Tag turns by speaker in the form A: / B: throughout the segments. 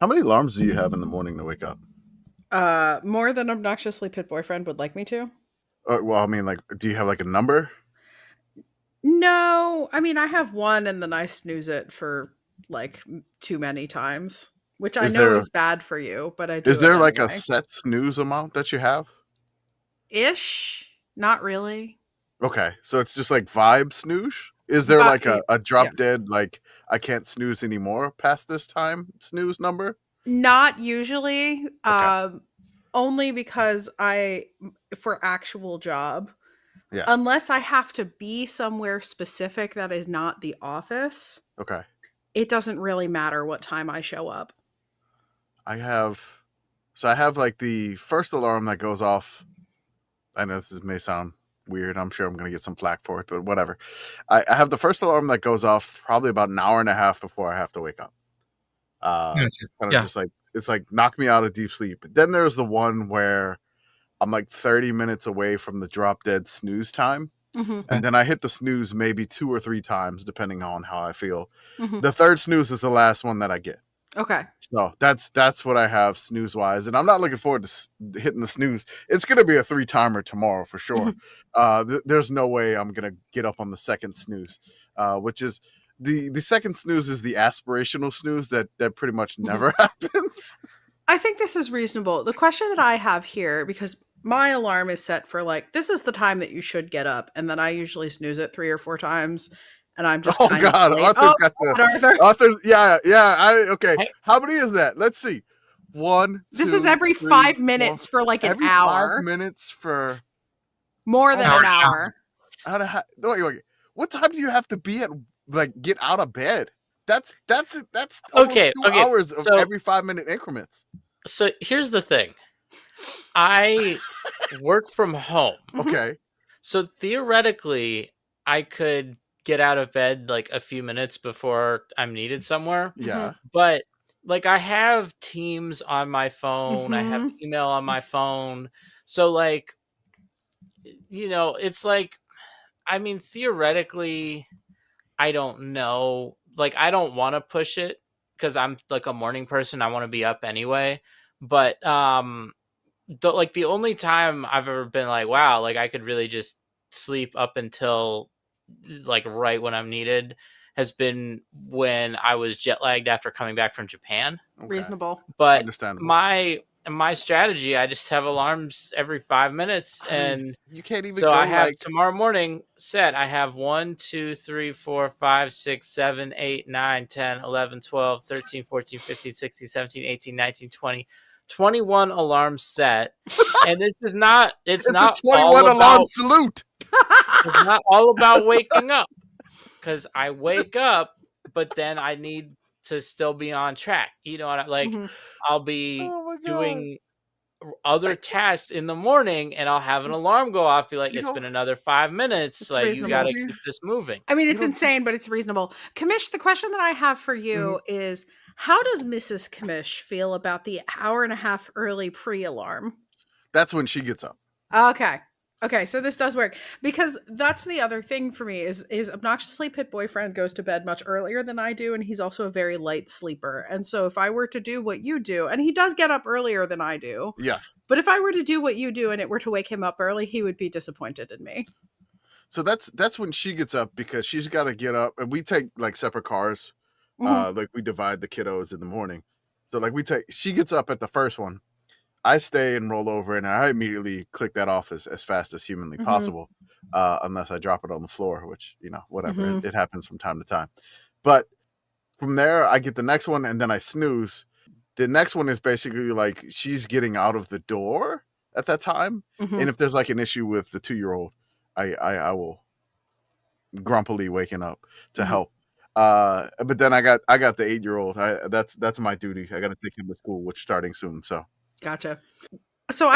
A: How many alarms do you have in the morning to wake up?
B: More than obnoxiously pit boyfriend would like me to.
A: Well, I mean, like, do you have like a number?
B: No, I mean I have one and then I snooze it for like too many times, which I
A: Is
B: know
A: there
B: is bad for you, but I
A: is
B: do it
A: there like a
B: anyway.
A: set snooze amount that you have?
B: Ish, not really.
A: Okay, so it's just like vibe snooze. Is there
B: But
A: like a
B: yeah,
A: drop dead like I can't snooze anymore past this time snooze number?
B: not usually.
A: Okay,
B: Only because for actual job,
A: yeah,
B: unless I have to be somewhere specific that is not the office,
A: okay.
B: it doesn't really matter what time I show up.
A: I have I have like the first alarm that goes off. I know may sound weird. I'm sure I'm going to get some flack for it, but whatever. I have the first alarm that goes off probably about an hour and a half before I have to wake up.
C: Gotcha.
A: Kind of
C: Yeah.
A: just like it's like knock me out of deep sleep. Then there's the one where I'm like 30 minutes away from the drop dead snooze time.
B: Hmm.
A: And then I hit the snooze maybe 2 or 3 times, depending on how I feel.
B: Hmm.
A: The third snooze is the last one that I get.
B: Okay.
A: So that's what I have snooze wise, and I'm not looking forward to hitting the snooze. It's gonna be a 3 timer tomorrow for sure.
B: Mhm.
A: There's no way I'm gonna get up on the second snooze, which is the second snooze is the aspirational snooze that pretty much
B: Mhm.
A: never happens.
B: I think this is reasonable. The question that I have here, because my alarm is set for like, this is the time that you should get up. And then I usually snooze it 3 or 4 times and I'm just
A: Oh
B: kind of
A: God,
B: late.
A: Arthur's
B: Oh,
A: got the
B: God, Arthur.
A: Arthur's. Yeah, yeah. Okay.
C: Hey,
A: How many is that? Let's see. One,
B: This is
A: two,
B: every
A: three,
B: five
A: four.
B: minutes for like an
A: Every five
B: hour,
A: minutes for
B: more
A: oh
B: than
C: hour
B: an
A: my
C: and a half.
B: hour.
A: wait. What time do you have to be at? Like, get out of bed? That's almost
C: Okay,
A: two
C: okay.
A: hours of
C: So
A: every 5 minute increments.
C: so here's the thing. I work from home.
B: Hmm.
A: Okay,
C: So theoretically, I could get out of bed like a few minutes before I'm needed somewhere.
B: Hmm.
A: yeah.
C: But like I have Teams on my phone, I have
B: Hmm.
C: email on my phone. So like, it's like I mean theoretically, I don't know. Like I don't want to push it because I'm like a morning person. I want to be up anyway. But the only time I've ever been like, wow, like I could really just sleep up until like right when I'm needed has been when I was jet lagged after coming back from Japan.
A: Okay,
B: Reasonable.
C: But
A: understandable.
C: my strategy, I just have alarms every 5 minutes,
A: I mean,
C: and
A: you can't even
C: so
A: go
C: I have
A: like
C: tomorrow morning set. I have 1, 2, 3, 4, 5, 6, 7, 8, 9, 10, 11, 12, 13, 14, 15, 16, 17, 18, 19, 20, 21 alarms set. And this is not, it's
A: it's a
C: not all
A: 21 alarm
C: about,
A: salute.
C: it's not all about waking up because I wake up, but then I need to still be on track. You know what like
B: Hmm.
C: I'll be
A: Oh my God.
C: doing other tasks in the morning and I'll have an alarm go off, be like,
A: You
C: it's
A: know,
C: been another 5 minutes.
B: It's
C: Like you got
B: reasonable.
C: to
A: do you,
C: keep this moving.
B: I mean,
A: you
B: it's
A: know,
B: insane, but it's reasonable. Commish, the question that I have for
A: mhm.
B: you is how does Mrs. Commish feel about the hour and a half early pre alarm?
A: That's when she gets up.
B: Okay. Okay, so this does work because that's the other thing for me is obnoxiously pit boyfriend goes to bed much earlier than I do and he's also a very light sleeper. And so if I were to do what you do and he does get up earlier than I do,
A: Yeah.
B: but if I were to do what you do and it were to wake him up early, he would be disappointed in me.
A: So that's when she gets up because she's got to get up, and we take like separate cars.
B: Mhm.
A: Like we divide the kiddos in the morning. So like she gets up at the first one. I stay and roll over, and I immediately click that off as fast as humanly
B: Mhm.
A: possible, unless I drop it on the floor, which whatever,
B: Mhm.
A: it happens from time to time. But from there, I get the next one, and then I snooze. The next one is basically like she's getting out of the door at that time, and
B: Mhm.
A: if there's like an issue with the 2-year-old, I will grumpily waking up to
B: Mhm.
A: help. But then I got the 8-year-old. That's my duty. I got to take him to school, which starting soon. So
B: Gotcha. So
A: oh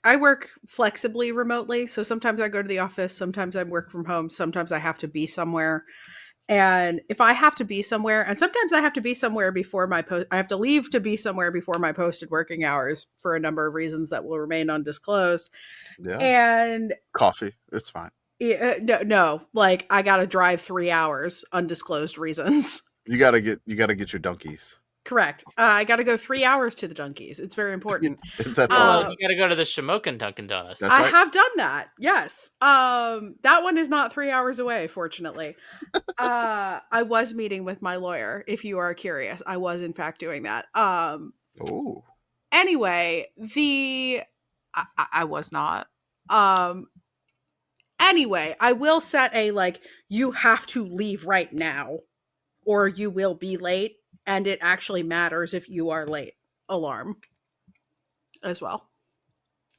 B: I work flexibly remotely. So sometimes I go to the office, sometimes I work from home, sometimes I have to be somewhere. And if I have to be somewhere, and sometimes I have to be somewhere before I have to leave to be somewhere before my posted working hours for a number of reasons that will remain undisclosed.
A: yeah,
B: And
A: coffee. It's fine.
B: no, like I got to drive 3 hours, undisclosed reasons.
A: You gotta get your donkeys.
B: Correct. I got to go 3 hours to the Junkies. It's very important.
A: It's that
C: Well,
A: far.
C: you got to go to the Shamokin Dunkin' Donuts.
A: That's
B: I
A: right.
B: have done that. Yes. That one is not 3 hours away, fortunately. I was meeting with my lawyer, if you are curious. I was in fact doing that.
A: Oh,
B: Anyway, I was not. Anyway, I will set a like you have to leave right now or you will be late, and it actually matters if you are late alarm as well.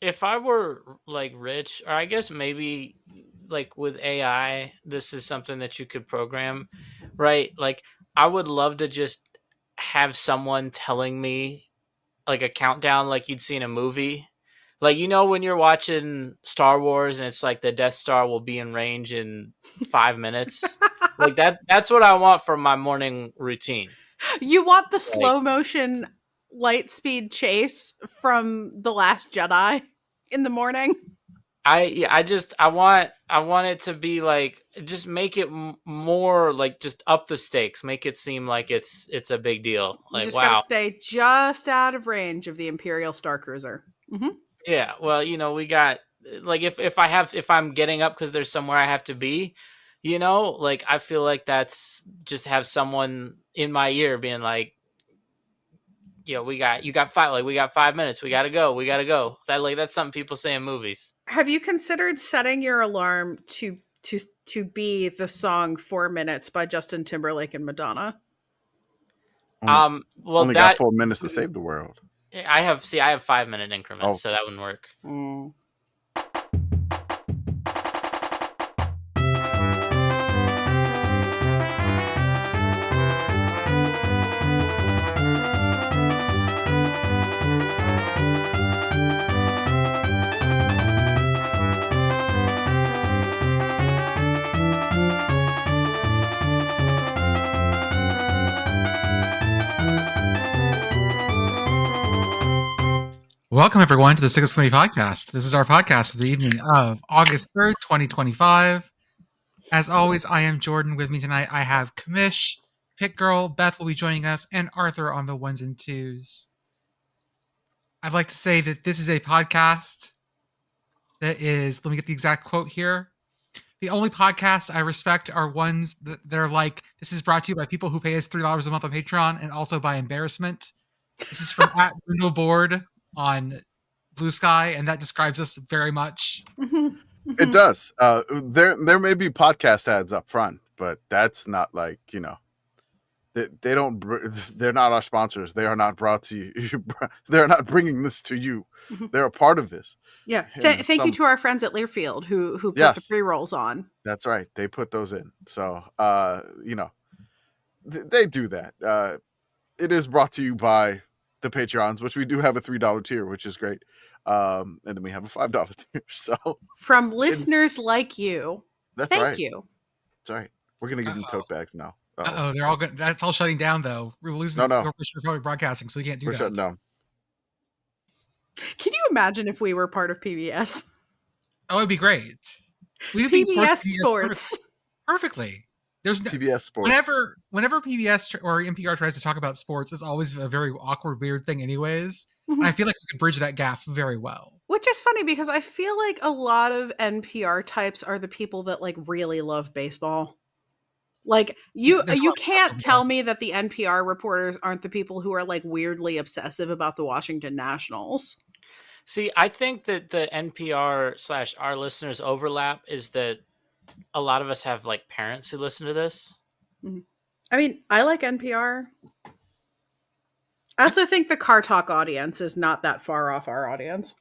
C: If I were like rich, or I guess maybe like with AI, this is something that you could program, right? Like I would love to just have someone telling me like a countdown like you'd see in a movie. Like when you're watching Star Wars and it's like the Death Star will be in range in 5 minutes. Like that's what I want for my morning routine.
B: You want the
C: Like
B: slow motion light speed chase from The Last Jedi in the morning?
C: I want it to be like just make it more like just up the stakes, make it seem like it's a big deal.
B: You
C: Like
B: just got to
C: wow.
B: stay just out of range of the Imperial Star Cruiser.
C: Yeah, well, we got like if I'm getting up cuz there's somewhere I have to be, like I feel like that's just have someone in my ear being like, you got 5 minutes. We got to go. We got to go. That's something people say in movies.
B: Have you considered setting your alarm to be the song 4 Minutes by Justin Timberlake and Madonna?
C: Well
A: only got 4 minutes to save the world.
C: I have 5-minute increments,
A: Oh.
C: so that wouldn't work.
D: Welcome, everyone, to the SICKO Committee podcast. This is our podcast for the evening of August 3rd, 2025. As always, I am Jordan. With me tonight, I have Commish, Pitt Girl, Beth will be joining us, and Arthur on the ones and twos. I'd like to say that this is a podcast that is, let me get the exact quote here. The only podcasts I respect are ones that they're like, this is brought to you by people who pay us $3 a month on Patreon and also by embarrassment. This is from at Bruno Board on Blue Sky, and that describes us very much.
A: It does. There may be podcast ads up front, but that's not like they don't. They're not our sponsors. They are not brought to you. They're not bringing this to you. They're a part of this.
B: Yeah. Thank you to our friends at Learfield who put the pre-rolls on.
A: That's right. They put those in. So they do that. It is brought to you by the Patreons, which we do have a $3 tier, which is great. And then we have a $5 tier. So
B: from listeners like you. Thank you.
A: That's right. We're gonna give them tote bags now.
D: They're all good. That's all shutting down though. We're losing the Corporation of Public Broadcasting, so we can't do that.
A: We're shutting down.
B: Can you imagine if we were part of PBS?
D: Oh, it'd be great.
B: PBS Sports.
D: Perfectly. There's
A: PBS Sports.
D: Whenever PBS or NPR tries to talk about sports, it's always a very awkward, weird thing anyways. And I feel like we could bridge that gap very well.
B: Which is funny because I feel like a lot of NPR types are the people that like really love baseball. Like you can't tell me that the NPR reporters aren't the people who are like weirdly obsessive about the Washington Nationals.
C: See, I think that the NPR / our listeners overlap is that a lot of us have like parents who listen to this.
B: I mean, I like NPR. I also think the Car Talk audience is not that far off our audience.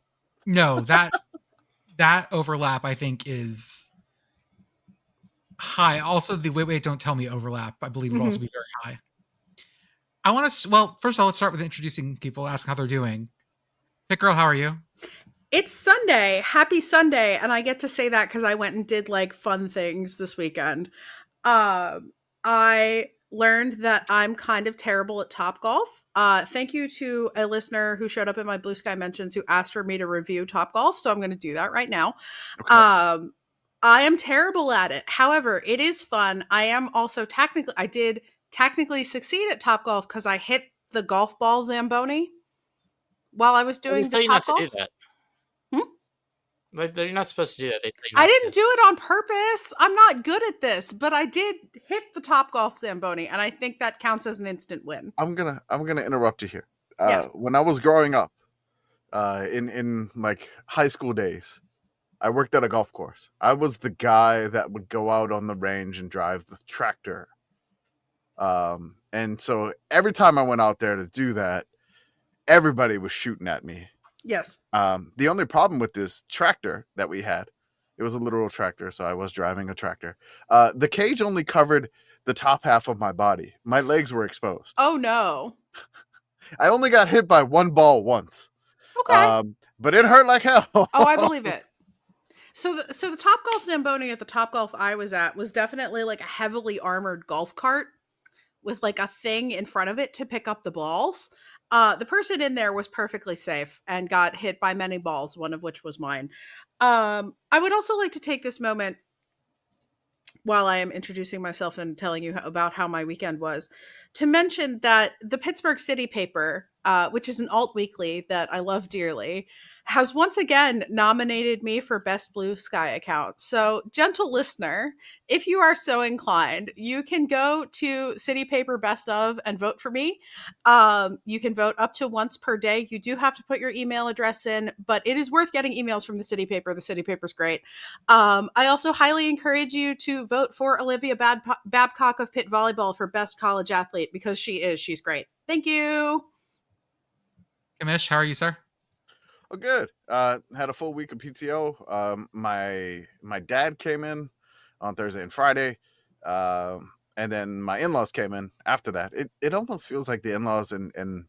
D: No, that overlap I think is high. Also, the wait, don't tell me overlap, I believe, would also be very high. I want to, well, first of all, let's start with introducing people, asking how they're doing. Pitt Girl, how are you?
B: It's Sunday. Happy Sunday. And I get to say that because I went and did like fun things this weekend. I learned that I'm kind of terrible at Topgolf. Thank you to a listener who showed up in my Blue Sky mentions who asked for me to review Topgolf. So I'm going to do that right now. Okay. I am terrible at it. However, it is fun. I am also I did technically succeed at Topgolf because I hit the golf ball Zamboni while I was doing
C: They tell
B: the
C: you not
B: Top
C: to do
B: Golf.
C: that. Like, you're not supposed to do that. They tell you
B: I
C: not
B: didn't
C: to.
B: do it on purpose. I'm not good at this, but I did hit the Top Golf Zamboni, and I think that counts as an instant win.
A: I'm gonna interrupt you here.
B: Yes.
A: When I was growing up, in like high school days, I worked at a golf course. I was the guy that would go out on the range and drive the tractor. And so every time I went out there to do that, everybody was shooting at me.
B: Yes.
A: The only problem with this tractor that we had, it was a literal tractor, so I was driving a tractor. The cage only covered the top half of my body. My legs were exposed.
B: Oh no.
A: I only got hit by one ball once.
B: Okay.
A: But it hurt like hell.
B: Oh, I believe it. So the Top Golf Zamboni at the Top Golf I was at was definitely like a heavily armored golf cart with like a thing in front of it to pick up the balls. The person in there was perfectly safe and got hit by many balls, one of which was mine. I would also like to take this moment while I am introducing myself and telling you about how my weekend was, to mention that the Pittsburgh City paper, which is an alt weekly that I love dearly, has once again nominated me for Best Blue Sky account. So, gentle listener, if you are so inclined, you can go to City Paper Best of and vote for me. You can vote up to once per day. You do have to put your email address in, but it is worth getting emails from the City Paper. The City Paper's great. I also highly encourage you to vote for Olivia Babcock of Pitt Volleyball for Best College Athlete, because she's great. Thank you.
D: Commish, how are you, sir?
A: Oh, good. Had a full week of PTO. My dad came in on Thursday and Friday, and then my in-laws came in after that. It almost feels like the in-laws and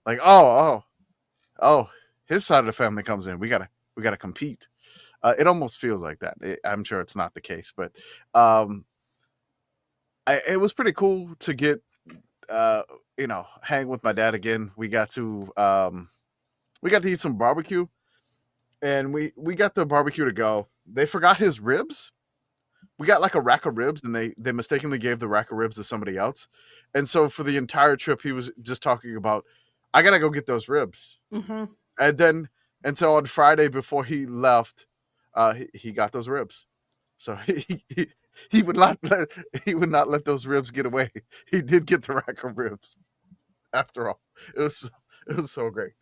A: like oh, his side of the family comes in. We gotta compete. It almost feels like that. I'm sure it's not the case, but it was pretty cool to get hang with my dad again. We got to eat some barbecue, and we got the barbecue to go. They forgot his ribs. We got like a rack of ribs, and they mistakenly gave the rack of ribs to somebody else. And so for the entire trip, he was just talking about, I gotta go get those ribs.
B: Mm-hmm.
A: And so on Friday before he left, he got those ribs. So he would not let those ribs get away. He did get the rack of ribs. After all, it was so great.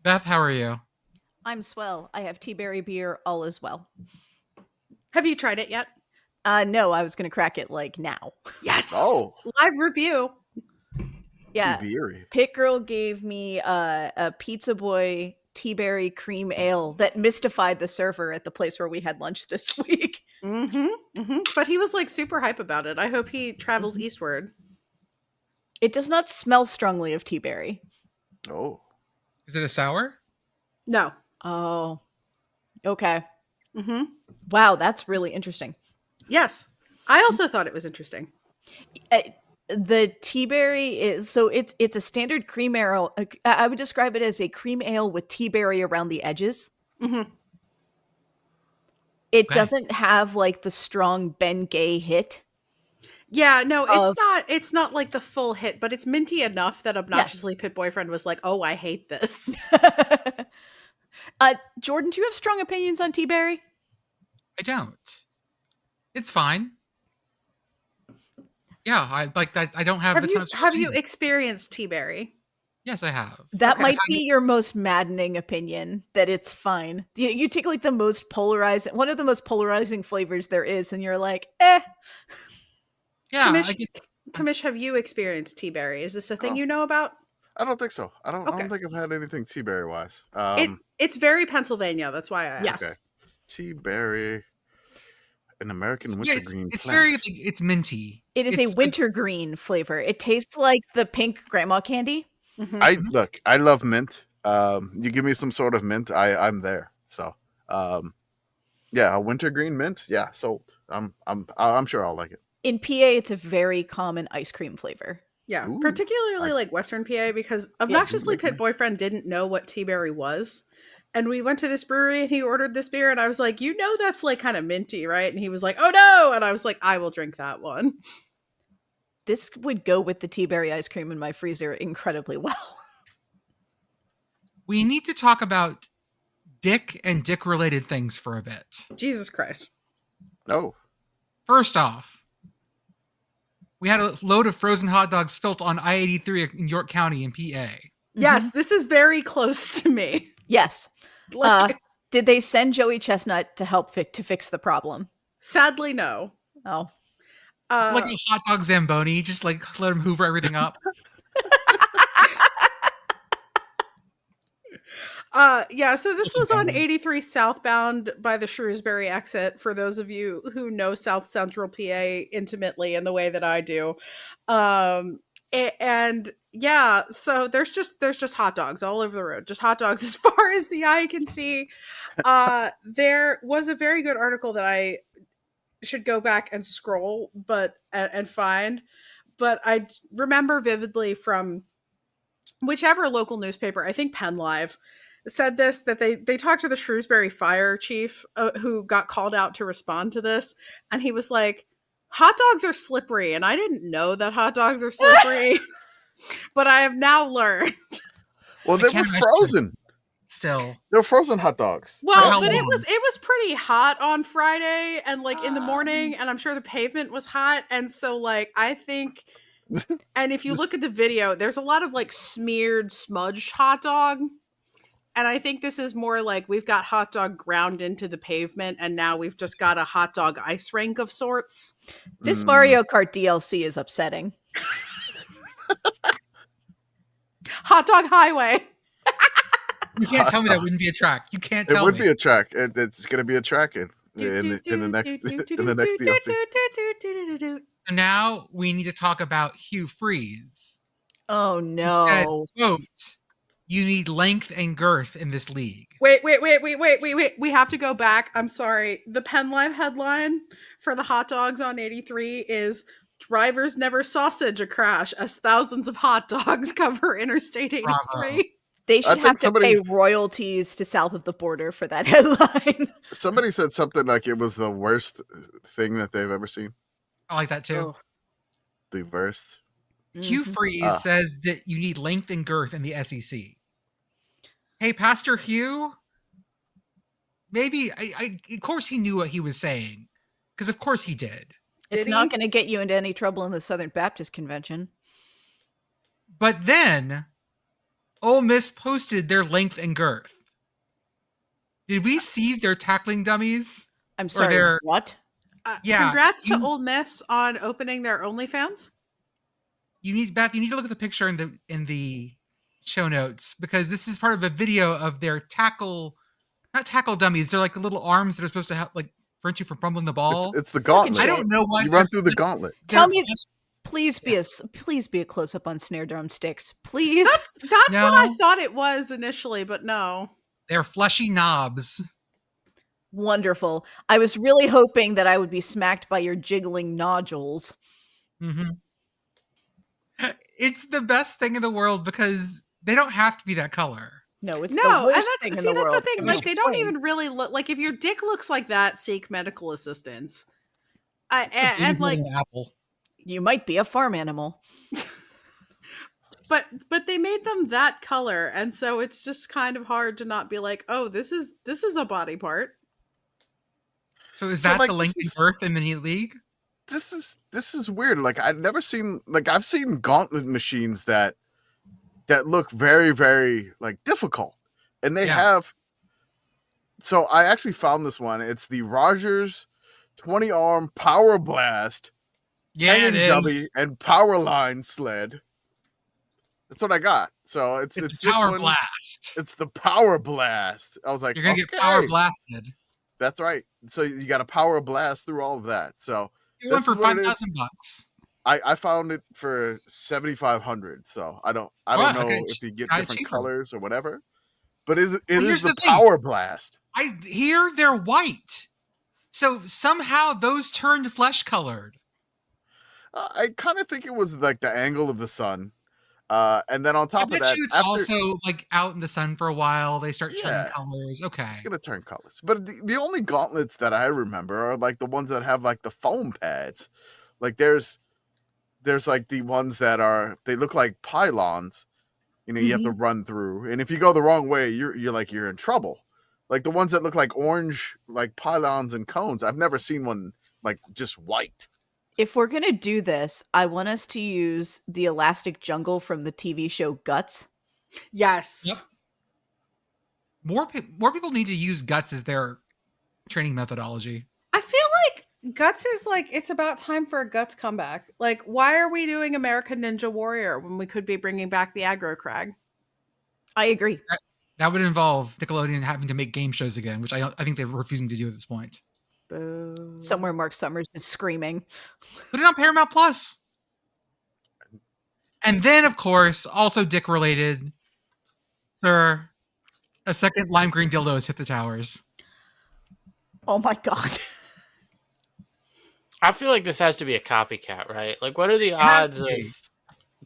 D: Beth, how are you?
E: I'm swell. I have tea berry beer, all is well.
B: Have you tried it yet?
E: No, I was going to crack it like now.
B: Yes.
A: Oh.
B: Live review.
E: Yeah.
A: Tea-berry.
E: Pitt Girl gave me a Pizza Boy tea berry cream ale that mystified the server at the place where we had lunch this week.
B: Mm-hmm. Mm-hmm. But he was like super hype about it. I hope he travels eastward.
E: It does not smell strongly of tea berry.
A: Oh.
D: Is it a sour?
B: No.
E: Oh. Okay.
B: Mm-hmm.
E: Wow, that's really interesting.
B: Yes. I also thought it was interesting.
E: The tea berry is it's a standard cream ale. I would describe it as a cream ale with tea berry around the edges.
B: Mm-hmm.
E: It doesn't have like the strong Ben Gay hit.
B: Yeah, no, it's not like the full hit, but it's minty enough that obnoxiously Pit Boyfriend was like, "Oh, I hate this."
E: Jordan, do you have strong opinions on tea berry?
D: I don't. It's fine. Yeah, I like that. I don't have.
B: Have you experienced tea berry?
D: Yes, I have.
E: That might be your most maddening opinion, that it's fine. You take like one of the most polarizing flavors there is, and you're like, eh.
D: Yeah.
B: Commish, have you experienced tea berry? Is this a thing you know about?
A: I don't think so. I don't think I've had anything tea berry wise.
B: It's very Pennsylvania. That's why I asked.
E: Yes.
A: Okay. Tea berry, an American wintergreen
D: It's
A: plant.
D: it's minty.
E: It is a wintergreen flavor. It tastes like the pink grandma candy.
B: Mm-hmm.
A: I love mint. You give me some sort of mint, I'm there. So, yeah, a wintergreen mint. Yeah, so I'm sure I'll like it.
E: In PA, it's a very common ice cream flavor.
B: Yeah,
A: Ooh.
B: particularly like Western PA, because obnoxiously Pit Boyfriend didn't know what tea berry was. And we went to this brewery and he ordered this beer and I was like, that's like kind of minty, right? And he was like, oh no. And I was like, I will drink that one.
E: This would go with the tea berry ice cream in my freezer incredibly well.
D: We need to talk about dick and dick-related things for a bit.
B: Jesus Christ.
A: No.
D: First off, we had a load of frozen hot dogs spilt on I-83 in York County in PA.
B: Yes, this is very close to me.
E: Yes.
B: Like,
E: Did they send Joey Chestnut to help to fix the problem?
B: sadly, no.
E: Oh.
D: Like a hot dog Zamboni, just like let him hoover everything up.
B: Yeah, so this was on 83 southbound by the Shrewsbury exit, for those of you who know South Central PA intimately in the way that I do. And yeah, so there's just hot dogs all over the road, just hot dogs as far as the eye can see. There was a very good article that I should go back and scroll and find, but I remember vividly from whichever local newspaper, I think Penn Live, said this, that they talked to the Shrewsbury fire chief who got called out to respond to this, and he was like, hot dogs are slippery, and I didn't know that hot dogs are slippery, but I have now learned.
A: Well, they were frozen.
D: Still,
A: they were frozen hot dogs.
B: Well, but it was pretty hot on Friday and like in the morning, and I'm sure the pavement was hot, and so like I think, and if you look at the video, there's a lot of like smeared, smudged hot dog. And I think this is more like we've got hot dog ground into the pavement, and now we've just got a hot dog ice rink of sorts.
E: This Mario Kart DLC is upsetting.
B: Hot dog highway.
D: You can't tell me that wouldn't be a track. You can't tell me.
A: It would be a track. It's going to be a track in the next DLC.
D: So now we need to talk about Hugh Freeze.
E: Oh no.
D: He said, quote, "You need length and girth in this league."
B: Wait. We have to go back. I'm sorry. The Penn Live headline for the hot dogs on 83 is "Drivers never sausage a crash as thousands of hot dogs cover Interstate 83."
D: Bravo.
E: They should have to pay royalties to south of the border for that headline.
A: Somebody said something like it was the worst thing that they've ever seen.
D: I like that too.
E: Oh.
A: The worst.
D: Hugh Freeze says that you need length and girth in the SEC. Hey, Pastor Hugh, maybe, of course he knew what he was saying, because of course he did.
E: It's not going to get you into any trouble in the Southern Baptist Convention.
D: But then, Ole Miss posted their length and girth. Did we see their tackling dummies?
E: I'm sorry, what?
B: Yeah. Congrats to Ole Miss on opening their OnlyFans.
D: Beth, you need to look at the picture in the show notes, because this is part of a video of their not tackle dummies. They're like the little arms that are supposed to have like prevent you from fumbling the ball.
A: It's the gauntlet.
D: I don't know why
A: you run through the gauntlet.
E: Tell me, please be a close up on snare drum sticks, please.
B: That's what I thought it was initially, but no.
D: They're fleshy knobs.
E: Wonderful. I was really hoping that I would be smacked by your jiggling nodules.
D: Mm-hmm. It's the best thing in the world because they don't have to be that color.
E: No, it's the worst thing in the world.
B: That's the thing. Like, they don't even really look like, if your dick looks like that, seek medical assistance. And like,
D: apple.
E: You might be a farm animal.
B: But they made them that color, and so it's just kind of hard to not be like, oh, this is a body part.
D: So is that like, the length and girth in the new league?
A: This is weird. Like, I've seen gauntlet machines that look very, very like difficult, and they have. So I actually found this one. It's the Rogers 20-arm Power Blast, and Power Line sled. That's what I got. So it's
D: Power Blast.
A: It's the Power Blast. I was like,
D: you're gonna get Power Blasted.
A: That's right. So you got a Power Blast through all of that. So
D: you went for $5,000.
A: I found it for $7,500. So I don't know if you get different colors or whatever. But it is the Power Blast.
D: I hear they're white. So somehow those turned flesh colored.
A: I kind of think it was like the angle of the sun. And then on top of that,
D: it's also like out in the sun for a while, they start turning colors. Okay,
A: it's gonna turn colors. But the only gauntlets that I remember are like the ones that have like the foam pads. Like there's there's like the ones that they look like pylons. You have to run through, and if you go the wrong way, you're in trouble. Like the ones that look like orange, like pylons and cones. I've never seen one like just white.
E: If we're gonna do this, I want us to use the elastic jungle from the TV show Guts.
B: Yes.
D: Yep. More people need to use Guts as their training methodology.
B: I feel like Guts is like, it's about time for a Guts comeback. Like, why are we doing American Ninja Warrior when we could be bringing back the aggro crag?
E: I agree.
D: That would involve Nickelodeon having to make game shows again, which I think they're refusing to do at this point.
B: Boo.
E: Somewhere Mark Summers is screaming.
D: Put it on Paramount Plus. And then, of course, also Dick related, sir, a second lime green dildo has hit the towers.
E: Oh my god.
C: I feel like this has to be a copycat, right? Like, what are the
D: It has
C: odds
D: to
C: of
D: be.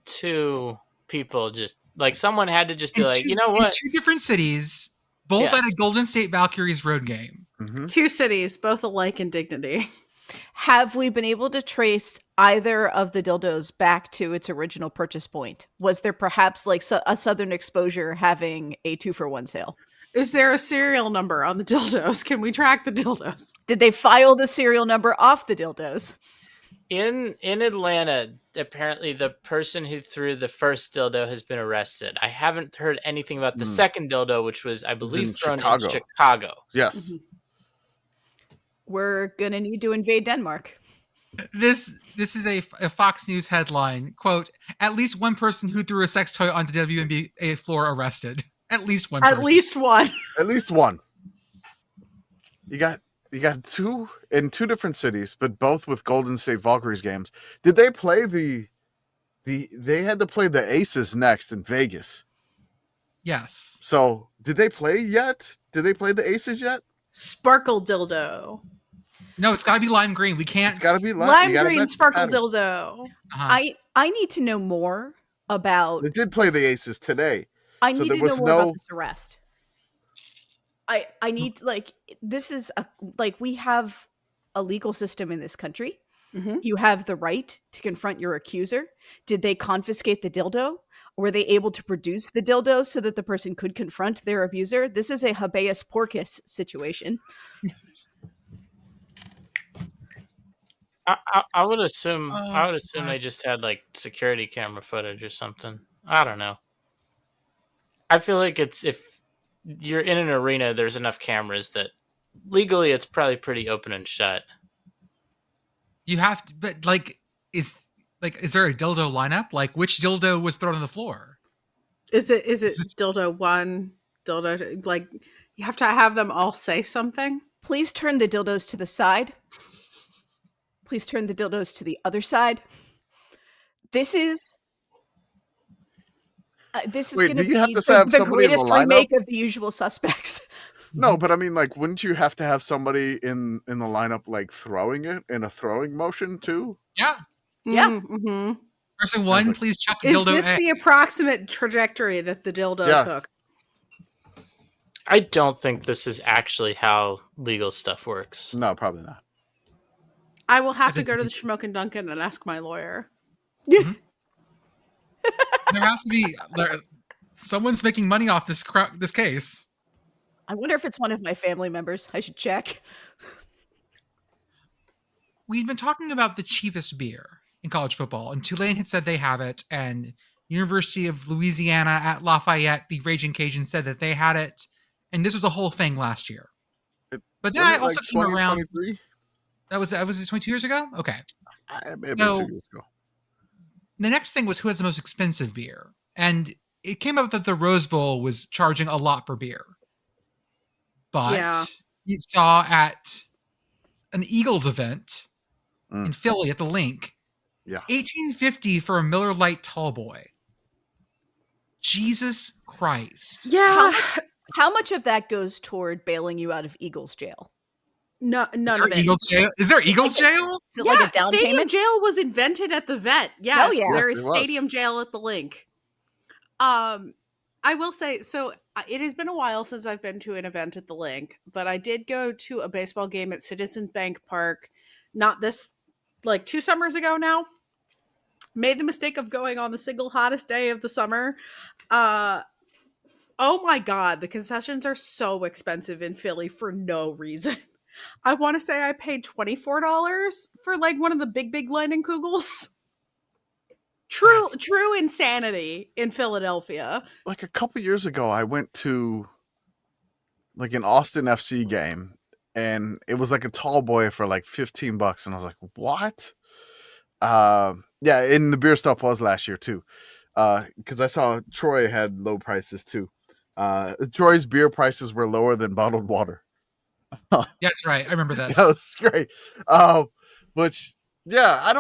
C: two people just like someone had to just be
D: In
C: like,
D: two-
C: you know
D: in
C: what?
D: two different cities, both at
C: Yes.
D: a Golden State Valkyries road game.
A: Mm-hmm.
B: 2 cities, both alike in dignity.
E: Have we been able to trace either of the dildos back to its original purchase point? Was there perhaps like a Southern Exposure having a 2-for-1 sale?
B: Is there a serial number on the dildos? Can we track the dildos?
E: Did they file the serial number off the dildos?
C: In Atlanta, apparently the person who threw the first dildo has been arrested. I haven't heard anything about the second dildo, which was, I believe,
A: in
C: thrown
A: Chicago.
C: in Chicago.
A: Yes.
E: We're gonna need to invade Denmark.
D: This is a Fox News headline. Quote, at least one person who threw a sex toy onto WNBA floor arrested. At least one person.
B: At least one.
A: At least one. You got two in two different cities, but both with Golden State Valkyries games. Did they play they had to play the Aces next in Vegas.
D: Yes.
A: So did they play yet? Did they play the Aces yet?
B: Sparkle dildo.
D: No, it's got to be lime green. We can't.
A: It's got to be
B: Lime
A: you gotta
B: green
A: match the
B: sparkle
A: pattern.
B: dildo.
D: Uh-huh.
E: I need to know more about.
A: They did play the Aces today.
E: I
A: so
E: need
A: there
E: to know
A: was
E: more
A: no-
E: about this arrest. I need like this is a like we have a legal system in this country.
B: Mhm.
E: You have the right to confront your accuser. Did they confiscate the dildo? Were they able to produce the dildo so that the person could confront their abuser? This is a Habeus Porkus situation.
C: I would assume
D: sorry.
C: they just had like security camera footage or something. I don't know. I feel like it's if you're in an arena, there's enough cameras that legally it's probably pretty open and shut.
D: You have to, but is there a dildo lineup? Like, which dildo was thrown on the floor?
B: Is it
D: this-
B: dildo 1, dildo 2? Like, you have to have them all say something?
E: Please turn the dildos to the side. Please turn the dildos to the other side. This is
A: Wait,
E: going to
A: do you
E: be
A: have to have
E: the
A: somebody in the
E: greatest
A: lineup?
E: remake of The Usual Suspects.
A: No, but I mean, like, wouldn't you have to have somebody in the lineup like throwing it in a throwing motion too?
D: Yeah.
E: Yeah.
B: Mm-hmm.
D: Person one,
A: like-
D: please chuck
B: Is
D: dildo
B: this
D: A.
B: the approximate trajectory that the dildo
A: Yes.
B: took?
C: I don't think this is actually how legal stuff works.
A: No, probably not.
B: I will have
D: That
B: to go to the
D: doesn't-
B: Schmoke and Duncan and ask my lawyer.
D: There has to be someone's making money off this case.
E: I wonder if it's one of my family members. I should check.
D: We've been talking about the cheapest beer in college football, and Tulane had said they have it, and University of Louisiana at Lafayette, the Raging Cajun, said that they had it, and this was a whole thing last year. But then I
A: Wasn't it
D: also
A: like
D: came around.
A: 2023?
D: That was 22 years ago. Okay.
A: It may have
D: So-
A: been 2 years ago.
D: The next thing was who has the most expensive beer, and it came up that the Rose Bowl was charging a lot for beer. But
B: Yeah.
D: you saw at an Eagles event
A: Mm.
D: in Philly at the Link,
A: Yeah.
D: $18.50 for a Miller Lite Tall Boy. Jesus Christ!
B: Yeah.
E: How much of that goes toward bailing you out of Eagles jail?
B: No,
D: Is
B: none
D: there
B: of it.
D: Eagles jail? Is there Eagles jail?
E: Is it
B: Yeah,
E: like a down
B: stadium
E: payment?
B: jail was invented at the vet. Yes,
E: yeah.
B: there
A: Yes,
B: is
A: it was.
B: stadium jail at the Link. I will say, so it has been a while since I've been to an event at the Link, but I did go to a baseball game at Citizens Bank Park, not this, like 2 summers ago now. Made the mistake of going on the single hottest day of the summer. Oh my God, the concessions are so expensive in Philly for no reason. I want to say I paid $24 for like one of the big Leinenkugels. True insanity in Philadelphia.
A: Like a couple years ago, I went to like an Austin FC game, and it was like a tall boy for like $15, and I was like, "What?" Yeah, and the beer stuff was last year too, because I saw Troy had low prices too. Troy's beer prices were lower than bottled water.
D: That's right. I remember this.
A: That was great. Which, yeah, I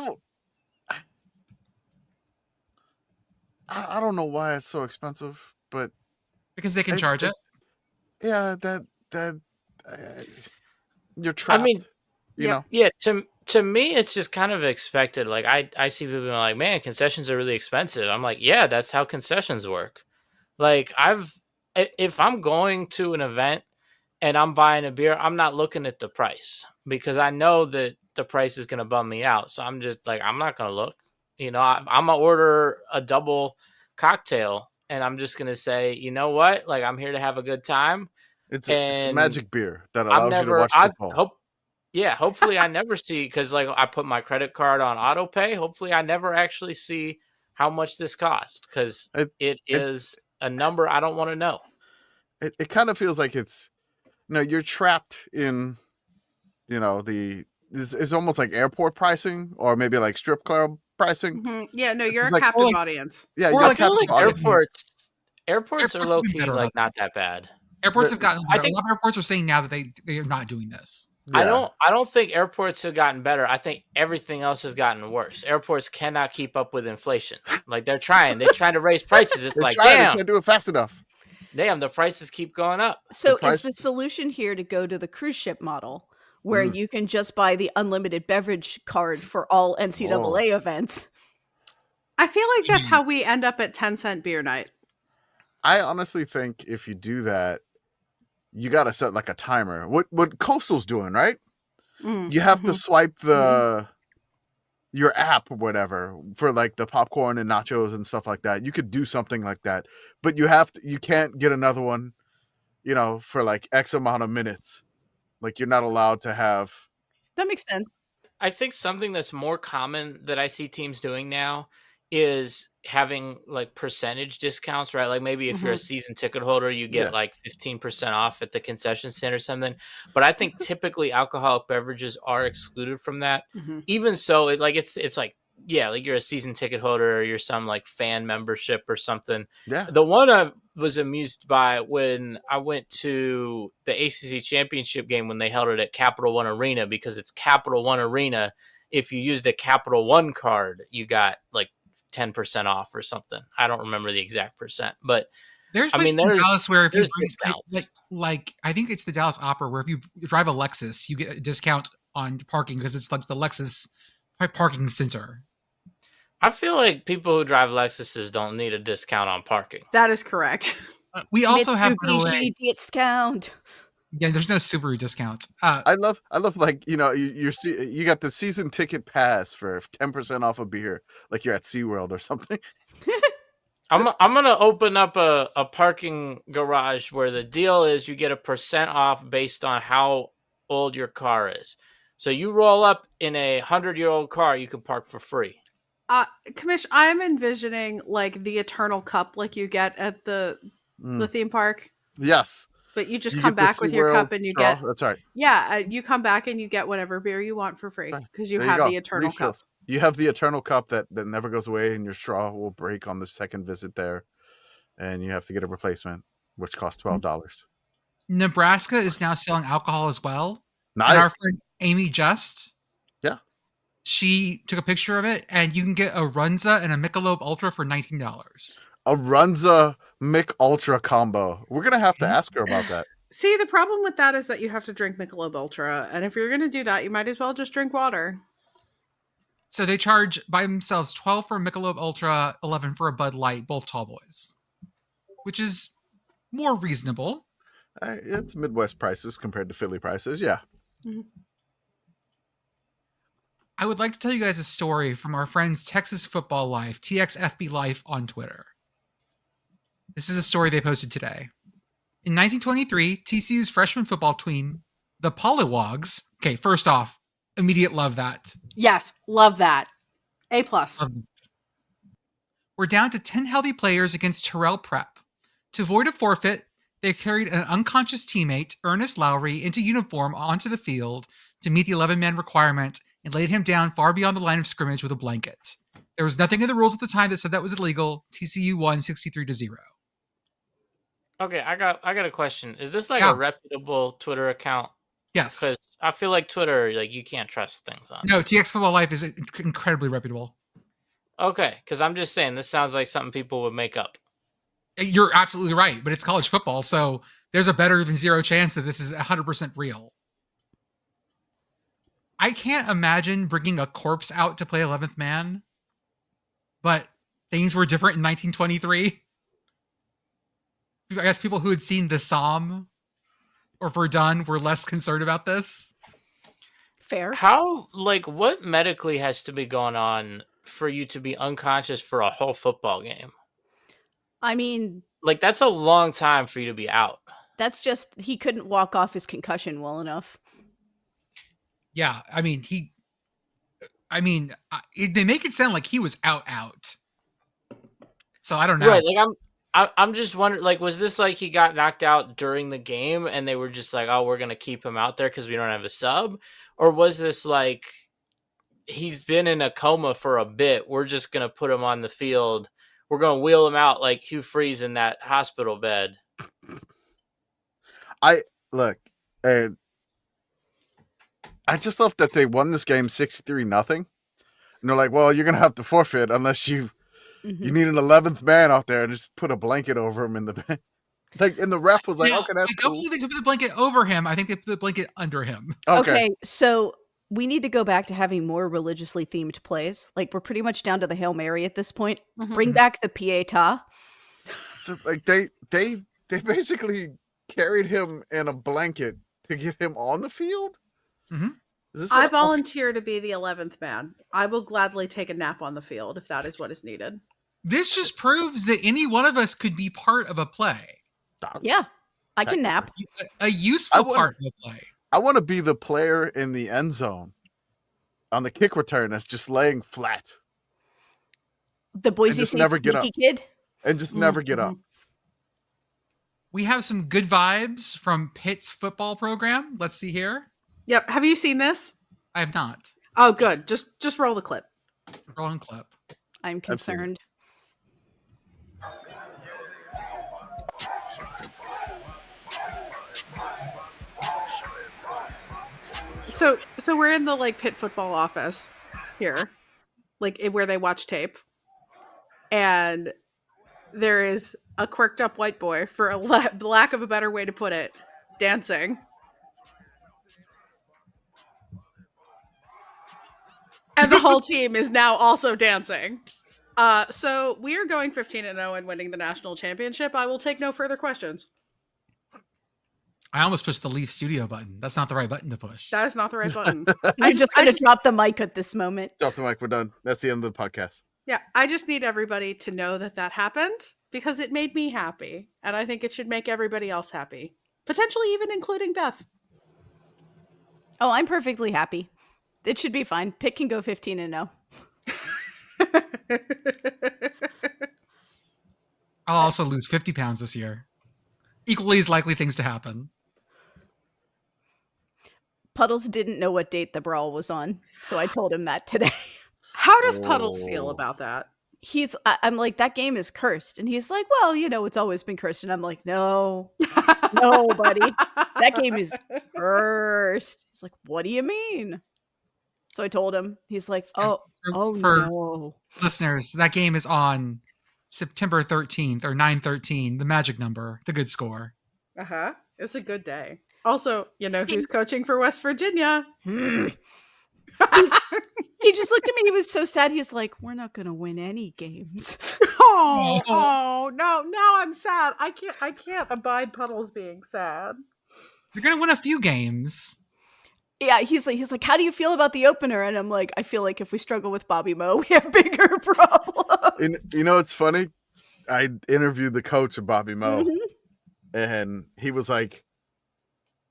A: don't know why it's so expensive, but
D: Because they can charge it.
A: Yeah, that you're trapped.
C: I mean,
A: you know.
C: yeah. To me, it's just kind of expected. Like I see people being like, "Man, concessions are really expensive." I'm like, "Yeah, that's how concessions work." Like if I'm going to an event and I'm buying a beer, I'm not looking at the price because I know that the price is going to bum me out. So I'm just like, I'm not going to look. I'm going to order a double cocktail and I'm just going to say, you know what? Like, I'm here to have a good time.
A: It's a magic beer that allows you to watch football.
C: Hopefully I never see, because like I put my credit card on auto pay. Hopefully I never actually see how much this costs, because it is a number I don't want to know.
A: It kind of feels like it's, you're trapped in, it's almost like airport pricing or maybe like strip club pricing.
B: Mm-hmm. Yeah, no, you're a captive audience.
A: Yeah,
C: you're
A: a
C: captive
A: audience.
C: Airports are low key like not that bad.
D: Airports have gotten better. A lot of airports are saying now that they are not doing this.
C: Yeah. I don't think airports have gotten better. I think everything else has gotten worse. Airports cannot keep up with inflation. Like they're trying to raise prices. It's like, damn,
A: they can't do it fast enough.
C: Damn, the prices keep going up.
E: So is the solution here to go to the cruise ship model, where you can just buy the unlimited beverage card for all NCAA events?
B: I feel like that's how we end up at 10-cent beer night.
A: I honestly think if you do that, you got to set like a timer. What Coastal's doing, right? You have to swipe your app or whatever for like the popcorn and nachos and stuff like that. You could do something like that, but you can't get another one, for like X amount of minutes. Like you're not allowed to have.
E: That makes sense.
C: I think something that's more common that I see teams doing now is having like percentage discounts, right? Like maybe if you're a season ticket holder, you get like 15% off at the concession stand or something. But I think typically alcoholic beverages are excluded from that. Even so, it's like, yeah, like you're a season ticket holder or you're some like fan membership or something.
A: Yeah.
C: The one I was amused by when I went to the ACC championship game when they held it at Capital One Arena, because it's Capital One Arena. If you used a Capital One card, you got like 10% off or something. I don't remember the exact percent, but
D: there's in Dallas where if you bring, like I think it's the Dallas Opera, where if you drive a Lexus, you get a discount on parking because it's like the Lexus parking center.
C: I feel like people who drive Lexuses don't need a discount on parking.
B: That is correct.
D: We also have
E: discount.
D: Yeah, there's no Subaru discount.
A: I love like you got the season ticket pass for 10% off a beer, like you're at SeaWorld or something.
C: I'm gonna open up a parking garage where the deal is you get 1% off based on how old your car is. So you roll up in a 100-year-old car, you can park for free.
B: Commish, I'm envisioning like the Eternal Cup, like you get at the theme park.
A: Yes.
B: But you just come back with your cup and you get.
A: That's right.
B: Yeah, you come back and you get whatever beer you want for free because you have the Eternal Cup.
A: You have the Eternal Cup that never goes away, and your straw will break on the second visit there, and you have to get a replacement, which costs $12.
D: Nebraska is now selling alcohol as well.
A: Nice.
D: And our friend Amy Just,
A: she
D: took a picture of it, and you can get a Runza and a Michelob Ultra for $19.
A: A Runza Mick Ultra combo. We're gonna have to ask her about that.
B: See, the problem with that is that you have to drink Michelob Ultra, and if you're gonna do that, you might as well just drink water.
D: So they charge by themselves $12 for a Michelob Ultra, $11 for a Bud Light, both tall boys, which is more reasonable.
A: It's Midwest prices compared to Philly prices, yeah.
D: I would like to tell you guys a story from our friends Texas Football Life, TXFB Life on Twitter. This is a story they posted today. In 1923, TCU's freshman football team, the Pollywogs. Okay, first off, immediate love that.
B: Yes, love that. A+.
D: We're down to 10 healthy players against Terrell Prep. To avoid a forfeit, they carried an unconscious teammate, Ernest Lowry, into uniform onto the field to meet the 11-man requirement and laid him down far beyond the line of scrimmage with a blanket. There was nothing in the rules at the time that said that was illegal. TCU won 63-0.
C: Okay, I got a question. Is this like
D: Yeah.
C: a reputable Twitter account?
D: Yes.
C: Because I feel like Twitter, like you can't trust things on.
D: No, TX Football Life is incredibly reputable.
C: Okay, because I'm just saying this sounds like something people would make up.
D: You're absolutely right, but it's college football, so there's a better than zero chance that this is 100% real. I can't imagine bringing a corpse out to play 11th man, but things were different in 1923. I guess people who had seen the Somme or Verdun were less concerned about this.
E: Fair.
C: How, like, what medically has to be going on for you to be unconscious for a whole football game?
E: I mean,
C: Like, that's a long time for you to be out.
E: that's just he couldn't walk off his concussion well enough.
D: Yeah, I mean, they make it sound like he was out. So I don't know.
C: Right, like I'm just wondering, like, was this like he got knocked out during the game and they were just like, oh, we're going to keep him out there because we don't have a sub? Or was this like he's been in a coma for a bit, we're just going to put him on the field, we're going to wheel him out like Hugh Freeze in that hospital bed?
A: I just love that they won this game 63-0. And they're like, well, you're going to have to forfeit unless you need an 11th man out there and just put a blanket over him in the like. And the ref was like, okay, that's
D: I don't
A: cool.
D: think they put the blanket over him. I think they put the blanket under him.
E: Okay, so we need to go back to having more religiously themed plays. Like, we're pretty much down to the Hail Mary at this point. Bring back the Pietà.
A: So, like they basically carried him in a blanket to get him on the field.
D: Mm-hmm.
B: I volunteer to be the 11th man. I will gladly take a nap on the field if that is what is needed.
D: This just proves that any one of us could be part of a play.
E: Yeah, I can nap.
D: A useful part of a play.
A: I want to be the player in the end zone on the kick return that's just laying flat.
E: The Boise State sneaky kid.
A: And just never get up.
D: We have some good vibes from Pitt's football program. Let's see here.
B: Yep. Have you seen this?
D: I have not.
B: Oh, good. Just roll the clip.
D: Rolling clip.
E: I'm concerned.
B: So we're in the like Pitt football office here, like where they watch tape, and there is a quirked up white boy, for a lack of a better way to put it, dancing. And the whole team is now also dancing. So we are going 15-0 and winning the national championship. I will take no further questions.
D: I almost pushed the Leaf Studio button. That's not the right button to push.
B: That is not the right button.
E: I'm just going to drop the mic at this moment.
A: Drop the mic. We're done. That's the end of the podcast.
B: Yeah, I just need everybody to know that happened because it made me happy. And I think it should make everybody else happy. Potentially even including Beth.
E: Oh, I'm perfectly happy. It should be fine. Pitt can go 15-0.
D: I'll also lose 50 pounds this year. Equally as likely things to happen.
E: Puddles didn't know what date the brawl was on, so I told him that today.
B: How does Puddles feel about that?
E: I'm like, that game is cursed. And he's like, well, it's always been cursed. And I'm like, no, buddy. That game is cursed. He's like, what do you mean? So I told him. He's like,
D: for
E: no.
D: Listeners, that game is on September 13th or 9/13, the magic number, the good score.
B: Uh-huh. It's a good day. Also, who's coaching for West Virginia?
E: He just looked at me. He was so sad. He's like, we're not going to win any games.
B: Oh, no. Now I'm sad. I can't abide Puddles being sad.
D: You're going to win a few games.
E: Yeah, he's like, how do you feel about the opener? And I'm like, I feel like if we struggle with Bobby Moe, we have bigger problems.
A: You know, it's funny. I interviewed the coach of Bobby Moe,
E: Mhm.
A: and he was like,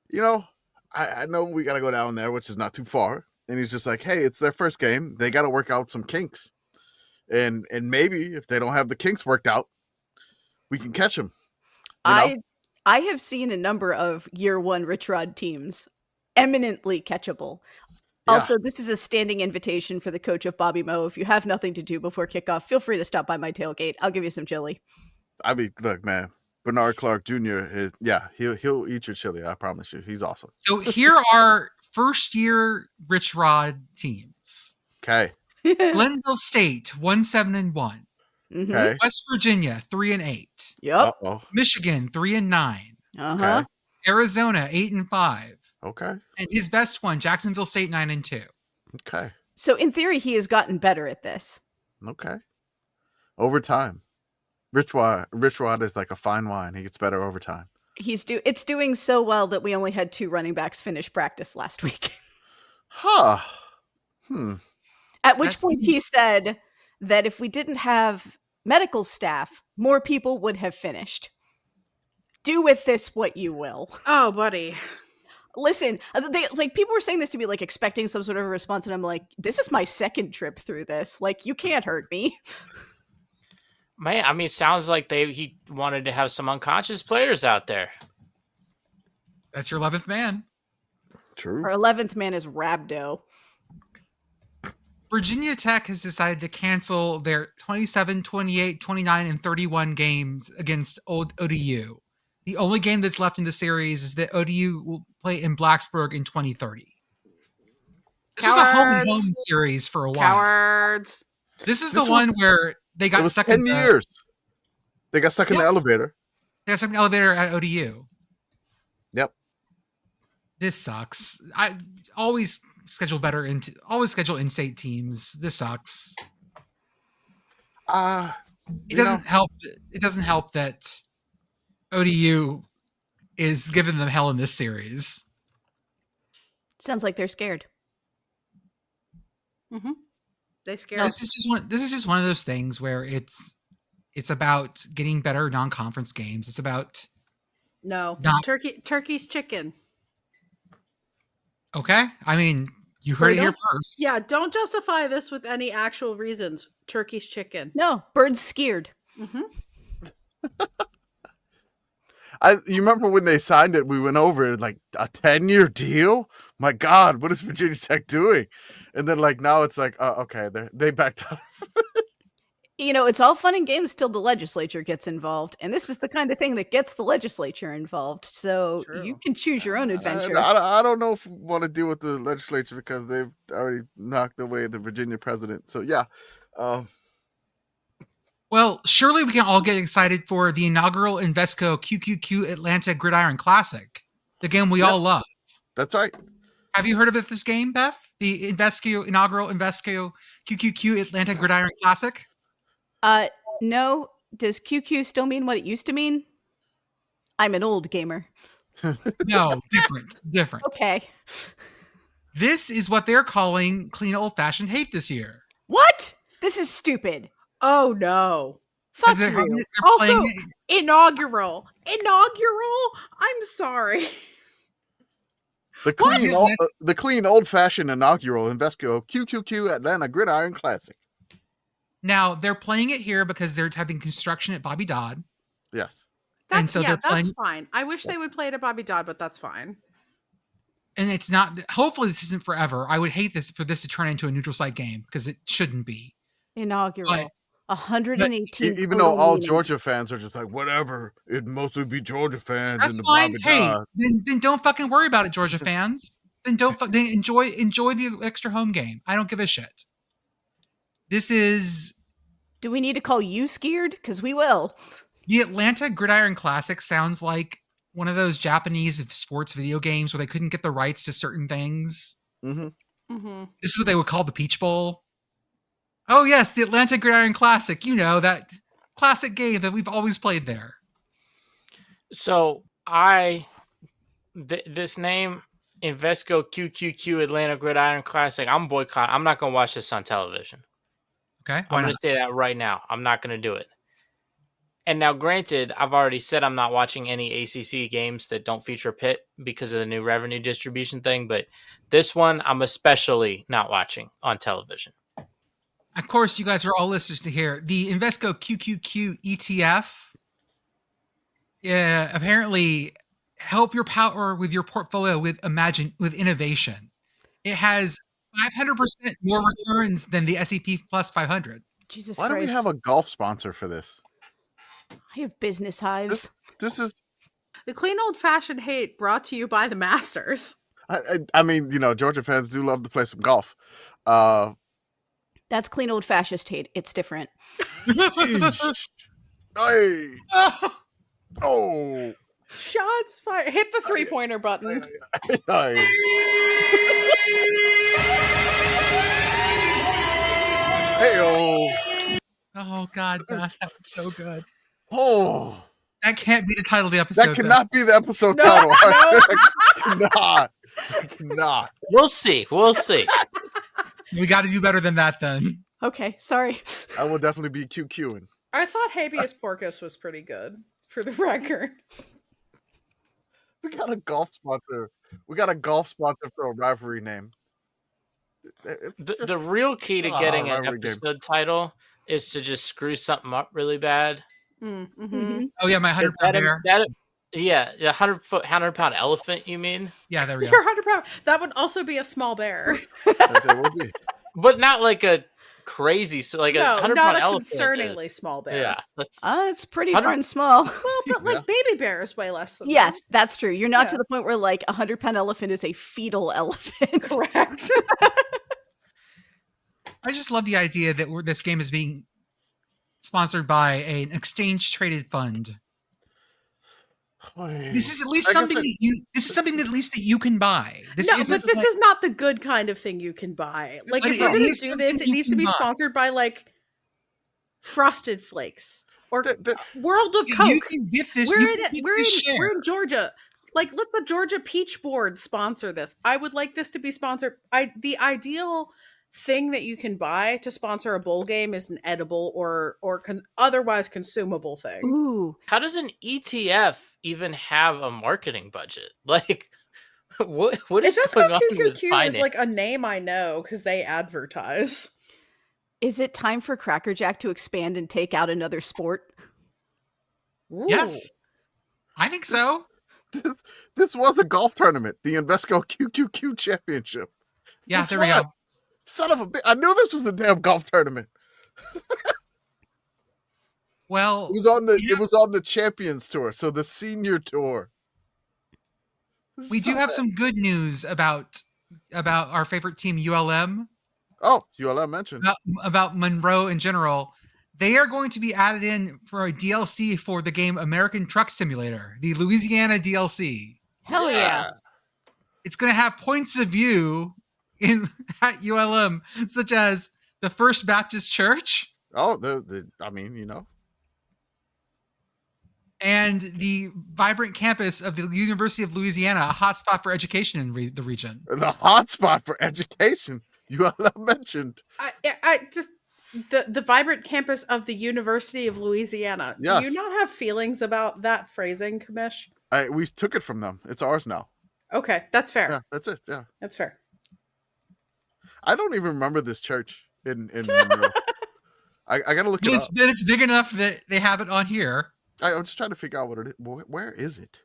A: you know, I know we got to go down there, which is not too far. And he's just like, hey, it's their first game. They got to work out some kinks. And maybe if they don't have the kinks worked out, we can catch them.
E: I have seen a number of year one Rich Rod teams eminently catchable.
A: Yeah.
E: Also, this is a standing invitation for the coach of Bobby Moe. If you have nothing to do before kickoff, feel free to stop by my tailgate. I'll give you some chili.
A: I mean, look, man, Bernard Clark Jr. is, he'll eat your chili. I promise you. He's awesome.
D: So here are first year Rich Rod teams.
A: Okay.
D: Glenville State 1-7-1.
E: Mhm.
A: Okay.
D: West Virginia 3-8.
E: Yep.
A: Uh-oh.
D: Michigan 3-9.
E: Uh-huh.
A: Okay.
D: Arizona 8-5.
A: Okay.
D: And his best one, Jacksonville State 9-2.
A: Okay.
E: So in theory, he has gotten better at this.
A: Okay. Over time. Rich Rod is like a fine wine. He gets better over time.
E: It's doing so well that we only had 2 running backs finish practice last week.
A: Huh.
E: At which
D: That
E: point he
D: seems-
E: said that if we didn't have medical staff, more people would have finished. Do with this what you will.
B: Oh, buddy.
E: Listen, people were saying this to me, like expecting some sort of a response, and I'm like, this is my second trip through this. Like, you can't hurt me.
C: Man, I mean, sounds like he wanted to have some unconscious players out there.
D: That's your 11th man.
A: True.
E: Our 11th man is Rabdo.
D: Virginia Tech has decided to cancel their 27, 28, 29, and 31 games against ODU. The only game that's left in the series is that ODU will play in Blacksburg in 2030. This was a home-and-home
B: Cowards.
D: series for a while.
B: Cowards.
D: This is
A: This
D: the one
A: was-
D: where they
A: It
D: got
A: was
D: stuck
A: 10
D: in the,
A: years. They got stuck in the
D: Yeah.
A: elevator.
D: They got stuck in the elevator at ODU.
A: Yep.
D: This sucks. I always schedule in-state teams. This sucks. It doesn't help. It doesn't help that ODU is giving them hell in this series.
E: Sounds like they're scared.
B: Mm-hmm. They scared
D: This is just one of those things where it's about getting better non-conference games. It's about
B: No.
D: Not-
B: Turkey's chicken.
D: okay. I mean, you heard it here first.
B: Yeah, don't justify this with any actual reasons. Turkey's chicken.
E: No, birds scared.
B: Mm-hmm.
A: You remember when they signed it, we went over it, like a 10-year deal? My God, what is Virginia Tech doing? And then like now it's like, okay, they backed up.
E: You know, it's all fun and games till the legislature gets involved. And this is the kind of thing that gets the legislature involved. So
B: True.
E: you can choose your own adventure.
A: I don't know if we want to deal with the legislature because they've already knocked away the Virginia president. So yeah.
D: Well, surely we can all get excited for the inaugural Invesco QQQ Atlanta Gridiron Classic, the game we all love.
A: That's right.
D: Have you heard of this game, Beth? The inaugural Invesco QQQ Atlanta Gridiron Classic?
E: No. Does QQ still mean what it used to mean? I'm an old gamer.
D: No, different.
E: Okay.
D: This is what they're calling clean old-fashioned hate this year.
E: What? This is stupid.
B: Oh no.
E: Fuck
D: They're
E: you.
B: Also,
D: playing it-
B: Inaugural. I'm sorry.
A: The clean old-fashioned inaugural Invesco QQQ Atlanta Gridiron Classic.
D: now they're playing it here because they're having construction at Bobby Dodd.
A: Yes.
D: And so they're playing-
B: that's fine. I wish they would play it at Bobby Dodd, but that's fine.
D: And it's not, hopefully this isn't forever. I would hate this for this to turn into a neutral site game because it shouldn't be.
E: Inaugural.
D: But-
E: 118.
A: Even though all
E: meaning.
A: Georgia fans are just like, whatever, it'd mostly be Georgia fans.
D: That's
A: in the
D: fine.
A: Bobby
D: Hey,
A: Dodd.
D: then don't fucking worry about it, Georgia fans. Then then enjoy the extra home game. I don't give a shit. This is
E: Do we need to call you scared? Because we will.
D: the Atlanta Gridiron Classic. Sounds like one of those Japanese sports video games where they couldn't get the rights to certain things.
A: Mm-hmm.
B: Mm-hmm.
D: This is what they would call the Peach Bowl. Oh yes, the Atlanta Gridiron Classic. You know, that classic game that we've always played there.
C: So this name, Invesco QQQ Atlanta Gridiron Classic. I'm boycotting. I'm not going to watch this on television.
D: Okay,
C: I'm
D: why
C: going
D: not?
C: to say that right now. I'm not going to do it. And now, granted, I've already said I'm not watching any ACC games that don't feature Pitt because of the new revenue distribution thing. But this one, I'm especially not watching on television.
D: Of course, you guys are all listeners to hear the Invesco QQQ ETF. Apparently, help your power with your portfolio with innovation. It has 500% more returns than the S&P Plus 500.
E: Jesus
A: Why do
E: Christ.
A: we have a golf sponsor for this?
E: I have business hives.
A: This is.
B: The clean old-fashioned hate brought to you by the Masters.
A: I mean, Georgia fans do love to play some golf.
E: That's clean old fascist hate. It's different.
A: Geez. Hey. Oh.
B: Shots fired. Hit the three-pointer button.
A: Hey.
D: Oh God, that was so good.
A: Oh.
D: That can't be the title of the episode.
A: That cannot be the episode
B: No,
A: title.
B: no.
A: I cannot.
C: We'll see. We'll see.
D: We got to do better than that then.
E: Okay, sorry.
A: I will definitely be QQing.
B: I thought Habeus Porkus was pretty good, for the record.
A: We got a golf sponsor. We got a golf sponsor for a rivalry name.
C: The real key to getting an
A: rivalry game.
C: episode title is to just screw something up really bad.
B: Mm-hmm.
D: Oh yeah, my 100-pound bear.
C: Yeah, the 100-pound elephant, you mean?
D: Yeah, there we go.
B: You're 100 pounds. That would also be a small bear.
A: That would be.
C: But not like a crazy, so like a
B: No,
C: 100-pound
B: not a
C: elephant.
B: concerningly small bear.
C: Yeah, that's
E: It's pretty
C: 100
E: darn small.
B: Well, but like baby bears weigh less than
E: Yes, that's true. You're not
B: Yeah.
E: to the point where like a 100-pound elephant is a fetal elephant.
B: Correct.
D: I just love the idea that this game is being sponsored by an exchange-traded fund. This is at least something that you. This is something that at least that you can buy. This
B: No,
D: isn't
B: but this
D: like-
B: is not the good kind of thing you can buy. Like,
D: But
B: if
D: it
B: we're going
D: is
B: to do
D: something
B: this, it
D: you
B: needs to
D: can
B: be
D: buy.
B: sponsored by, like, Frosted Flakes or
A: The-
B: World of
D: You
B: Coke.
D: can get this.
B: We're
D: you
B: in
D: can get
B: we're
D: this
B: in, we're
D: share.
B: in Georgia. Like, let the Georgia Peach Board sponsor this. I would like this to be sponsored. The ideal thing that you can buy to sponsor a bowl game is an edible or otherwise consumable thing.
E: Ooh.
C: how does an ETF even have a marketing budget? Like, what
B: It
C: is
B: just
C: going
B: got
C: on with
B: QQQ
C: finance?
B: is like a name I know because they advertise.
E: Is it time for Cracker Jack to expand and take out another sport?
D: Yes, I think so.
A: This was a golf tournament, the Invesco QQQ Championship.
D: Yeah,
A: Guess
D: there we go.
A: what? Son of a bitch! I knew this was a damn golf tournament.
D: Well,
A: It was on the
D: Yeah.
A: it was on the Champions Tour, so the Senior Tour.
D: we do have some good news about our favorite team, ULM.
A: Oh, ULM mentioned.
D: About Monroe in general. They are going to be added in for a DLC for the game American Truck Simulator, the Louisiana DLC.
E: Hell yeah.
D: It's going to have points of view at ULM, such as the First Baptist Church
A: Oh, I mean,
D: and the vibrant campus of the University of Louisiana, a hotspot for education in the region.
A: the hotspot for education. ULM mentioned.
B: I just the vibrant campus of the University of Louisiana. Do
A: Yes.
B: you not have feelings about that phrasing, Commish?
A: We took it from them. It's ours now.
B: Okay, that's fair.
A: Yeah, that's it. Yeah,
B: That's fair.
A: I don't even remember this church in Monroe. I gotta look it up.
D: It's big enough that they have it on here.
A: I'm just trying to figure out what it is. Where is it?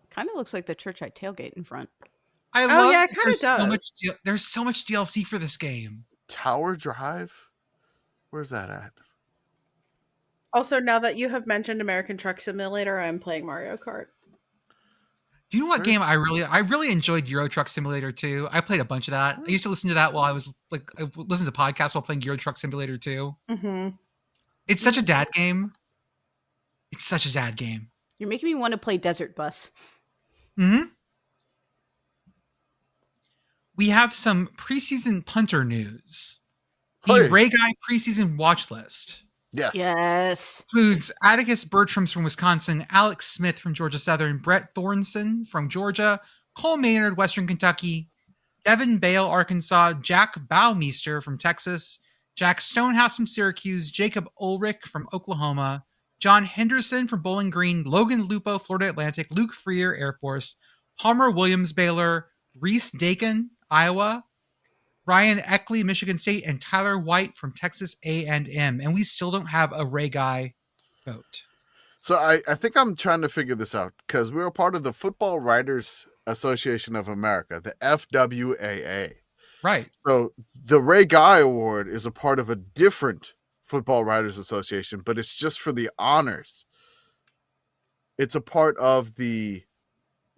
E: Kind of looks like the church I tailgate in front.
D: I love
B: yeah, it
D: that
B: kinda
D: there's so
B: does.
D: much. There's so much DLC for this game.
A: Tower Drive? Where's that at?
B: Also, now that you have mentioned American Truck Simulator, I'm playing Mario Kart.
D: Do you know what
A: Sure.
D: game I really enjoyed? Euro Truck Simulator 2. I played a bunch of that. I used to listen to that while I was like, I listened to podcasts while playing Euro Truck Simulator 2.
B: Mm-hmm.
D: It's such a dad game. It's such a dad game.
E: You're making me want to play Desert Bus.
D: Mm-hmm. We have some preseason punter news. The
A: Hey.
D: Ray Guy preseason watch list
A: Yes.
E: Yes.
D: includes Atticus Bertrams from Wisconsin, Alex Smith from Georgia Southern, Brett Thornson from Georgia, Cole Maynard, Western Kentucky, Devin Bale, Arkansas, Jack Baumeister from Texas, Jack Stonehouse from Syracuse, Jacob Ulrich from Oklahoma, John Henderson from Bowling Green, Logan Lupo, Florida Atlantic, Luke Freer, Air Force, Palmer Williams, Baylor, Reese Dakin, Iowa, Ryan Eckley, Michigan State, and Tyler White from Texas A&M. And we still don't have a Ray Guy vote.
A: So I think I'm trying to figure this out because we're a part of the Football Writers Association of America, the FWAA.
D: Right.
A: So the Ray Guy Award is a part of a different Football Writers Association, but it's just for the honors. It's a part of the,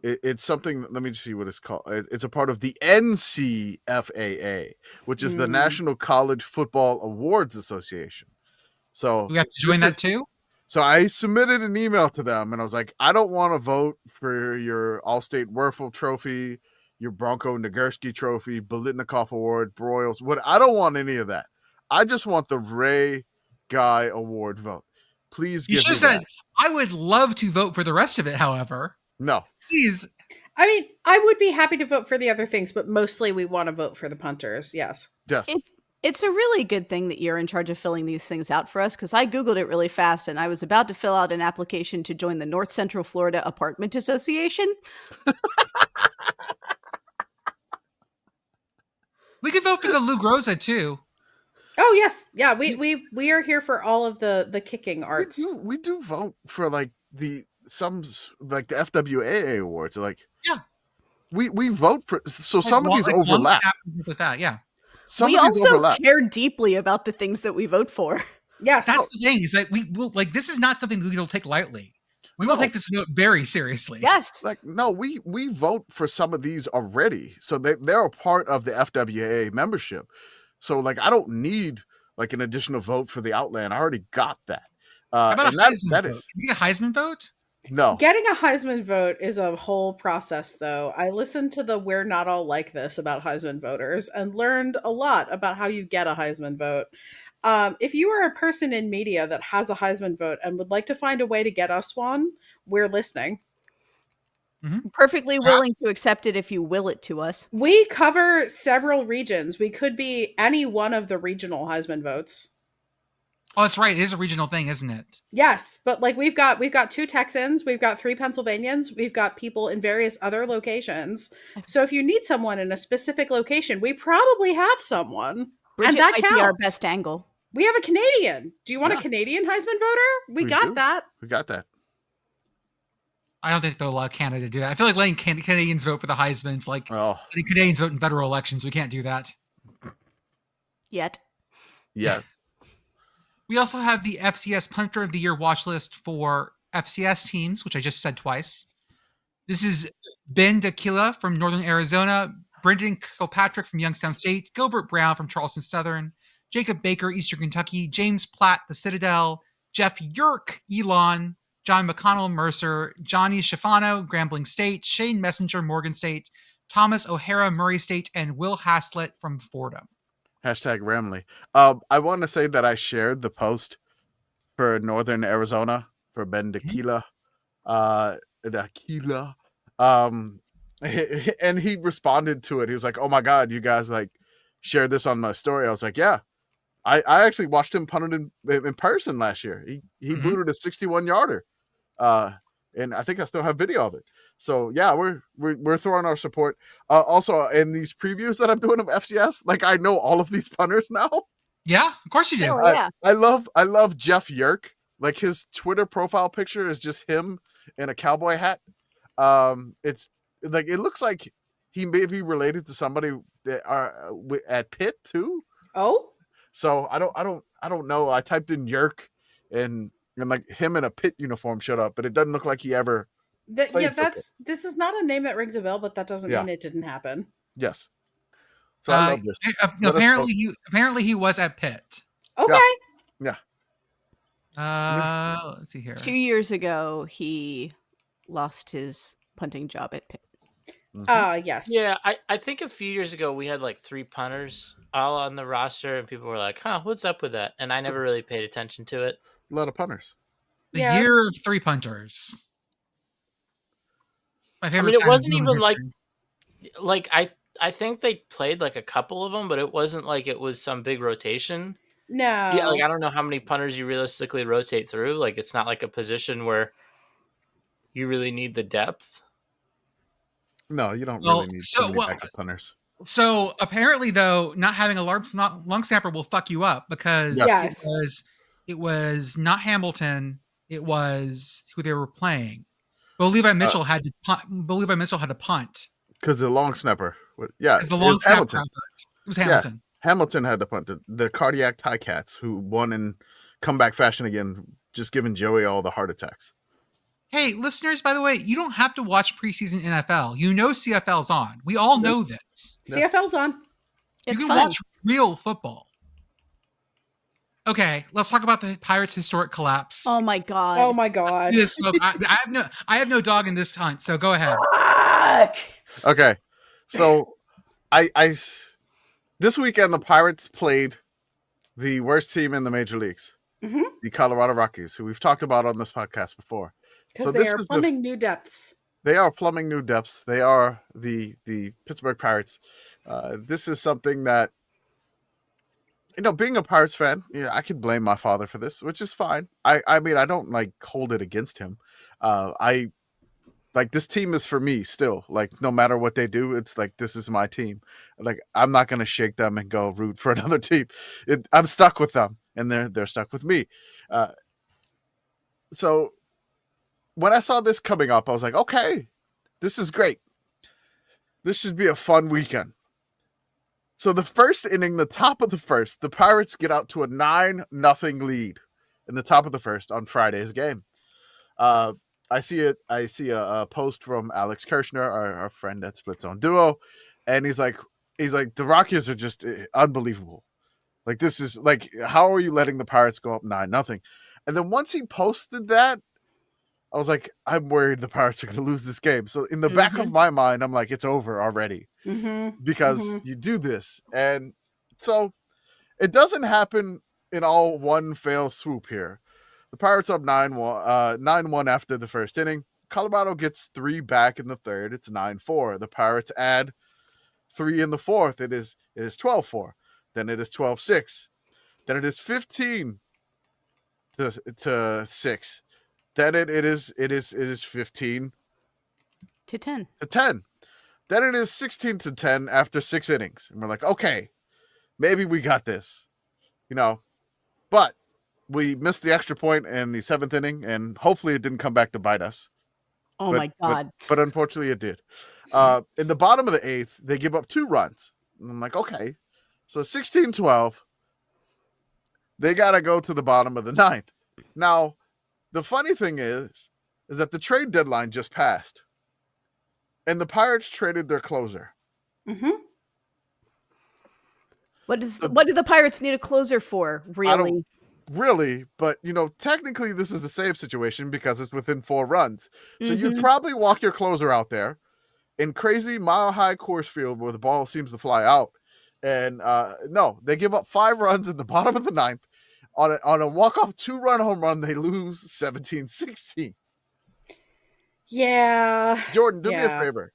A: it's something, let me just see what it's called. It's a part of the NCFAA, which is the National College Football Awards Association. So
D: Do we have to join that too?
A: So I submitted an email to them and I was like, I don't want to vote for your All-State Werfel Trophy, your Bronco Nagurski Trophy, Bolitnikoff Award, Broyles. I don't want any of that. I just want the Ray Guy Award vote. Please
D: You
A: give
D: should
A: me
D: have said,
A: that.
D: I would love to vote for the rest of it, however.
A: No.
D: Please.
B: I mean, I would be happy to vote for the other things, but mostly we want to vote for the punters. Yes.
A: Yes.
E: It's a really good thing that you're in charge of filling these things out for us, because I Googled it really fast and I was about to fill out an application to join the North Central Florida Apartment Association.
D: We could vote for the Lou Groza too.
B: Oh yes. Yeah, we are here for all of the kicking arts.
A: We do vote for like the FWAA awards. Like,
D: yeah,
A: we vote for, so
D: like,
A: some of these overlap.
D: Things like that, yeah.
A: Some
E: we
A: of these
E: also
A: overlap.
E: care deeply about the things that we vote for.
B: Yes.
D: That's the thing. Is that we will, like, this is not something we will take lightly. We will take this vote very seriously.
E: Yes.
A: Like, no, we vote for some of these already. So they're a part of the FWA membership. So like, I don't need like an additional vote for the Outland. I already got that.
D: How about
A: and
D: a Heisman
A: that
D: vote?
A: is,
D: Can we get a Heisman vote?
A: no.
B: Getting a Heisman vote is a whole process, though. I listened to the We're Not All Like This about Heisman voters and learned a lot about how you get a Heisman vote. If you are a person in media that has a Heisman vote and would like to find a way to get us one, we're listening.
D: Mm-hmm.
E: Perfectly willing to accept it if you will it to us.
B: We cover several regions. We could be any one of the regional Heisman votes.
D: Oh, that's right. It is a regional thing, isn't it?
B: Yes, but like we've got 2 Texans, we've got 3 Pennsylvanians, we've got people in various other locations. So if you need someone in a specific location, we probably have someone.
E: Bridget
B: and that
E: might
B: counts.
E: be our best angle.
B: We have a Canadian. Do you want a Canadian Heisman voter? We got
A: do.
B: that.
A: We got that.
D: I don't think they'll allow Canada to do that. I feel like letting Canadians vote for the Heisman's like letting Canadians vote in federal elections. We can't do that.
E: Yet.
A: Yeah.
D: We also have the FCS Punter of the Year watch list for FCS teams, which I just said twice. This is Ben Daquila from Northern Arizona, Brendan Kilpatrick from Youngstown State, Gilbert Brown from Charleston Southern, Jacob Baker, Eastern Kentucky, James Platt, the Citadel, Jeff Yerk, Elon, John McConnell, Mercer, Johnny Schifano, Grambling State, Shane Messenger, Morgan State, Thomas O'Hara, Murray State, and Will Haslett from Fordham.
A: Hashtag Ramley. I want to say that I shared the post for Northern Arizona for Ben Daquila. Daquila. And he responded to it. He was like, "Oh my God, you guys like shared this on my story." I was like, "Yeah, I actually watched him punt it in person last year. He booted a 61-yarder, and I think I still have video of it. So yeah, we're throwing our support. Also, in these previews that I'm doing of FCS, like I know all of these punters now.
D: Yeah, of course you do.
E: Oh, yeah.
A: I love Jeff Yerk. Like his Twitter profile picture is just him in a cowboy hat. It's like it looks like he may be related to somebody that are at Pitt too.
B: Oh,
A: so I don't know. I typed in Yerk and like him in a Pitt uniform showed up, but it doesn't look like he ever.
B: This is not a name that rings a bell, but that doesn't mean it didn't happen.
A: Yes. So I love this.
D: Apparently he was at Pitt.
B: Okay.
A: Yeah.
D: Let's see here.
E: 2 years ago, he lost his punting job at Pitt.
B: Yes.
C: Yeah, I think a few years ago we had like 3 punters all on the roster, and people were like, "Huh, what's up with that?" And I never really paid attention to it.
A: A lot of punters.
D: The year of 3 punters. My
C: I
D: favorite.
C: mean, it wasn't even like like I think they played like a couple of them, but it wasn't like it was some big rotation.
B: No.
C: Yeah, like I don't know how many punters you realistically rotate through. Like it's not like a position where you really need the depth.
A: No, you don't
D: Well,
A: really need too many backup punters.
D: So apparently, though, not having a long snapper will fuck you up because
B: Yes.
D: it was not Hamilton. It was who they were playing. But Levi Mitchell had to punt. But Levi Mitchell had to punt
A: Because the long snapper, yeah,
D: because the
A: it
D: long
A: was
D: snapper.
A: Hamilton.
D: It was Hamilton.
A: Hamilton had to punt. The cardiac tie cats who won in comeback fashion again, just giving Joey all the heart attacks.
D: Hey, listeners, by the way, you don't have to watch preseason NFL. You know CFL's on. We all know this.
B: CFL's on.
D: You
E: It's
D: can
E: fun.
D: watch real football. Okay, let's talk about the Pirates' historic collapse.
E: Oh my god.
B: Oh my god.
D: Yes, look, I have no dog in this hunt, so go ahead.
E: Fuck!
A: Okay, so I this weekend the Pirates played the worst team in the major leagues, the Colorado Rockies, who we've talked about on this podcast before.
B: Because they are plumbing new depths.
A: They are plumbing new depths. They are the Pittsburgh Pirates. This is something that, being a Pirates fan, I could blame my father for this, which is fine. I mean, I don't like hold it against him. I like this team is for me still. Like no matter what they do, it's like this is my team. Like I'm not gonna shake them and go root for another team. I'm stuck with them, and they're stuck with me. So when I saw this coming up, I was like, okay, this is great. This should be a fun weekend. So the first inning, the top of the first, the Pirates get out to a 9-0 lead in the top of the first on Friday's game. I see a post from Alex Kirshner, our friend at Split Zone Duo, and he's like, the Rockies are just unbelievable. Like this is like, how are you letting the Pirates go up 9-0? And then once he posted that, I was like, I'm worried the Pirates are going to lose this game. So in the back of my mind, I'm like, it's over already because you do this. And so it doesn't happen in all one fell swoop here. The Pirates up 9-1 after the first inning. Colorado gets 3 back in the third. It's 9-4. The Pirates add 3 in the fourth. It is 12-4. Then it is 12-6. Then it is 15 to 6. Then it is 15
E: to 10.
A: to 10. Then it is 16 to 10 after 6 innings. And we're like, okay, maybe we got this. But we missed the extra point in the 7th inning, and hopefully it didn't come back to bite us.
E: Oh my god.
A: But unfortunately it did. In the bottom of the 8th, they give up 2 runs. And I'm like, okay. So 16-12. They got to go to the bottom of the 9th. Now, the funny thing is that the trade deadline just passed. And the Pirates traded their closer.
E: What do the Pirates need a closer for, really?
A: Really, but technically this is a save situation because it's within 4 runs. So you'd probably walk your closer out there in crazy mile-high course field where the ball seems to fly out. And no, they give up 5 runs in the bottom of the 9th. On a walk-off 2-run home run, they lose 17-16.
B: Yeah.
A: Jordan, do me a favor.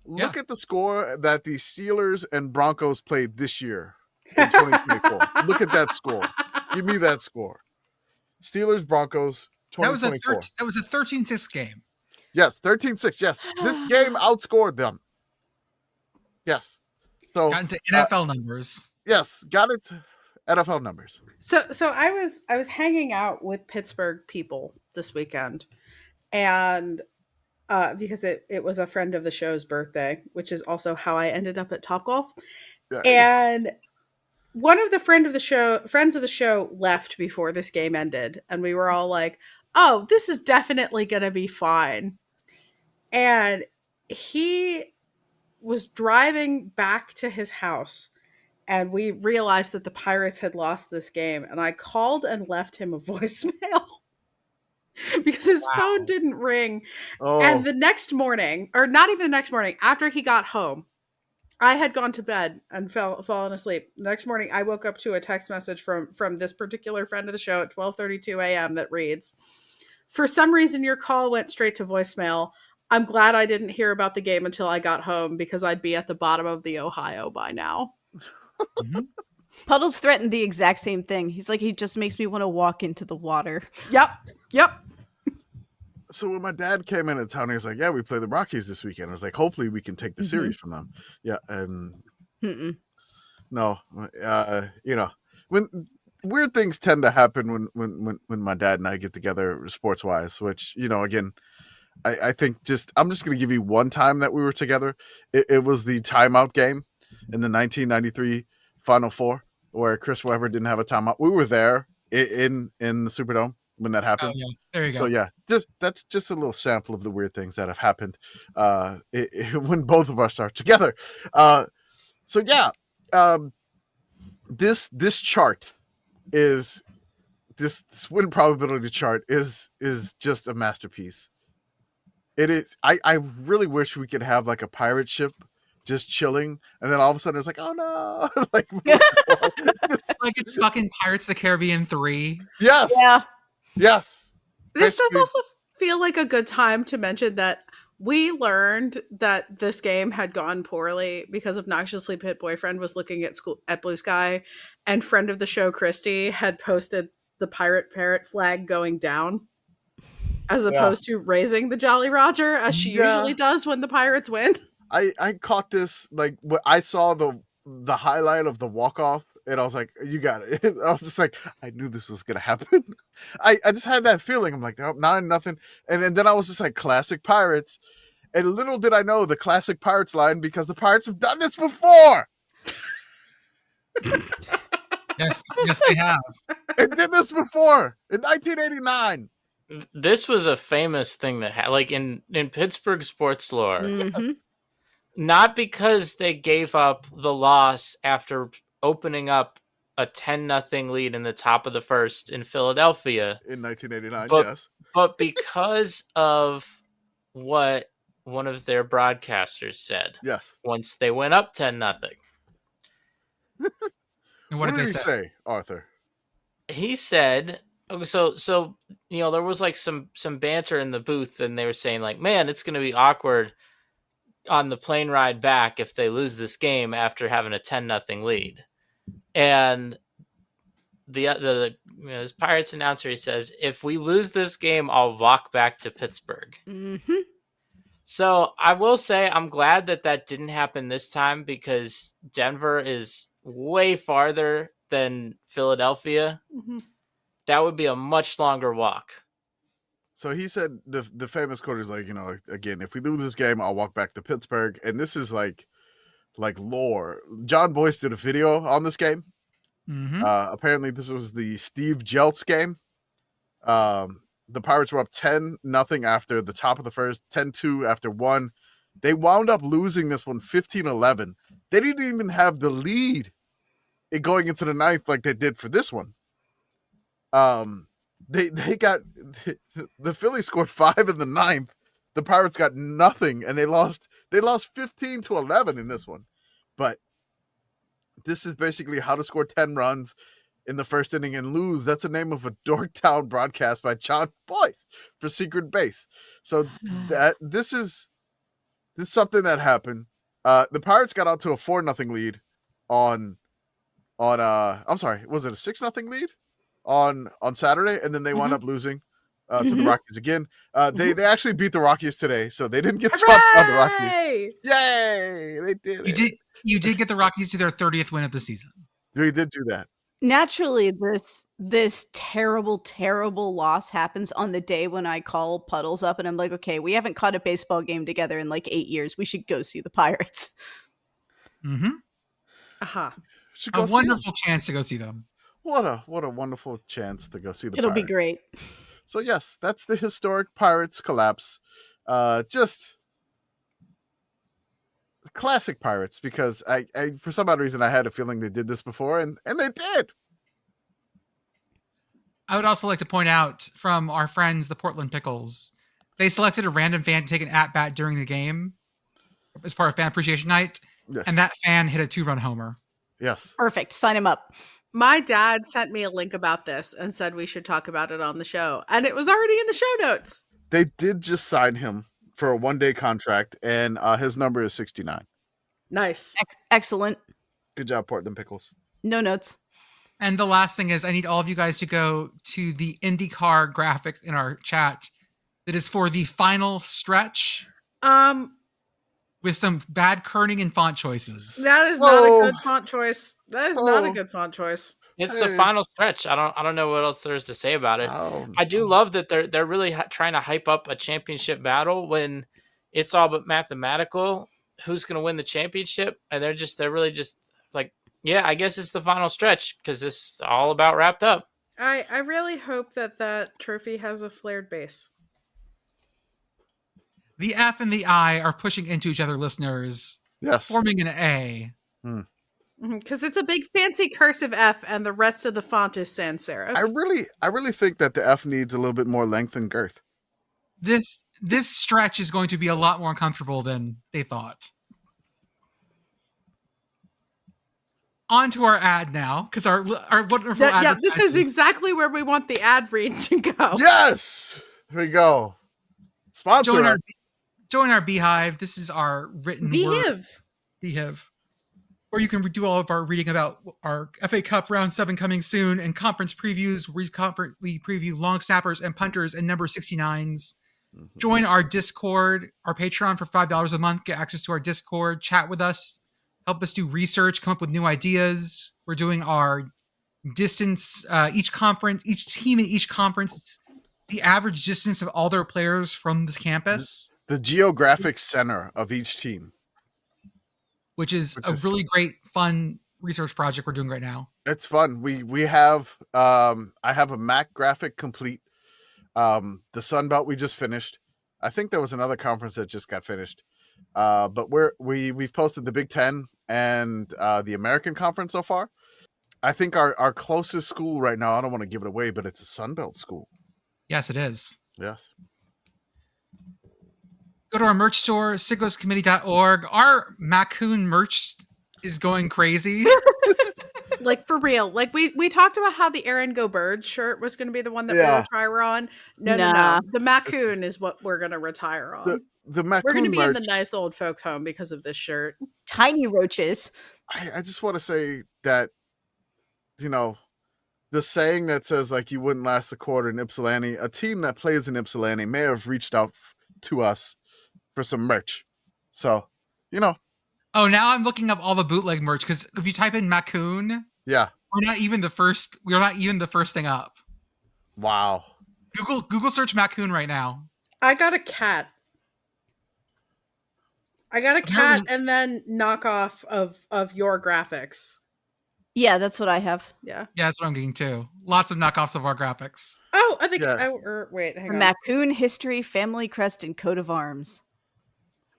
A: Look at the score that the Steelers and Broncos played this year in 2024. Look at that score. Give me that score. Steelers, Broncos, 2024.
D: That was a 13-6 game.
A: Yes, 13-6. Yes. This game outscored them. Yes. So
D: got into NFL numbers.
A: Yes, got it. NFL numbers.
B: So I was hanging out with Pittsburgh people this weekend, and because it was a friend of the show's birthday, which is also how I ended up at Topgolf. Yeah. And one of the friends of the show left before this game ended, and we were all like, "Oh, this is definitely going to be fine." And he was driving back to his house, and we realized that the Pirates had lost this game, and I called and left him a voicemail because his phone didn't ring. Oh. And the next morning, or not even the next morning, after he got home, I had gone to bed and fallen asleep. The next morning, I woke up to a text message from this particular friend of the show at 12:32 a.m. that reads, "For some reason, your call went straight to voicemail. I'm glad I didn't hear about the game until I got home because I'd be at the bottom of the Ohio by now.
D: Mhm.
E: Puddles threatened the exact same thing. He's like, he just makes me want to walk into the water.
B: Yep.
A: So when my dad came into town, he was like, "Yeah, we play the Rockies this weekend." I was like, "Hopefully, we can take the series from them." Yeah, and
E: Mm-mm.
A: no, when weird things tend to happen when my dad and I get together sports wise, which again, I think I'm just going to give you one time that we were together. It was the timeout game in the 1993 Final Four where Chris Webber didn't have a timeout. We were there in the Superdome when that happened.
D: Oh, yeah. There you go.
A: So yeah, that's just a little sample of the weird things that have happened when both of us are together. So yeah, this chart is this win probability chart is just a masterpiece. It is. I really wish we could have like a pirate ship just chilling, and then all of a sudden it's like, oh no, like
D: Like it's fucking Pirates of the Caribbean 3.
A: yes,
E: Yeah.
A: yes.
B: This does
A: Basically-
B: also feel like a good time to mention that we learned that this game had gone poorly because Obnoxiously Pit Boyfriend was looking at Blue Sky, and friend of the show Christy had posted the pirate parrot flag going down as opposed to raising the Jolly Roger as she usually does when the Pirates win.
A: I caught this like I saw the highlight of the walk off, and I was like, you got it. I was just like, I knew this was gonna happen. I just had that feeling. I'm like, oh, 9-0, and then I was just like, classic Pirates. And little did I know the classic Pirates line, because the Pirates have done this before.
D: Yes, they have.
A: It did this before in 1989.
C: This was a famous thing that like in Pittsburgh sports lore.
E: Mm-hmm.
C: Not because they gave up the loss after opening up a 10-0 lead in the top of the first in Philadelphia.
A: In 1989,
C: But-
A: yes.
C: But because of what one of their broadcasters said
A: Yes.
C: once they went up 10-0.
D: And
A: What
D: what
A: did
D: did
A: he
D: they say?
A: say, Arthur?
C: He said, so there was like some banter in the booth, and they were saying like, man, it's going to be awkward on the plane ride back if they lose this game after having a 10-0 lead. And this Pirates announcer, he says, if we lose this game, I'll walk back to Pittsburgh.
E: Mm-hmm.
C: So I will say I'm glad that didn't happen this time, because Denver is way farther than Philadelphia.
B: Mm-hmm.
C: That would be a much longer walk.
A: So he said the famous quote is like, again, if we lose this game, I'll walk back to Pittsburgh. And this is like lore. John Boyce did a video on this game.
D: Mm-hmm.
A: Apparently this was the Steve Jeltz game. The Pirates were up 10-0 after the top of the first, 10-2 after one. They wound up losing this one 15-11. They didn't even have the lead going into the ninth like they did for this one. They got the Phillies scored 5 in the ninth. The Pirates got nothing, and they lost 15-11 in this one. But this is basically how to score 10 runs in the first inning and lose. That's the name of a Dorktown broadcast by John Boyce for Secret Base. So this is something that happened. The Pirates got out to a 4-0 lead on I'm sorry, was it a 6-0 lead on Saturday, and then they wound up losing to the Rockies again. They actually beat the Rockies today, so they didn't get swept by the Rockies.
B: Hooray!
A: Yay! They did it.
D: You did get the Rockies to their 30th win of the season.
A: We did do that.
E: Naturally, this terrible, terrible loss happens on the day when I call Puddles up and I'm like, okay, we haven't caught a baseball game together in like 8 years. We should go see the Pirates.
D: Mm-hmm.
B: Aha.
A: Should go
D: A
A: see
D: wonderful
A: them.
D: chance to go see them.
A: What a wonderful chance to go see the
E: It'll
A: Pirates.
E: be great.
A: So yes, that's the historic Pirates collapse. Just classic Pirates, because I for some odd reason I had a feeling they did this before, and they did.
D: I would also like to point out from our friends, the Portland Pickles, they selected a random fan to take an at-bat during the game as part of Fan Appreciation Night,
A: Yes.
D: and that fan hit a 2-run homer.
A: Yes.
E: Perfect. Sign him up.
B: My dad sent me a link about this and said we should talk about it on the show. And it was already in the show notes.
A: They did just sign him for a 1-day contract, and his number is 69.
B: Nice.
E: Excellent.
A: Good job, Portland Pickles.
E: No notes.
D: And the last thing is I need all of you guys to go to the IndyCar graphic in our chat that is for the final stretch with some bad kerning and font choices.
B: That is not a good font choice. That is not a good font choice.
C: It's the final stretch. I don't know what else there is to say about it. I do love that they're really trying to hype up a championship battle when it's all but mathematical who's going to win the championship, and they're really just like, yeah, I guess it's the final stretch because it's all about wrapped up.
B: I really hope that trophy has a flared base.
D: The F and the I are pushing into each other, listeners.
A: Yes.
D: Forming an A.
B: Because it's a big fancy cursive F, and the rest of the font is sans serif.
A: I really think that the F needs a little bit more length and girth.
D: This stretch is going to be a lot more uncomfortable than they thought. On to our ad now, because our wonderful
B: this is exactly where we want the ad read to go.
A: Yes! Here we go. Sponsor us.
D: Join our beehive. This is our written word. Beehive. Where you can do all of our reading about our FA Cup Round 7 coming soon and conference previews. We preview long snappers and punters and number 69s. Join our Discord, our Patreon for $5 a month. Get access to our Discord. Chat with us. Help us do research. Come up with new ideas. We're doing our distance. Each team in each conference, it's the average distance of all their players from the campus.
A: The geographic center of each team.
D: Which is a really great, fun research project we're doing right now.
A: It's fun. We have I have a Mac graphic complete. The Sunbelt we just finished. I think there was another conference that just got finished. But we've posted the Big Ten and the American Conference so far. I think our closest school right now, I don't want to give it away, but it's a Sunbelt school.
D: Yes, it is.
A: Yes.
D: Go to our merch store, sickoscommittee.org. Our MACCOON merch is going crazy.
B: Like, for real. Like, we talked about how the Aaron Go Birds shirt was going to be the one that we retire on. No. The MACCOON is what we're going to retire on.
A: The MACCOON
B: we're going to be
A: merch,
B: in the nice old folks home because of this shirt.
E: Tiny roaches.
A: I just want to say that, the saying that says, like, you wouldn't last a quarter in Ypsilanti, a team that plays in Ypsilanti may have reached out to us for some merch. So,
D: Oh, now I'm looking up all the bootleg merch because if you type in MACCOON,
A: yeah,
D: we're not even the first thing up.
A: Wow.
D: Google search MACCOON right now.
B: I got a cat. And then knockoff of your graphics.
E: Yeah, that's what I have.
B: Yeah,
D: that's what I'm getting too. Lots of knockoffs of our graphics.
B: Oh, I think. Yeah. Wait, hang on.
E: MACCOON history, family crest, and coat of arms.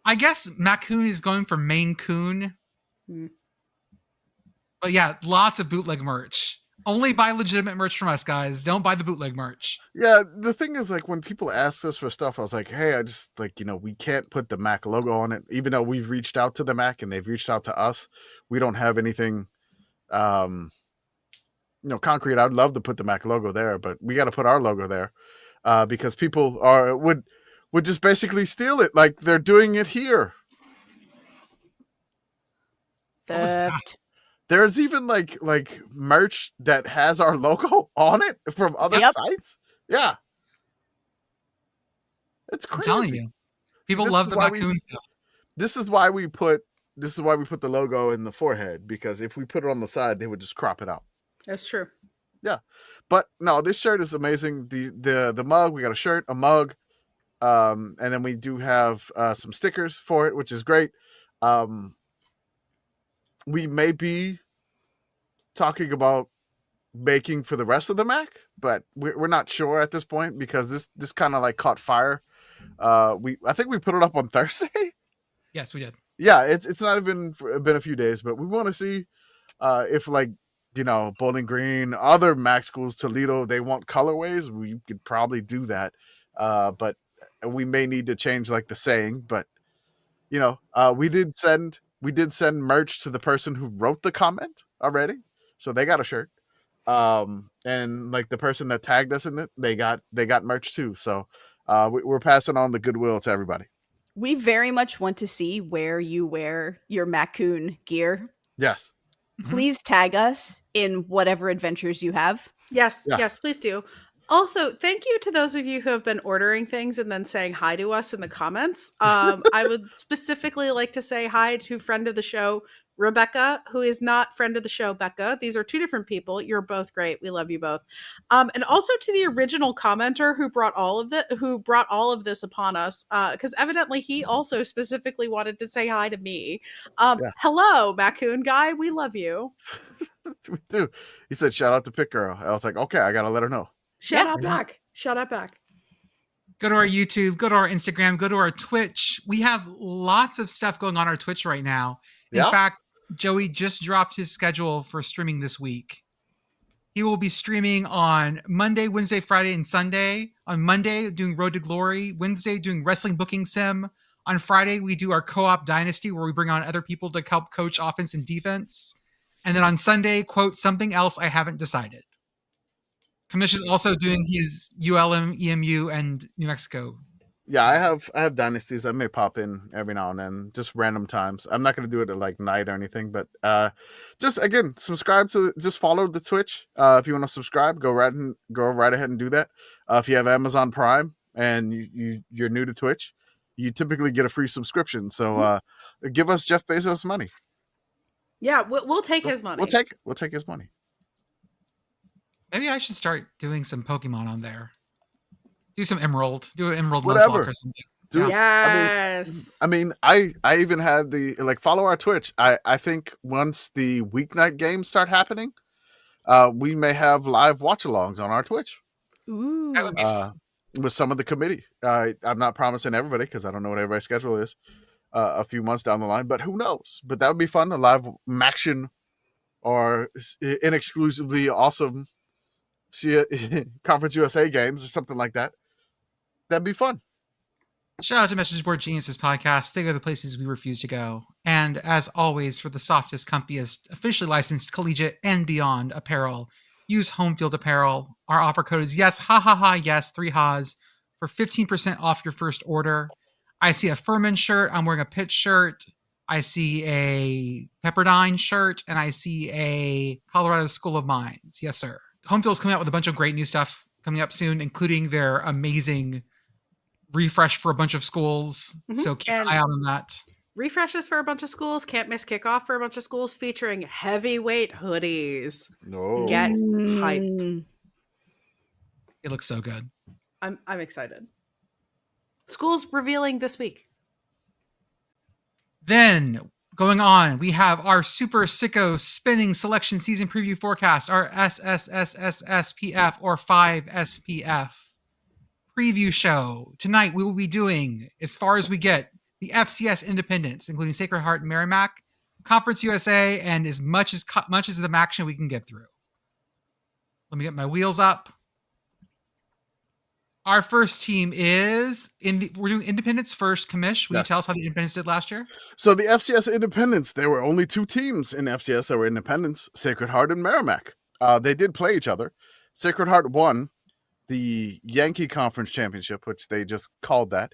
D: I guess MACCOON is going for Maine Coon. But yeah, lots of bootleg merch. Only buy legitimate merch from us, guys. Don't buy the bootleg merch.
A: Yeah, the thing is, like, when people ask us for stuff, I was like, hey, I just, we can't put the Mac logo on it. Even though we've reached out to the Mac and they've reached out to us, we don't have anything, concrete. I'd love to put the Mac logo there, but we got to put our logo there because people would just basically steal it like they're doing it here. There's even like merch that has our logo on it from other sites. Yeah. It's crazy.
D: I'm telling you. People love the MACCOON stuff.
A: This is why we put the logo in the forehead, because if we put it on the side, they would just crop it out.
B: That's true.
A: Yeah. But no, this shirt is amazing. The mug, we got a shirt, a mug, and then we do have some stickers for it, which is great. We may be talking about baking for the rest of the Mac, but we're not sure at this point because this kind of like caught fire. I think we put it up on Thursday.
D: Yes, we did.
A: Yeah, it's not even been a few days, but we want to see if Bowling Green, other Mac schools, Toledo, they want colorways. We could probably do that, but we may need to change like the saying. But we did send merch to the person who wrote the comment already, so they got a shirt. And like the person that tagged us in it, they got merch too. So we're passing on the goodwill to everybody.
E: We very much want to see where you wear your MACCOON gear.
A: Yes.
E: Please tag us in whatever adventures you have.
B: Yes,
A: Yeah.
B: yes, please do. Also, thank you to those of you who have been ordering things and then saying hi to us in the comments. I would specifically like to say hi to friend of the show, Rebecca, who is not friend of the show, Becca. These are two different people. You're both great. We love you both. And also to the original commenter who brought all of this upon us, because evidently he also specifically wanted to say hi to me.
A: Yeah.
B: Hello, MACCOON guy. We love you.
A: We do. He said, "Shout out to Pitt Girl." I was like, "Okay, I gotta let her know."
B: Shout
E: Yeah.
B: out back. Shout out back.
D: Go to our YouTube, go to our Instagram, go to our Twitch. We have lots of stuff going on our Twitch right now. In
A: Yeah?
D: fact, Joey just dropped his schedule for streaming this week. He will be streaming on Monday, Wednesday, Friday, and Sunday. On Monday, doing Road to Glory. Wednesday, doing Wrestling Booking Sim. On Friday, we do our co-op Dynasty, where we bring on other people to help coach offense and defense. And then on Sunday, quote, something else I haven't decided. Commish is also doing his ULM, EMU, and New Mexico.
A: Yeah, I have dynasties that may pop in every now and then, just random times. I'm not going to do it at like night or anything, but just again, subscribe to, just follow the Twitch. If you want to subscribe, go right ahead and do that. If you have Amazon Prime and you're new to Twitch, you typically get a free subscription. So give us Jeff Bezos money.
B: Yeah, we'll take his money.
A: We'll take his money.
D: Maybe I should start doing some Pokemon on there. Do some Emerald. Do an Emerald
A: Whatever.
D: Nuzlocke or something.
A: Dude,
B: Yes.
A: I mean, I even had the, like, follow our Twitch. I think once the weeknight games start happening, we may have live watch-alongs on our Twitch.
E: Ooh.
D: That would be
A: with some of the committee. I'm not promising everybody because I don't know what everybody's schedule is a few months down the line, but who knows? But that would be fun. A live MACCOON or inexclusively awesome Conference USA games or something like that. That'd be fun.
D: Shout out to Message Board Geniuses podcast. They go the places we refuse to go. And as always, for the softest, comfiest, officially licensed collegiate and beyond apparel, use Home Field Apparel. Our offer code is yes, ha ha ha, yes, 3 ha's for 15% off your first order. I see a Furman shirt. I'm wearing a Pitt shirt. I see a Pepperdine shirt, and I see a Colorado School of Mines. Yes, sir. Home Field's coming out with a bunch of great new stuff coming up soon, including their amazing refresh for a bunch of schools. So keep an eye out on that.
B: Refreshes for a bunch of schools, can't miss kickoff for a bunch of schools, featuring heavyweight hoodies.
A: No.
B: Get hype.
D: It looks so good.
B: I'm excited. Schools revealing this week.
D: Then going on, we have our Super Sicko Spinning Selection Season Preview Forecast, our SSSSSPF or 5 SPF preview show. Tonight we will be doing, as far as we get, the FCS Independents, including Sacred Heart and Merrimack, Conference USA, and as much as the MACCOON we can get through. Let me get my wheels up. Our first team is we're doing Independents first. Commish, will you tell us how the Independents did last year?
A: So the FCS Independents, there were only 2 teams in FCS that were Independents, Sacred Heart and Merrimack. They did play each other. Sacred Heart won the Yankee Conference Championship, which they just called that.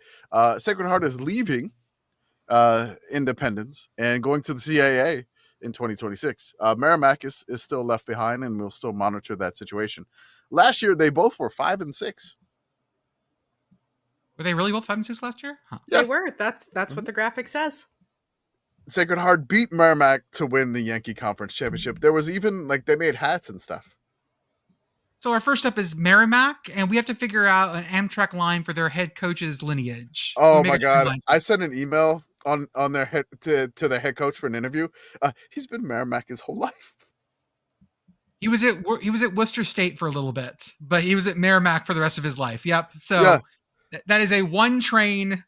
A: Sacred Heart is leaving Independence and going to the CAA in 2026. Merrimack is still left behind, and we'll still monitor that situation. Last year, they both were 5-6.
D: Were they really both 5 and 6 last year? Huh.
A: Yes.
B: They were. That's what the graphic says.
A: Sacred Heart beat Merrimack to win the Yankee Conference Championship. There was even, like, they made hats and stuff.
D: So our first up is Merrimack, and we have to figure out an Amtrak line for their head coach's lineage.
A: Oh my God! I sent an email on their head to their head coach for an interview. He's been Merrimack his whole life.
D: He was at Worcester State for a little bit, but he was at Merrimack for the rest of his life. Yep. So that is a one train.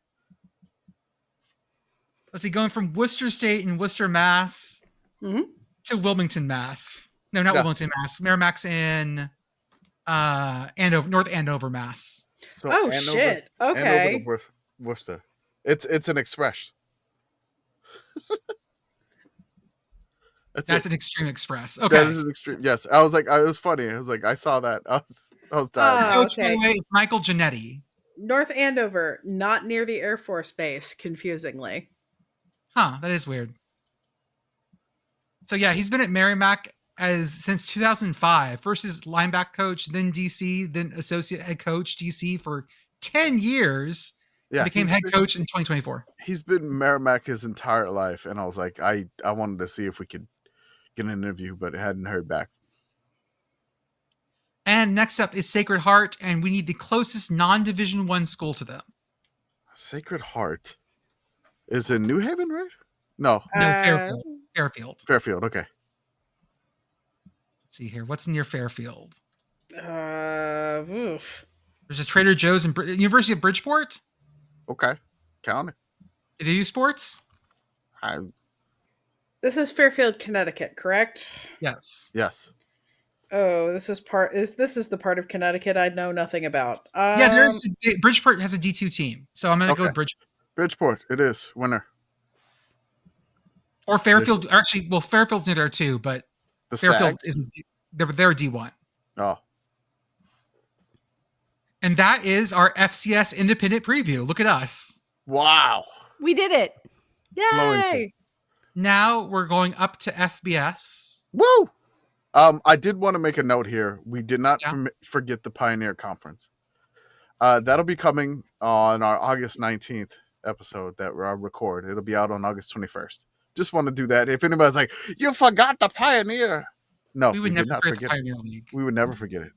D: Let's see, going from Worcester State in Worcester, Mass, to Wilmington, Mass. No, not Wilmington, Mass. Merrimack's in North Andover, Mass.
A: So
B: Andover, shit. Okay.
A: Andover to Worcester. It's an express.
D: That's an extreme express. Okay.
A: Yeah, this is extreme. Yes. It was funny. I was like, I saw that. I was dying.
D: Coach, by the way, is Michael Giannetti.
B: North Andover, not near the Air Force Base, confusingly.
D: Huh, that is weird. So yeah, he's been at Merrimack since 2005. First as linebacker coach, then DC, then associate head coach DC for 10 years.
A: Yeah,
D: Became head coach in 2024.
A: He's been Merrimack his entire life, and I was like, I wanted to see if we could get an interview, but hadn't heard back.
D: And next up is Sacred Heart, and we need the closest non-Division 1 school to them.
A: Sacred Heart is in New Haven, right? No,
D: Fairfield. Fairfield.
A: Fairfield. Okay.
D: Let's see here. What's near Fairfield?
B: Oof.
D: There's a Trader Joe's in University of Bridgeport.
A: Okay, count it.
D: Do they do sports?
B: This is Fairfield, Connecticut, correct?
D: Yes.
A: Yes.
B: Oh, this is the part of Connecticut I know nothing about.
D: Yeah, Bridgeport has a D2 team, so I'm going to go with Bridgeport.
A: Bridgeport, it is winner.
D: Or Fairfield. Actually, well, Fairfield's near there too, but Fairfield they're D1.
A: Oh.
D: And that is our FCS Independent preview. Look at us.
A: Wow.
E: We did it.
B: Yay!
D: Now we're going up to FBS.
A: Woo! I did want to make a note here. We did not forget the Pioneer Conference. That'll be coming on our August 19th episode that we'll record. It'll be out on August 21st. Just want to do that. If anybody's like, you forgot the Pioneer. No,
D: we would never forget the Pioneer League.
A: We would never forget it.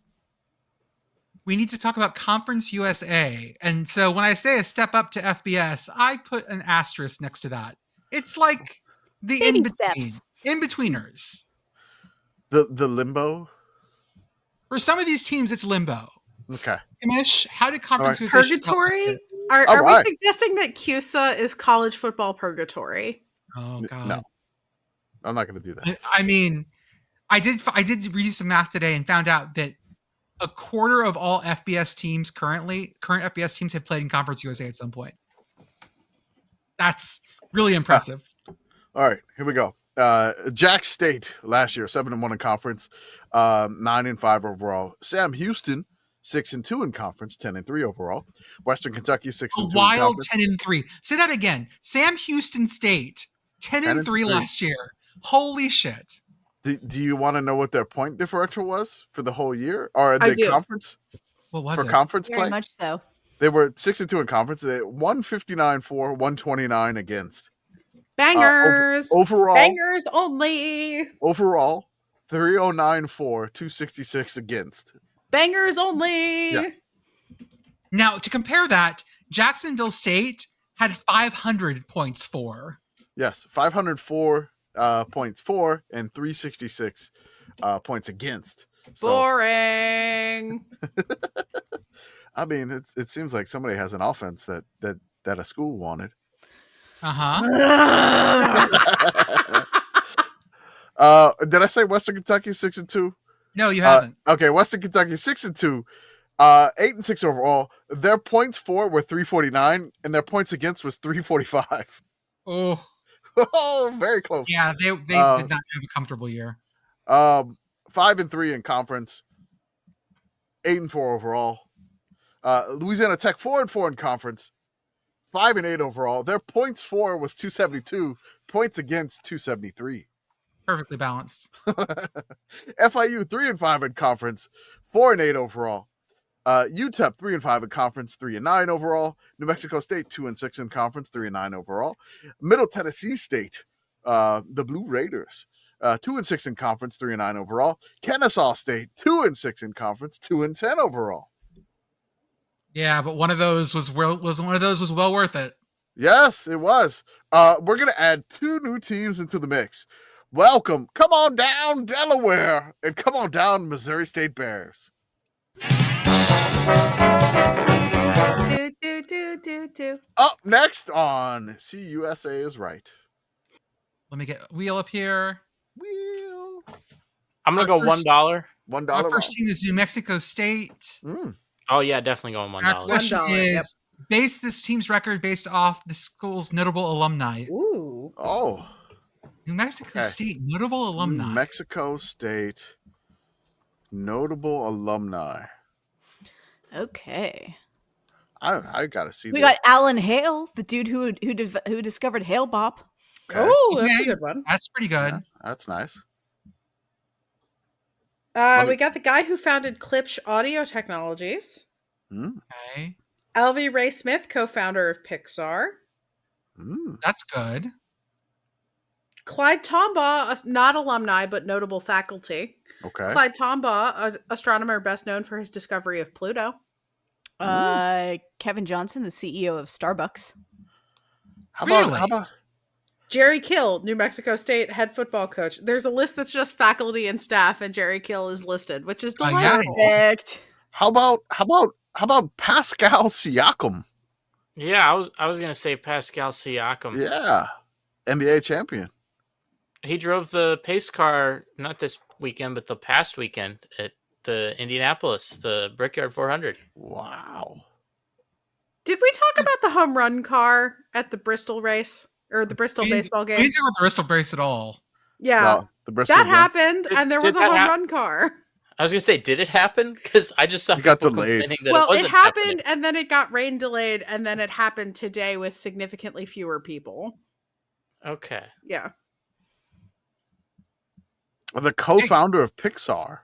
D: We need to talk about Conference USA. And so when I say a step up to FBS, I put an asterisk next to that. It's like the in-betweeners. The
A: limbo?
D: For some of these teams, it's limbo.
A: Okay.
D: Commish, how did Conference USA
B: purgatory? Are we suggesting that CUSA is college football purgatory?
D: Oh, God.
A: No. I'm not going to do that.
D: I mean, I did read some math today and found out that a quarter of all FBS teams current FBS teams have played in Conference USA at some point. That's really impressive.
A: All right, here we go. Jack State last year, 7-1 in conference, 9-5 overall. Sam Houston, 6-2 in conference, 10-3 overall. Western Kentucky, 6-2 in conference.
D: Wild 10-3. Say that again. Sam Houston State, 10-3 last year. Holy shit.
A: Do you want to know what their point differential was for the whole year? Or the conference?
D: What was it?
A: For conference play?
E: Very much so.
A: They were 6-2 in conference. They 159 for, 129 against.
B: Bangers.
A: Overall.
B: Bangers only.
A: Overall, 309 for, 266 against.
B: Bangers only.
A: Yes.
D: Now, to compare that, Jacksonville State had 500 points for.
A: Yes, 504 points for and 366 points against. So,
B: boring.
A: I mean, it seems like somebody has an offense that a school wanted.
D: Uh-huh.
A: Did I say Western Kentucky 6-2?
D: No, you haven't.
A: Okay, Western Kentucky 6-2, 8-6 overall. Their points for were 349, and their points against was 345.
D: Oh.
A: Oh, very close.
D: Yeah, they did not have a comfortable year.
A: 5-3 in conference, 8-4 overall. Louisiana Tech 4-4 in conference, 5-8 overall. Their points for was 272, points against 273.
D: Perfectly balanced.
A: FIU 3-5 in conference, 4-8 overall. UTEP 3-5 in conference, 3-9 overall. New Mexico State 2-6 in conference, 3-9 overall. Middle Tennessee State, the Blue Raiders, 2-6 in conference, 3-9 overall. Kennesaw State 2-6 in conference, 2-10 overall.
D: Yeah, but one of those was well worth it.
A: Yes, it was. We're gonna add 2 new teams into the mix. Welcome, come on down, Delaware, and come on down, Missouri State Bears.
B: Do.
A: Up next on CUSA is right.
D: Let me get Wheel up here.
A: Wheel.
C: I'm gonna go $1.
A: $1.
D: Our first team is New Mexico State.
C: Oh yeah, definitely going $1.
D: Our question
B: $1,
D: is, base this team's record based off the school's notable alumni.
B: Ooh.
A: Oh.
D: New Mexico State, notable alumni.
A: New Mexico State, notable alumni.
E: Okay.
A: I gotta see
E: We
A: this.
E: got Alan Hale, the dude who discovered Hale Bop.
A: Okay.
B: Oh, that's a
D: Okay.
B: good one.
D: That's pretty good.
A: Yeah, that's nice.
B: We got the guy who founded Klipsch Audio Technologies.
D: Okay.
B: Elvie Ray Smith, co-founder of Pixar.
D: That's good.
B: Clyde Tombaugh, not alumni, but notable faculty.
A: Okay.
B: Clyde Tombaugh, an astronomer best known for his discovery of Pluto.
E: Kevin Johnson, the CEO of Starbucks.
A: How
D: Really?
A: about
B: Jerry Kill, New Mexico State head football coach. There's a list that's just faculty and staff, and Jerry Kill is listed, which is
D: Oh, yeah.
B: delightful.
E: Perfect.
A: how about Pascal Siakam?
C: Yeah, I was gonna say Pascal Siakam.
A: Yeah, NBA champion.
C: He drove the pace car not this weekend, but the past weekend at the Indianapolis, the Brickyard 400.
A: Wow.
B: Did we talk about the home run car at the Bristol race or the Bristol baseball
D: We
B: game?
D: didn't talk about the Bristol brace at all.
B: Yeah,
A: No, the Bristol
B: that
A: game.
B: happened,
C: Did-
B: and there
C: did
B: was a
C: that
B: home
C: hap-
B: run car.
C: I was gonna say, did it happen? Because I just saw
A: It got
C: people
A: delayed.
C: complaining that
B: Well,
C: it wasn't
B: it happened,
C: happening.
B: and then it got rain delayed, and then it happened today with significantly fewer people.
C: Okay.
B: Yeah.
A: The co-founder of Pixar,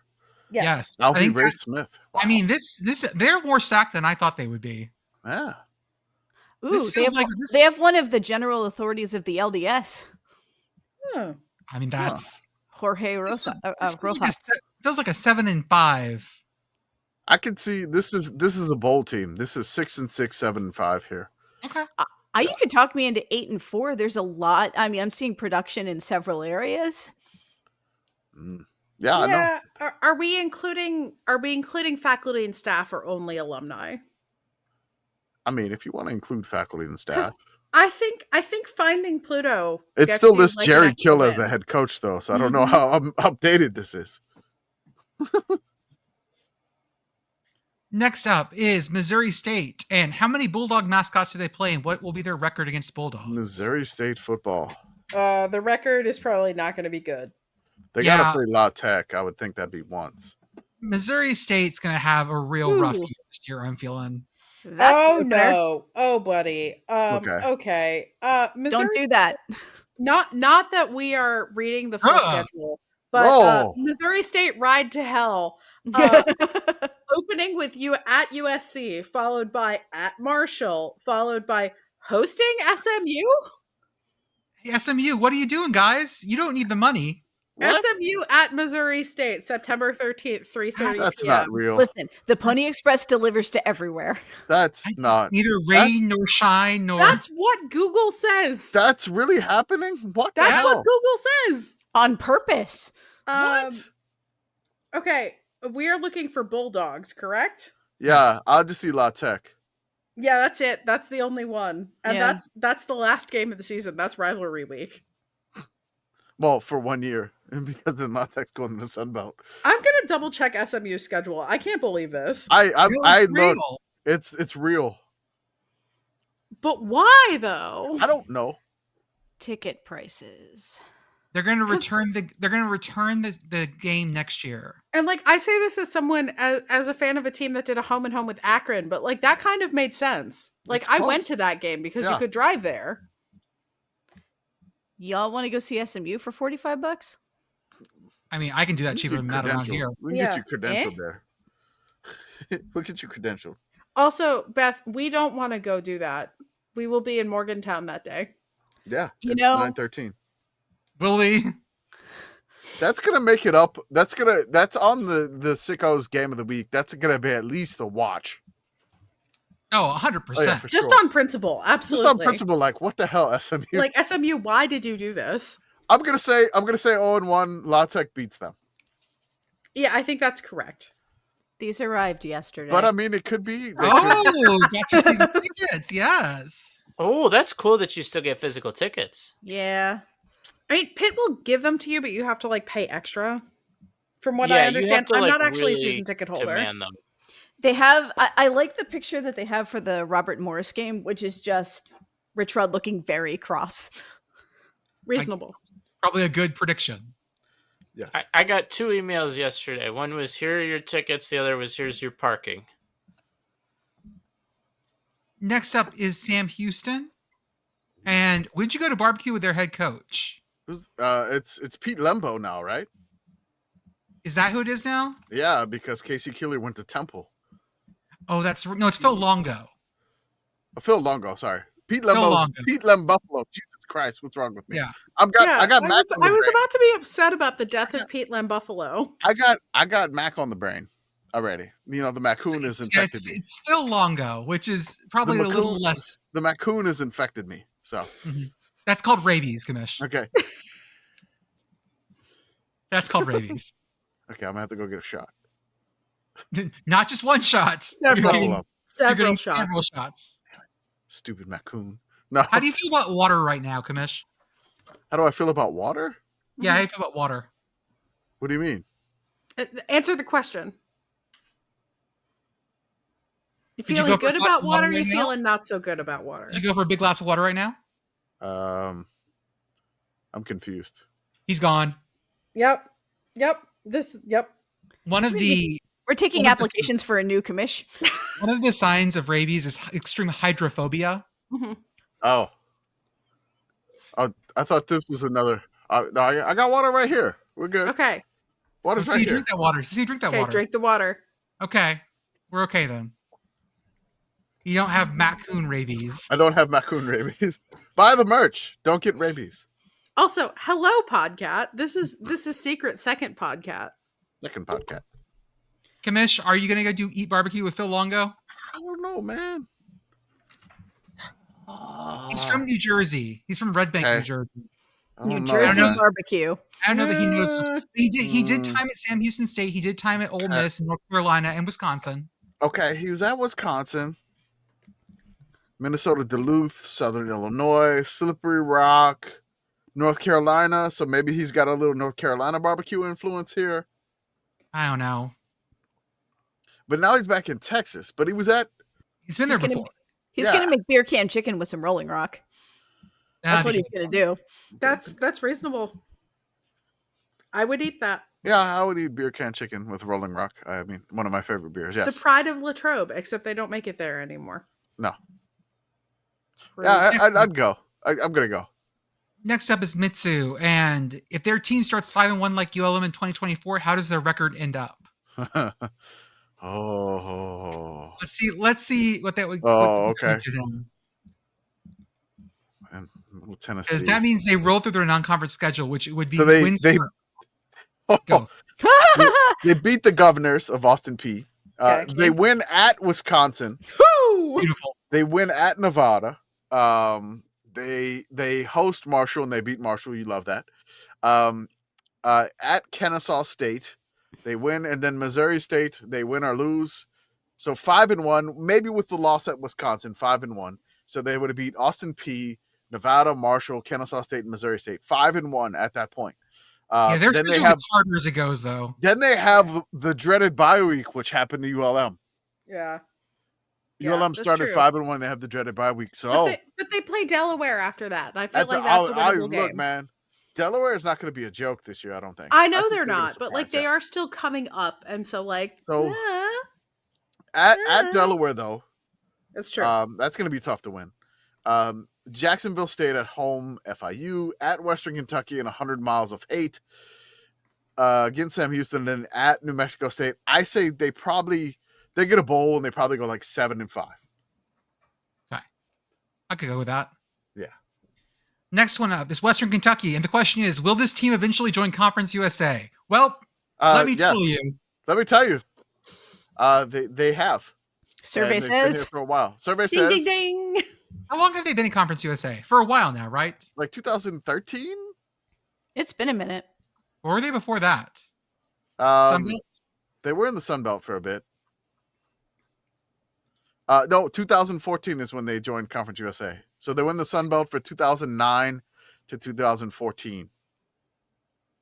D: Yes.
A: Alvy
D: think
A: Ray
D: that's-
A: Smith.
D: I
A: Wow.
D: mean, this they're more stacked than I thought they would be.
A: Yeah.
E: Ooh,
D: This
E: they
D: feels
E: have,
D: like this-
E: they have one of the general authorities of the LDS,
B: Oh.
D: I mean, that's
E: Jorge
D: this,
E: Rosa.
D: this feels, like a,
E: Rojas.
D: feels like a 7-5.
A: I can see this is a bowl team. This is 6-6, 7-5 here.
D: Okay.
E: You could talk me into 8-4. There's a lot. I mean, I'm seeing production in several areas.
A: Yeah, I know.
B: Yeah. Are we including faculty and staff or only alumni?
A: I mean, if you want to include faculty and staff,
B: I think Finding Pluto.
A: it
B: gets
A: still
B: you,
A: lists
B: like, an
A: Jerry
B: extra
A: Kill as
B: win.
A: the head coach, though. So I don't know
B: Mhm.
A: how updated this is.
D: Next up is Missouri State. And how many Bulldog mascots do they play, and what will be their record against Bulldogs?
A: Missouri State football.
B: The record is probably not going to be good.
A: They
D: Yeah.
A: got to play La Tech. I would think that'd be once.
D: Missouri State's going to have a real rough
E: Ooh.
D: year this year, I'm feeling.
E: That's
B: Oh
E: no fair.
B: no! Oh buddy. Okay. Missouri.
E: Don't do that.
B: Not that we are reading the full
D: Ugh.
B: schedule, but
A: No.
B: Missouri State Ride to Hell, opening with you at USC, followed by at Marshall, followed by hosting SMU.
D: Hey, SMU, what are you doing, guys? You don't need the money.
A: What?
B: SMU at Missouri State, September 13th, 3:30
A: That's
B: p.m.
A: not real.
E: Listen, the Pony Express delivers to everywhere.
A: That's not.
D: Neither rain nor shine nor.
B: That's what Google says.
A: That's really happening. What the
B: That's
A: hell?
B: what Google says.
E: On purpose.
A: What?
B: Okay, we are looking for Bulldogs, correct?
A: Yeah, I'll just see La Tech.
B: Yeah, that's it. That's the only one, and
E: Yeah.
B: that's the last game of the season. That's rivalry week.
A: Well, for 1 year, and because then La Tech's going to the Sun Belt.
B: I'm gonna double check SMU's schedule. I can't believe this.
A: I
D: No,
A: I
D: it's
A: look.
D: real.
A: It's real.
B: But why though?
A: I don't know.
E: Ticket prices.
D: They're going to return the game next year.
B: And like I say this as someone as a fan of a team that did a home and home with Akron, but like that kind of made sense. Like
A: It's
B: I
A: close.
B: went to that game because you
A: Yeah.
B: could drive there.
E: Y'all want to go see SMU for $45?
D: I mean, I can do that
A: We
D: cheaper
A: can
D: than
A: get
D: that around
A: credentialed.
D: here.
A: We can
B: Yeah.
A: get you credentialed
B: Eh?
A: there. We'll get you credentialed.
B: Also, Beth, we don't want to go do that. We will be in Morgantown that day.
A: Yeah,
E: You
A: it's
E: know-
A: 9:13.
D: Will we?
A: That's gonna make it up. That's on the Sickos game of the week. That's gonna be at least a watch.
D: Oh, 100%.
A: Oh, yeah, for
B: Just
A: sure.
B: on principle,
A: Just
B: absolutely.
A: on principle, like what the hell, SMU?
B: Like SMU, why did you do this?
A: I'm gonna say 0-1. La Tech beats them,
B: Yeah, I think that's correct.
E: These arrived yesterday.
A: but I mean it could be. They could,
D: Oh, got your season tickets. Yes.
C: Oh, that's cool that you still get physical tickets.
E: yeah.
B: I mean, Pitt will give them to you, but you have to like pay extra. From what
C: Yeah,
B: I
C: you have
B: understand,
C: to,
B: I'm
C: like,
B: not actually a
C: really
B: season ticket holder.
C: Demand them.
E: They have, I like the picture that they have for the Robert Morris game, which is just Rich Rod looking very cross.
B: Reasonable.
D: Probably a good prediction.
A: yes.
C: I got 2 emails yesterday. One was, here are your tickets. The other was, here's your parking.
D: Next up is Sam Houston. And when did you go to barbecue with their head coach?
A: It's Pete Lembo now, right?
D: Is that who it is now?
A: Yeah, because Casey Keeler went to Temple.
D: Oh, no, it's Phil Longo.
A: Phil Longo, sorry. Pete
D: Phil
A: Lembo's
D: Longo.
A: Pete Lembuffalo. Jesus Christ, what's wrong with me?
D: Yeah.
A: I got Mac on the
B: I was
A: brain.
B: about to be upset about the death of Pete Lembuffalo.
A: I got Mac on the brain already. You know, the MACCOON has infected me.
D: It's Phil Longo, which is probably a little less.
A: The MACCOON has infected me. So
D: That's called rabies, Commish.
A: okay.
D: That's called rabies.
A: Okay, I'm gonna have to go get a shot.
D: Not just one shot.
B: Several
D: Several
B: shots.
D: shots.
A: Stupid MACCOON. No.
D: How do you feel about water right now, Commish?
A: How do I feel about water?
D: Yeah, how do you feel about water?
A: What do you mean?
B: Answer the question. You
D: Did you
B: feeling
D: go for a
B: good
D: glass
B: about
D: of water
B: water?
D: right
B: You
D: now?
B: feeling not so good about water?
D: Did you go for a big glass of water right now?
A: I'm confused.
D: He's gone.
B: Yep.
D: One of the
E: We're taking
D: One of the-
E: applications for a new commish.
D: one of the signs of rabies is extreme hydrophobia.
A: Oh, I thought this was another. No, I got water right here. We're good.
B: Okay.
A: Water's
D: See
A: right
D: you
A: here.
D: drink that water. See you drink that
B: Okay,
D: water.
B: drink the water.
D: Okay. We're okay then. You don't have MACCOON rabies.
A: I don't have MACCOON rabies. Buy the merch. Don't get rabies.
B: Also, hello, Podcat. This is Secret Second Podcat.
A: Second podcast.
D: Commish, are you gonna go eat barbecue with Phil Longo?
A: I don't know, man.
D: He's from New Jersey. He's from Red Bank,
A: Okay.
D: New Jersey.
A: I don't
E: New
A: know,
E: Jersey
A: man.
E: barbecue.
D: I don't know that he knows. He did
A: Mm.
D: time at Sam Houston State. He did time at Ole Miss, North Carolina, and Wisconsin.
A: Okay, he was at Wisconsin, Minnesota Duluth, Southern Illinois, Slippery Rock, North Carolina. So maybe he's got a little North Carolina barbecue influence here.
D: I don't know.
A: But now he's back in Texas. But he was at.
D: He's been there
E: He's gonna-
D: before.
E: He's
A: Yeah.
E: gonna make beer can chicken with some Rolling Rock. That's what he's gonna do.
B: That's reasonable. I would eat that.
A: Yeah, I would eat beer can chicken with Rolling Rock. I mean, one of my favorite beers. Yes.
B: The pride of Latrobe, except they don't make it there anymore.
A: No.
B: Rude.
A: Yeah, I'd go. I'm gonna go.
D: Next up is Mitsu, and if their team starts 5-1 like ULM in 2024, how does their record end up?
A: Oh.
D: Let's see what that would.
A: Oh,
D: what
A: okay.
D: to them.
A: And little Tennessee.
D: Because that means they roll through their non-conference schedule, which would be
A: So they-
D: wins
A: they-
D: for- Go.
A: They beat the Governors of Austin P.
B: Okay.
A: They win at Wisconsin.
B: Woo!
D: Beautiful.
A: They win at Nevada. They host Marshall and they beat Marshall. You love that. At Kennesaw State, they win, and then Missouri State, they win or lose. So 5-1, maybe with the loss at Wisconsin, 5-1. So they would have beat Austin P, Nevada, Marshall, Kennesaw State, and Missouri State. 5-1 at that point.
D: Yeah, their
A: then
D: schedule
A: they have
D: gets harder as it goes, though.
A: then they have the dreaded bye week, which happened to ULM.
B: Yeah. Yeah,
A: ULM
B: that's
A: started
B: true.
A: 5-1. They have the dreaded bye week. So
B: But they play Delaware after that. And I feel
A: at
B: like
A: the-
B: that's a winnable
A: look,
B: game.
A: man, Delaware is not going to be a joke this year. I don't think.
B: I know
A: think
B: they're
A: gonna
B: not, but like
A: surprise
B: they
A: us.
B: are still coming up, and so like
A: So-
B: yeah,
A: at Delaware though.
B: that's true.
A: That's going to be tough to win. Jacksonville State at home, FIU at Western Kentucky, and 100 miles of hate against Sam Houston, and then at New Mexico State. I say they get a bowl and they probably go like 7-5.
D: I could go with that.
A: Yeah.
D: Next one up is Western Kentucky, and the question is, will this team eventually join Conference USA? Well, let me tell you.
A: Let me tell you. They have.
E: Survey
A: And they've been here
E: says.
A: for a while. Survey
B: Ding
A: says
B: ding ding.
D: How long have they been in Conference USA? For a while now, right?
A: like 2013.
E: It's been a minute.
D: Or were they before that? Sun Belt?
A: They were in the Sun Belt for a bit. No, 2014 is when they joined Conference USA. So they were in the Sun Belt for 2009 to 2014.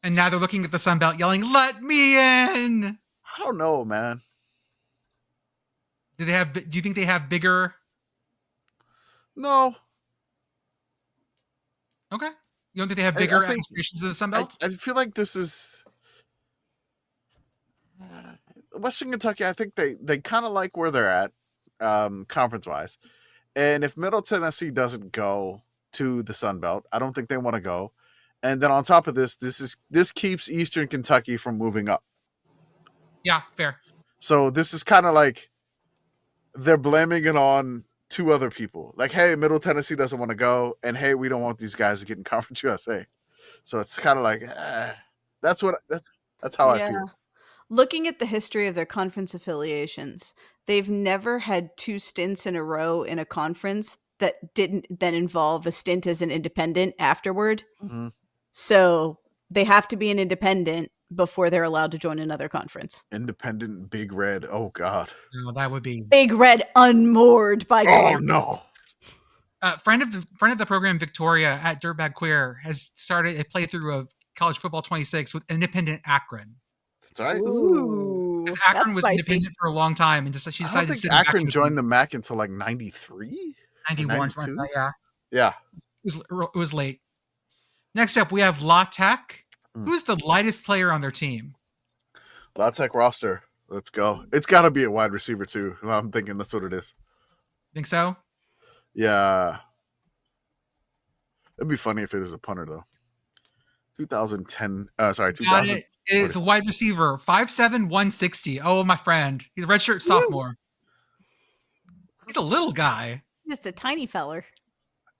D: And now they're looking at the Sun Belt yelling, "Let me in!"
A: I don't know, man.
D: Do you think they have bigger?
A: No,
D: Okay. You don't think they have
A: I
D: bigger
A: think-
D: aspirations of the Sun Belt?
A: I feel like this is Western Kentucky. I think they kind of like where they're at, conference wise, And if Middle Tennessee doesn't go to the Sun Belt, I don't think they want to go. And then on top of this keeps Eastern Kentucky from moving up.
D: Yeah, fair.
A: So this is kind of like they're blaming it on two other people. Like, hey, Middle Tennessee doesn't want to go, and hey, we don't want these guys to get in Conference USA. So it's kind of like that's how I feel.
E: Looking at the history of their conference affiliations, they've never had 2 stints in a row in a conference that didn't then involve a stint as an independent afterward.
A: Mm-hmm.
E: So they have to be an independent before they're allowed to join another conference.
A: Independent Big Red. Oh God.
D: No, that would be
E: Big Red unmoored by
A: Oh no.
D: friend of the program, Victoria at Dirtbag Queer, has started a playthrough of College Football 26 with independent Akron.
A: That's right.
E: Ooh,
D: Because Akron was independent for a long time, and she
A: I
D: decided
A: don't
D: to
A: think
D: sit
A: Akron joined the MAC until like 93?
D: 91.
A: 92?
D: Yeah. It was late. Next up, we have La Tech. Who's the lightest player on their team?
A: La Tech roster. Let's go. It's got to be a wide receiver too. I'm thinking that's what it is.
D: Think so?
A: Yeah. It'd be funny if it was a punter though. 2010. Sorry, 2000.
D: It is a wide receiver, 5'7", 160. Oh, my friend. He's a redshirt sophomore. He's a little guy.
E: Just a tiny feller.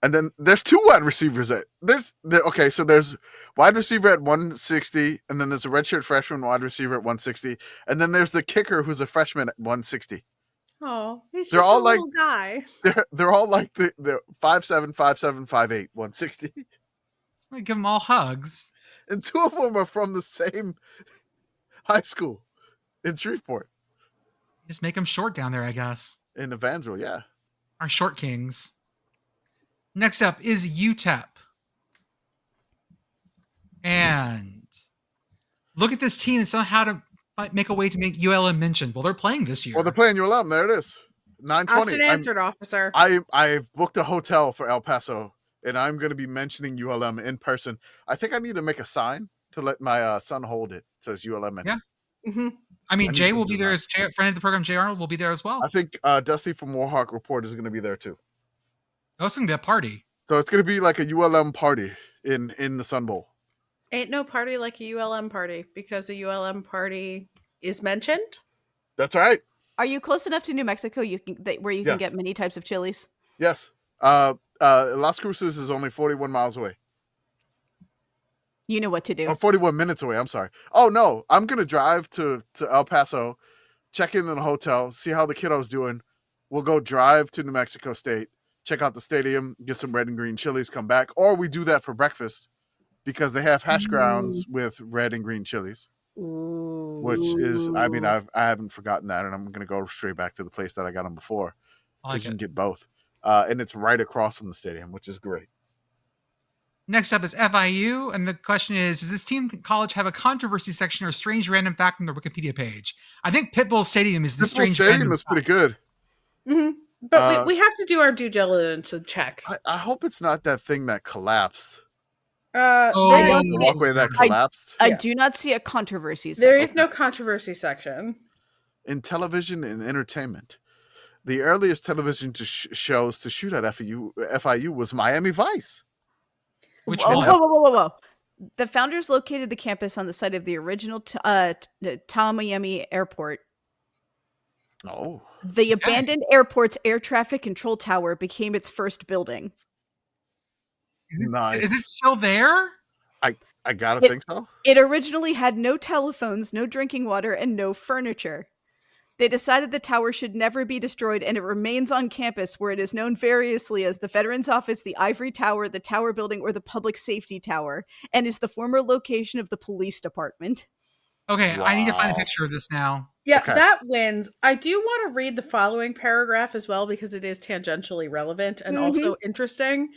A: And then there's 2 wide receivers so there's wide receiver at 160, and then there's a redshirt freshman wide receiver at 160, and then there's the kicker who's a freshman at 160.
B: Oh, he's
A: They're
B: just
A: all
B: a little guy.
A: They're all like the 5'7", 5'7", 5'8", 160.
D: I give them all hugs.
A: And 2 of them are from the same high school in Shreveport.
D: Just make them short down there, I guess.
A: In Evangel, yeah.
D: Our short kings. Next up is UTEP. And look at this team and somehow to make a way to make ULM mentioned. Well, they're playing this year.
A: Well, they're playing ULM. There it is. 9:20.
B: Austin answered, officer.
A: I've booked a hotel for El Paso, and I'm going to be mentioning ULM in person. I think I need to make a sign to let my son hold it. It says ULM.
D: Yeah.
B: Mm-hmm.
D: I mean, Jay will be there as friend of the program. Jay Arnold will be there as well.
A: I think Dusty from Warhawk Report is going to be there too.
D: Oh, it's going to be a party.
A: So it's going to be like a ULM party in the Sun Bowl.
B: Ain't no party like a ULM party because a ULM party is mentioned.
A: That's right.
E: Are you close enough to New Mexico where you can get many types of chilies?
A: Yes. Las Cruces is only 41 miles away.
E: You know what to do.
A: Oh, 41 minutes away. I'm sorry. Oh, no. I'm going to drive to El Paso, check in a hotel, see how the kiddo's doing. We'll go drive to New Mexico State, check out the stadium, get some red and green chilies, come back. Or we do that for breakfast because they have hash browns with red and green chilies.
B: Ooh.
A: Which is, I mean, I haven't forgotten that, and I'm going to go straight back to the place that I got them before. You can get both. And it's right across from the stadium, which is great.
D: Next up is FIU, and the question is, does this team college have a controversy section or strange random fact on their Wikipedia page? I think Pitbull Stadium is the strange
A: Stadium
D: random
A: is pretty good.
B: Mm-hmm. But we have to do our due diligence and check.
A: I hope it's not that thing that collapsed.
B: The
A: walkway that collapsed.
E: I do not see a controversy section.
B: There is no controversy section.
A: In television and entertainment, the earliest television shows to shoot at FIU was Miami Vice.
D: Which
E: whoa. The founders located the campus on the site of the original Miami Airport.
A: Oh.
E: The abandoned airport's air traffic control tower became its first building.
D: Is it still there?
A: I gotta think so.
E: It originally had no telephones, no drinking water, and no furniture. They decided the tower should never be destroyed, and it remains on campus, where it is known variously as the Veterans Office, the Ivory Tower, the Tower Building, or the Public Safety Tower, and is the former location of the police department.
D: Okay, wow. I need to find a picture of this now.
B: Yeah, that wins. I do want to read the following paragraph as well, because it is tangentially relevant and also interesting.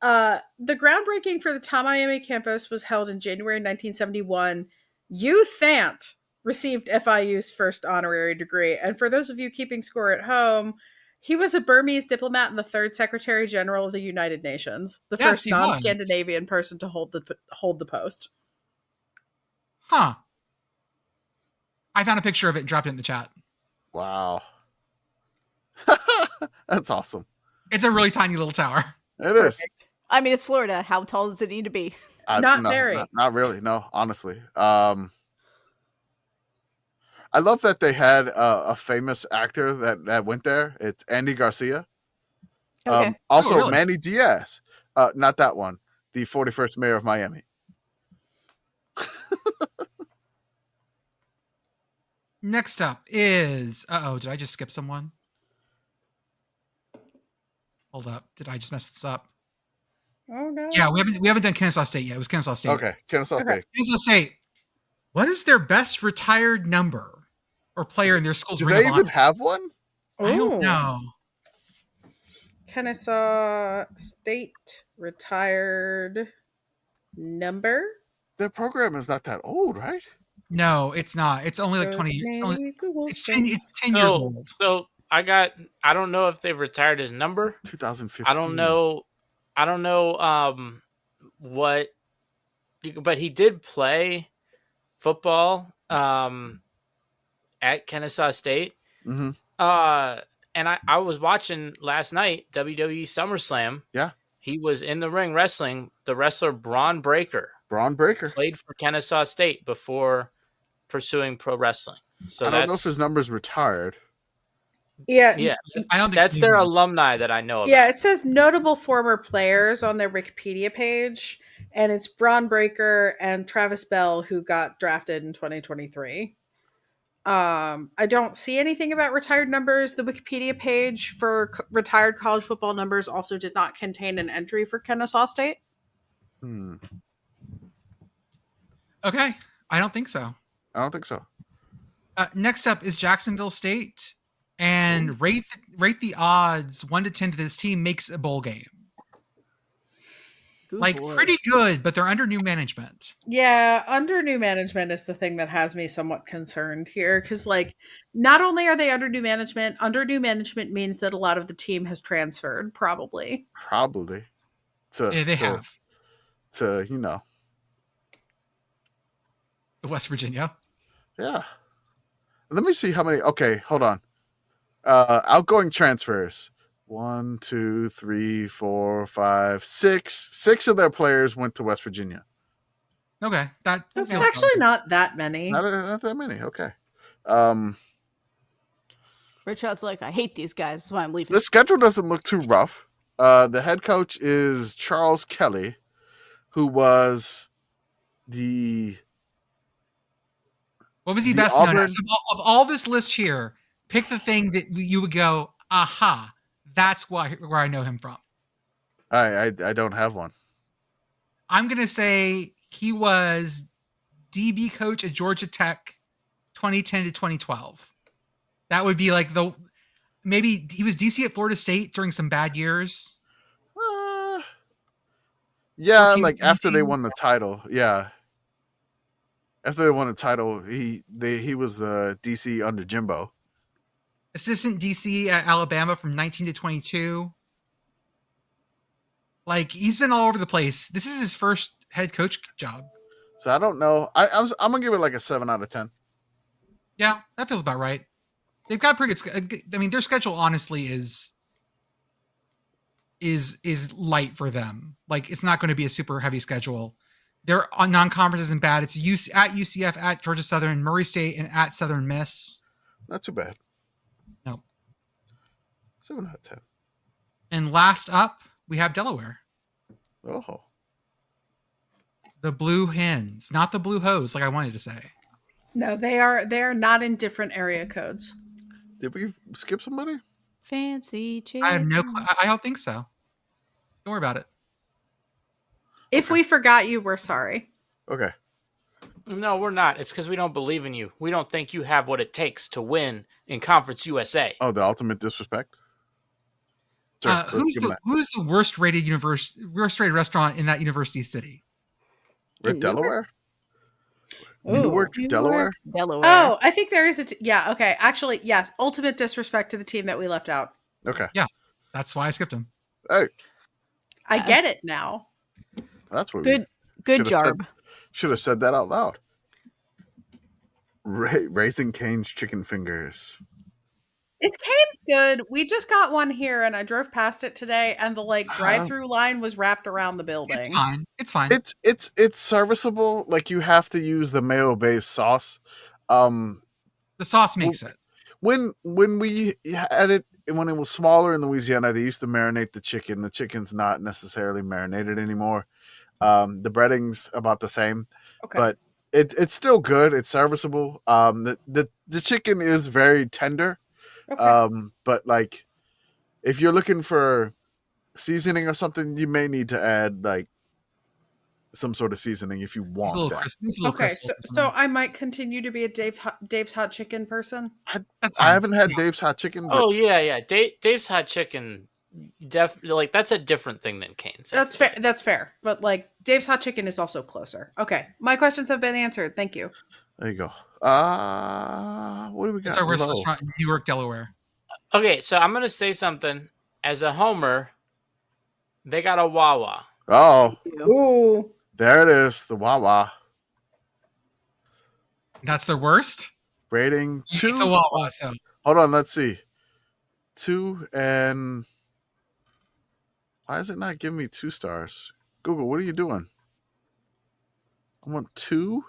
B: The groundbreaking for the Tom Miami campus was held in January 1971. Hugh Thant received FIU's first honorary degree. And for those of you keeping score at home, he was a Burmese diplomat and the third Secretary General of the United Nations, the first non-Scandinavian person to hold the post.
D: Huh. I found a picture of it and dropped it in the chat.
A: Wow. That's awesome.
D: It's a really tiny little tower.
A: It is.
E: Perfect. I mean, it's Florida. How tall does it need to be?
B: Not
A: No,
B: very.
A: not really. No, honestly. I love that they had a famous actor that went there. It's Andy Garcia.
E: Okay.
A: Also,
D: Oh, really?
A: Manny Diaz. Not that one. The 41st mayor of Miami.
D: Next up is did I just skip someone? Hold up. Did I just mess this up?
B: Oh no.
D: Yeah, we haven't done Kennesaw State yet. It was Kennesaw State.
A: Okay, Kennesaw State.
D: Kennesaw State. What is their best retired number or player in their school's
A: Do
D: ring
A: they
D: of
A: even
D: honor?
A: have one?
D: I don't
B: Ooh.
D: know.
B: Kennesaw State retired number.
A: Their program is not that old, right?
D: No, it's not. It's only like 20 years. It's 10 years old.
C: So I don't know if they've retired his number.
A: 2015.
C: I don't know what, but he did play football at Kennesaw State.
A: Mm-hmm.
C: And I was watching last night WWE SummerSlam.
A: Yeah.
C: He was in the ring wrestling. The wrestler Braun Breaker played for Kennesaw State before pursuing pro wrestling. So
A: I don't know if his number's retired.
B: Yeah.
D: I don't think
C: That's their alumni that I know about.
B: Yeah, it says notable former players on their Wikipedia page, and it's Braun Breaker and Travis Bell who got drafted in 2023. I don't see anything about retired numbers. The Wikipedia page for retired college football numbers also did not contain an entry for Kennesaw State.
D: Okay. I don't think so.
A: I don't think so.
D: Next up is Jacksonville State. And rate the odds 1 to 10 that this team makes a bowl game.
E: Good
D: like
E: boy.
D: pretty good, but they're under new management.
B: Yeah, under new management is the thing that has me somewhat concerned here, because like not only are they under new management means that a lot of the team has transferred, probably.
D: Yeah, they have
A: to, you know,
D: West Virginia.
A: Yeah. Let me see how many. Okay, hold on. Outgoing transfers. 1, 2, 3, 4, 5, 6. 6 of their players went to West Virginia.
D: Okay,
B: That's actually not that many.
A: Not that many. Okay.
E: Richard's like, I hate these guys. That's why I'm leaving.
A: The schedule doesn't look too rough. The head coach is Charles Kelly, who was the.
D: What was he best known as? Of all this list here, pick the thing that you would go, aha, that's where I know him from.
A: I don't have one.
D: I'm going to say he was DB coach at Georgia Tech 2010 to 2012. That would be like maybe he was DC at Florida State during some bad years.
A: Yeah, like after they won the title. Yeah. After they won the title, he was the DC under Jimbo.
D: Assistant DC at Alabama from 19 to 22. Like, he's been all over the place. This is his first head coach job.
A: So I don't know. I'm gonna give it like a 7 out of 10.
D: Yeah, that feels about right. They've got pretty good. I mean, their schedule honestly is light for them. Like, it's not going to be a super heavy schedule. Their non-conference isn't bad. It's at UCF, at Georgia Southern, Murray State, and at Southern Miss.
A: Not too bad.
D: No.
A: 7 out of 10.
D: And last up, we have Delaware.
A: Oh.
D: The Blue Hens, not the Blue Hose, like I wanted to say.
B: No, they are not in different area codes.
A: Did we skip somebody?
E: Fancy chicken.
D: I have no clue. I don't think so. Don't worry about it.
B: If we forgot you, we're sorry.
A: Okay.
C: No, we're not. It's because we don't believe in you. We don't think you have what it takes to win in Conference USA.
A: Oh, the ultimate disrespect.
D: Who's the worst rated restaurant in that university city?
A: Delaware?
E: Newark,
A: Delaware?
B: Oh, I think there is yeah, okay. Actually, yes. Ultimate disrespect to the team that we left out.
A: Okay.
D: Yeah. That's why I skipped him.
A: Hey.
B: I get it now.
A: That's what
E: good job.
A: Should have said that out loud. Raising Cane's chicken fingers.
B: Is Cane's good? We just got one here, and I drove past it today, and the drive-through line was wrapped around the building.
D: It's fine. It's fine.
A: It's serviceable. Like, you have to use the mayo-based sauce.
D: The sauce makes it.
A: When we had it, when it was smaller in Louisiana, they used to marinate the chicken. The chicken's not necessarily marinated anymore. The breading's about the same, but it's still good. It's serviceable. The chicken is very tender. But like, if you're looking for seasoning or something, you may need to add like some sort of seasoning if you want that.
B: So I might continue to be a Dave's Hot Chicken person.
A: I haven't had Dave's Hot Chicken. But...
C: Oh yeah. Dave's Hot Chicken, definitely, like, that's a different thing than Cane's.
B: That's fair. That's fair. But like, Dave's Hot Chicken is also closer. Okay, my questions have been answered. Thank you.
A: There you go. What do we got?
D: It's our restaurant in Newark, Delaware.
C: Okay, so I'm gonna say something. As a homer, they got a Wawa.
A: Oh,
B: ooh,
A: there it is. The Wawa.
D: That's their worst.
A: Rating 2.
D: It's a Wawa. So
A: hold on. Let's see. 2 and why is it not giving me 2 stars? Google, what are you doing? I want 2.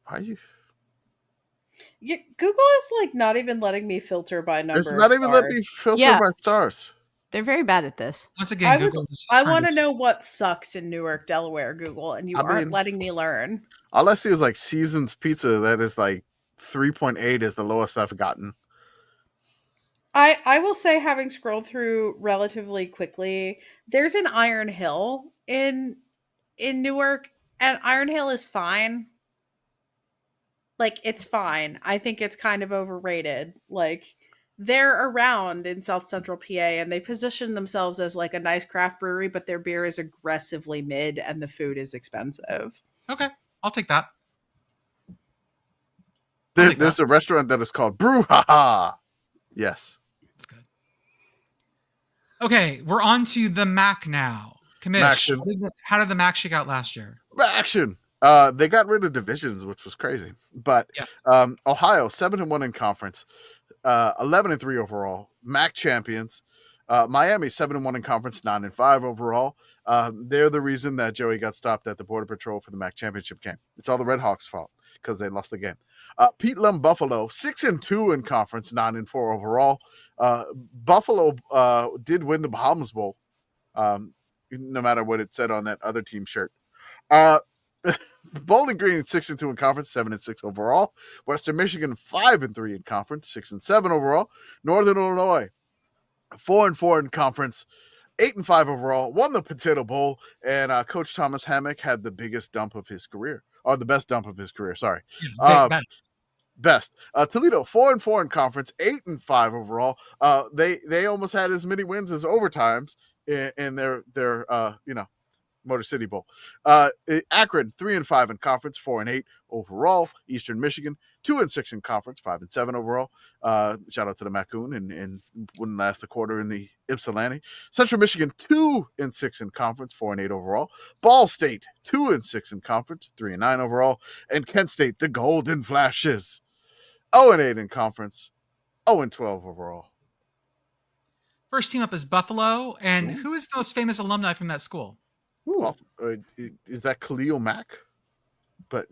A: Why are you?
B: Yeah, Google is like not even letting me filter by number.
A: It's not even letting me filter by stars.
E: They're very bad at this.
D: Once again,
B: I want to know what sucks in Newark, Delaware, Google, and you aren't letting me learn.
A: All I see is like Seasons Pizza. That is like 3.8 is the lowest I've gotten.
B: I will say, having scrolled through relatively quickly, there's an Iron Hill in Newark, and Iron Hill is fine. Like, it's fine. I think it's kind of overrated. Like, they're around in South Central PA, and they position themselves as like a nice craft brewery, but their beer is aggressively mid and the food is expensive.
D: Okay, I'll take that.
A: There's a restaurant that is called Brouhaha. Yes.
D: That's good. Okay, we're on to the MAC now. Commish, how did the MAC shake out last year?
A: Action. They got rid of divisions, which was crazy. But
D: yes.
A: Ohio 7-1 in conference, 11-3 overall. MAC champions. Miami 7-1 in conference, 9-5 overall. They're the reason that Joey got stopped at the Border Patrol for the MAC championship game. It's all the Red Hawks' fault because they lost the game. Pete Lum Buffalo 6-2 in conference, 9-4 overall. Buffalo did win the Bahamas Bowl, no matter what it said on that other team shirt. Bowling Green 6-2 in conference, 7-6 overall. Western Michigan 5-3 in conference, 6-7 overall. Northern Illinois 4-4 in conference, 8-5 overall. Won the Potato Bowl, and Coach Thomas Hammock had the biggest dump of his career, or the best dump of his career. Sorry, best. Toledo 4-4 in conference, 8-5 overall. They almost had as many wins as overtimes in their Motor City Bowl. Akron 3-5 in conference, 4-8 overall. Eastern Michigan 2-6 in conference, 5-7 overall. Shout out to the MACCOON and wouldn't last a quarter in the Ypsilanti. Central Michigan 2-6 in conference, 4-8 overall. Ball State 2-6 in conference, 3-9 overall. And Kent State, the Golden Flashes, 0-8 in conference, 0-12 overall.
D: First team up is Buffalo, and who is the most famous alumni from that school?
A: Is that Khalil Mack? But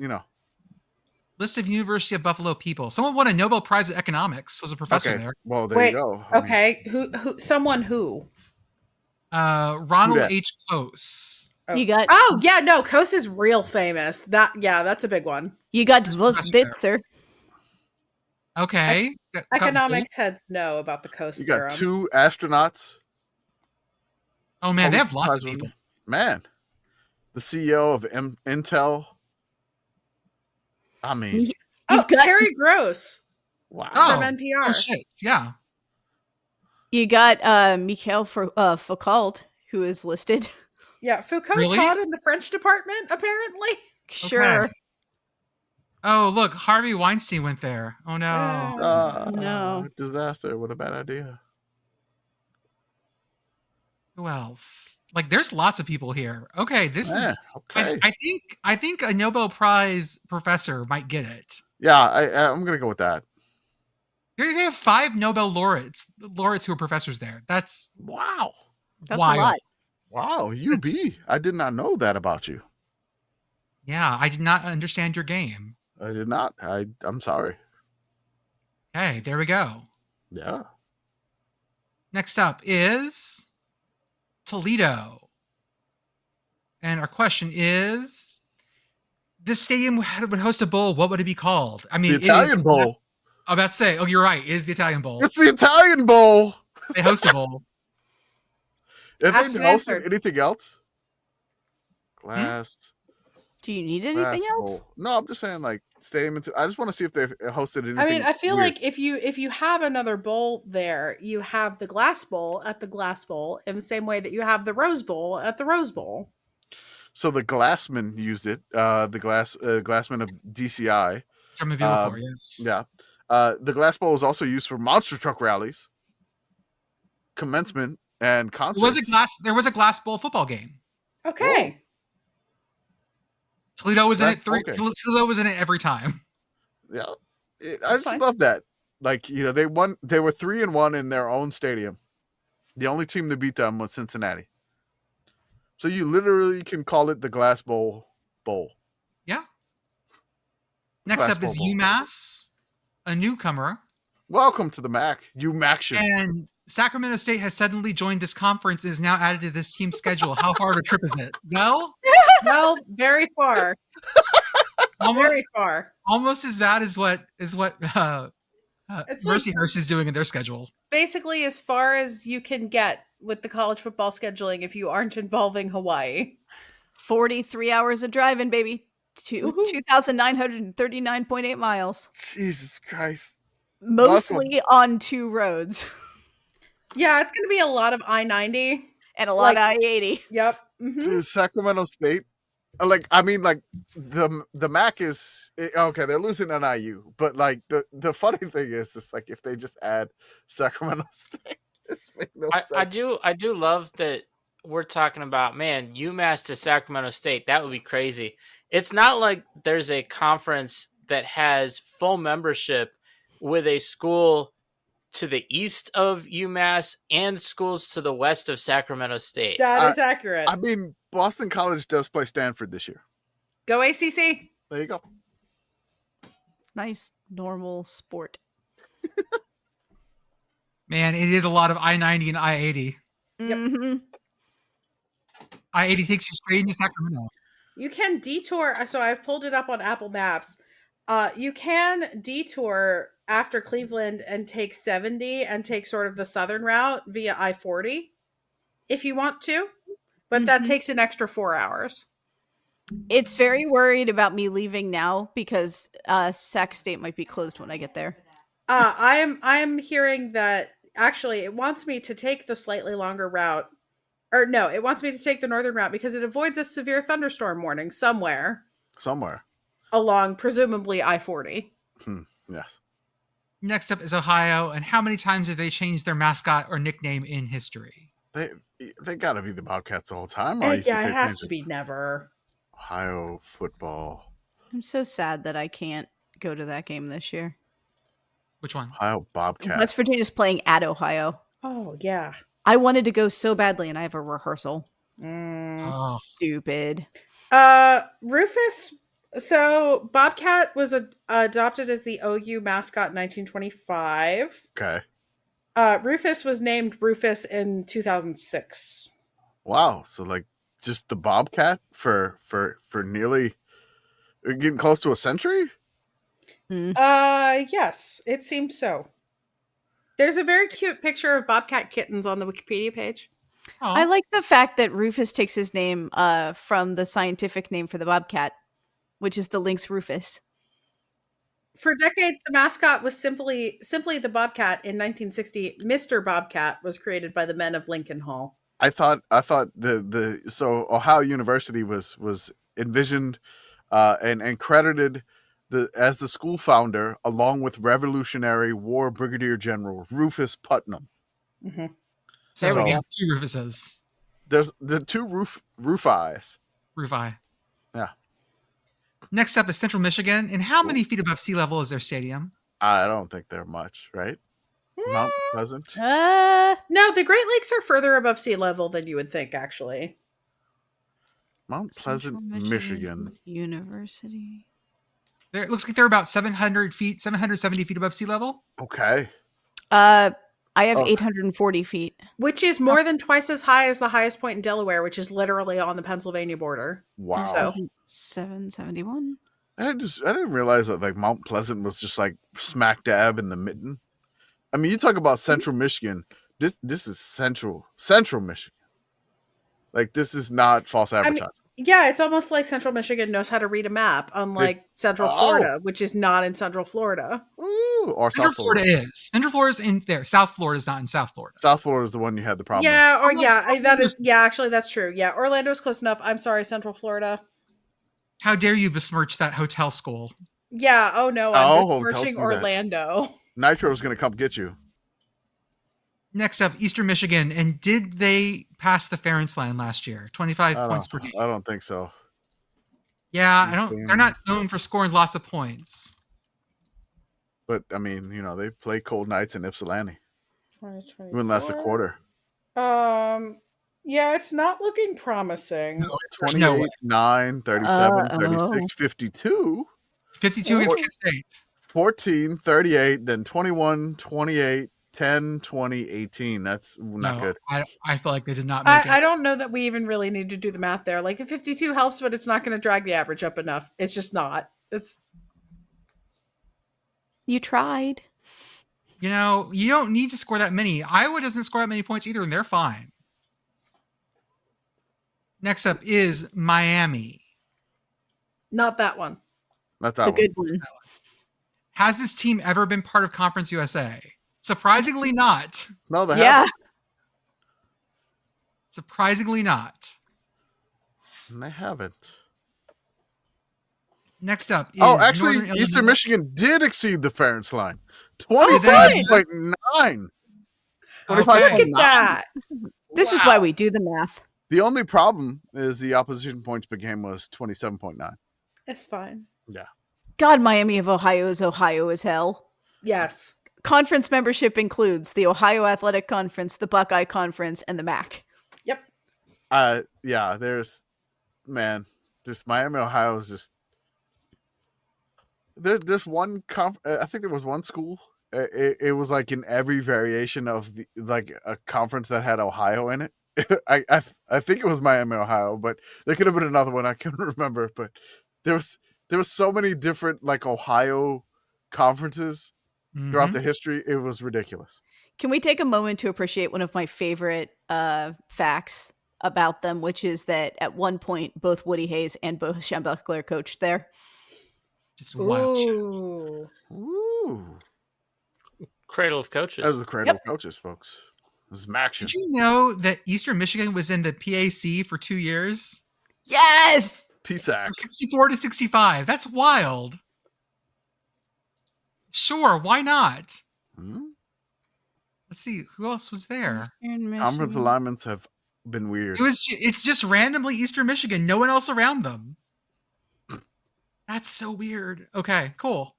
D: list of University of Buffalo people. Someone won a Nobel Prize in economics. Was a professor there.
A: Well, there you go.
B: Who? Someone who?
D: Ronald H. Coase.
E: Oh. You got?
B: Oh yeah, no, Coase is real famous. That's a big one.
E: You got Wolf Bitzer.
D: Okay.
B: Economics heads know about the Coase.
A: You got 2 astronauts.
D: Oh man, they have lots of people.
A: Man, the CEO of Intel. I mean,
B: you've got Terry Gross.
A: Wow.
B: From NPR.
D: Oh shit, yeah.
E: You got Mikhail Foucault, who is listed.
B: Yeah, Foucault taught in the French department, apparently.
E: Sure.
D: Okay. Oh, look, Harvey Weinstein went there. Oh no.
E: No.
A: Disaster. What a bad idea.
D: Who else? Like, there's lots of people here. Okay, this is. Okay. I think a Nobel Prize professor might get it.
A: Yeah, I'm gonna go with that.
D: They have 5 Nobel laureates who are professors there. That's
A: Wow.
E: That's
D: wild.
E: a lot.
A: Wow, UB. I did not know that about you.
D: Yeah, I did not understand your game.
A: I did not. I'm sorry.
D: Hey, there we go.
A: Yeah.
D: Next up is Toledo. And our question is, this stadium would host a bowl. What would it be called? I mean,
A: The Italian Bowl.
D: I'm about to say, oh, you're right. It is the Italian Bowl.
A: It's the Italian Bowl.
D: They host a bowl.
A: If
B: Ask
A: they
B: and
A: hosted
B: answered.
A: anything else, glass.
E: Do you need anything
A: glass
E: else?
A: bowl. No, I'm just saying like stadium. I just want to see if they've hosted anything.
B: I mean, I feel
A: weird.
B: like if you have another bowl there, you have the Glass Bowl at the Glass Bowl in the same way that you have the Rose Bowl at the Rose Bowl.
A: So the Glassmen used it. The Glassmen of DCI.
D: From a before, yes.
A: Yeah. The Glass Bowl was also used for monster truck rallies, commencement, and concerts.
D: There was a Glass Bowl football game.
B: Okay.
D: Toledo was in it
A: Okay.
D: Toledo was in it every time.
A: Yeah, I just
B: fine.
A: love that. Like, you know, they won. They were 3-1 in their own stadium. The only team to beat them was Cincinnati. So you literally can call it the Glass Bowl.
D: Yeah. Next
A: Glass
D: up is
A: Bowl.
D: UMass, a newcomer.
A: Welcome to the MAC. UMaction.
D: And Sacramento State has suddenly joined this conference and is now added to this team's schedule. How far of a trip is it? Well,
B: Well, very far. Very far.
D: almost as bad as what
B: It's
D: Mercyhurst is doing in their schedule.
B: Basically as far as you can get with the college football scheduling if you aren't involving Hawaii.
E: 43 hours of driving, baby.
B: Woohoo.
E: 2,939.8 miles.
A: Jesus Christ.
E: Mostly on 2 roads
B: Yeah, it's going to be a lot of I-90.
E: and a lot of I-80.
B: Yep. Mhm.
A: Dude, Sacramento State. Like, I mean, like the MAC is okay. They're losing an IU, but like the funny thing is, just like if they just add Sacramento State, it's make no sense.
C: I do love that we're talking about, man, UMass to Sacramento State. That would be crazy. It's not like there's a conference that has full membership with a school to the east of UMass and schools to the west of Sacramento State.
B: That is accurate.
A: I mean, Boston College does play Stanford this year.
B: Go ACC.
A: There you go.
E: Nice, normal sport.
D: Man, it is a lot of I-90 and I-80.
B: Yep.
E: Mhm.
D: I-80 takes you straight into Sacramento.
B: You can detour. So I've pulled it up on Apple Maps. You can detour after Cleveland and take 70 and take sort of the southern route via I-40 if you want to. But that
E: Mhm.
B: takes an extra 4 hours.
E: It's very worried about me leaving now because Sac State might be closed when I get there.
B: I'm hearing that actually it wants me to take the slightly longer route. Or no, it wants me to take the northern route because it avoids a severe thunderstorm warning somewhere along presumably I-40.
A: Yes.
D: Next up is Ohio, and how many times have they changed their mascot or nickname in history?
A: They got to be the Bobcats the whole time. Or you
B: Yeah,
A: think
B: it
A: they
B: has
A: changed
B: to be never.
A: Ohio football.
E: I'm so sad that I can't go to that game this year.
D: Which one?
A: Ohio Bobcats.
E: West Virginia's playing at Ohio.
B: Oh, yeah.
E: I wanted to go so badly, and I have a rehearsal.
D: Oh,
E: Stupid.
B: Rufus. So Bobcat was adopted as the OU mascot in 1925.
A: Okay.
B: Rufus was named Rufus in 2006.
A: Wow. So like just the Bobcat for nearly getting close to a century?
B: Yes, it seems so. There's a very cute picture of Bobcat kittens on the Wikipedia page.
E: I like the fact that Rufus takes his name from the scientific name for the bobcat, which is the lynx rufus.
B: For decades, the mascot was simply the Bobcat. In 1960, Mr. Bobcat was created by the men of Lincoln Hall.
A: I thought so Ohio University was envisioned and credited as the school founder along with Revolutionary War Brigadier General Rufus Putnam.
B: Mm-hmm.
D: there we
A: So-
D: go. 2 Rufuses.
A: There's the two Rufis.
D: Rufi.
A: Yeah.
D: Next up is Central Michigan, and how many feet above sea level is their stadium?
A: I don't think they're much, right? Mount Pleasant.
B: No, the Great Lakes are further above sea level than you would think, actually.
A: Mount
E: Central
A: Pleasant, Michigan.
E: University.
D: It looks like they're about 770 feet above sea level.
A: Okay.
E: I have
A: Oh.
E: 840 feet.
B: Which is more than twice as high as the highest point in Delaware, which is literally on the Pennsylvania border.
A: Wow.
B: So
E: 771.
A: I didn't realize that like Mount Pleasant was just like smack dab in the mitten. I mean, you talk about Central Michigan. This is Central Michigan. Like this is not false advertising.
B: yeah, it's almost like Central Michigan knows how to read a map, unlike Central Florida, which is not in Central Florida.
A: Ooh, or
D: Central
A: South Florida.
D: is. Central Florida is in there. South Florida is not in South Florida.
A: South Florida is the one you had the problem
B: Yeah, or
A: with.
B: actually that's true. Yeah, Orlando's close enough. I'm sorry, Central Florida.
D: How dare you besmirch that hotel school?
B: Yeah, oh no, I'm
A: Oh,
B: besmirching
A: don't do that.
B: Orlando.
A: Nitro's gonna come get you.
D: Next up, Eastern Michigan. And did they pass the Ferentz line last year? 25 points per game.
A: I don't think so.
D: Yeah, they're not known for scoring lots of points.
A: But I mean, you know, they play Cold Knights in Ypsilanti.
B: 2024.
A: Even last a quarter.
B: Yeah, it's not looking promising.
D: No,
A: 28,
D: no way.
A: 9, 37, 36, 52.
D: 52 against Kent State.
A: 14, 38, then 21, 28, 10, 20, 18. That's not good.
D: I feel like they did not make it.
B: I don't know that we even really need to do the math there. Like the 52 helps, but it's not going to drag the average up enough. It's just not.
E: You tried.
D: You know, you don't need to score that many. Iowa doesn't score that many points either, and they're fine. Next up is Miami.
B: Not that one.
A: Not that
E: The
A: one.
E: good one.
D: Has this team ever been part of Conference USA? Surprisingly not.
A: No, they
E: Yeah.
A: haven't.
D: Surprisingly not.
A: They haven't.
D: Next up is
A: actually,
D: Northern
A: Eastern
D: Illinois.
A: Michigan did exceed the Ferentz line.
B: Oh,
A: 25.9.
D: Okay.
B: Look at that.
E: This is why we do the math.
A: The only problem is the opposition points per game was 27.9.
B: It's fine.
E: God, Miami of Ohio is Ohio as hell.
B: Yes.
E: Conference membership includes the Ohio Athletic Conference, the Buckeye Conference, and the MAC.
B: Yep.
A: Yeah, this Miami, Ohio is just there's one I think there was one school. It was like in every variation of a conference that had Ohio in it. I think it was Miami, Ohio, but there could have been another one. I couldn't remember, but there was so many different like Ohio conferences throughout the history. It was ridiculous.
E: Can we take a moment to appreciate one of my favorite facts about them, which is that at one point, both Woody Hayes and Bo Schembechler coached there.
D: Just wild shit.
A: Ooh.
C: Cradle of coaches.
A: That was the cradle of coaches, folks. This is MACCOON.
D: Did you know that Eastern Michigan was in the PAC for 2 years?
E: Yes!
A: PSAC.
D: From 64 to 65. That's wild. Sure, why not? Let's see, who else was there?
A: Conference alignments have been weird.
D: It's just randomly Eastern Michigan, no one else around them. That's so weird. Okay, cool.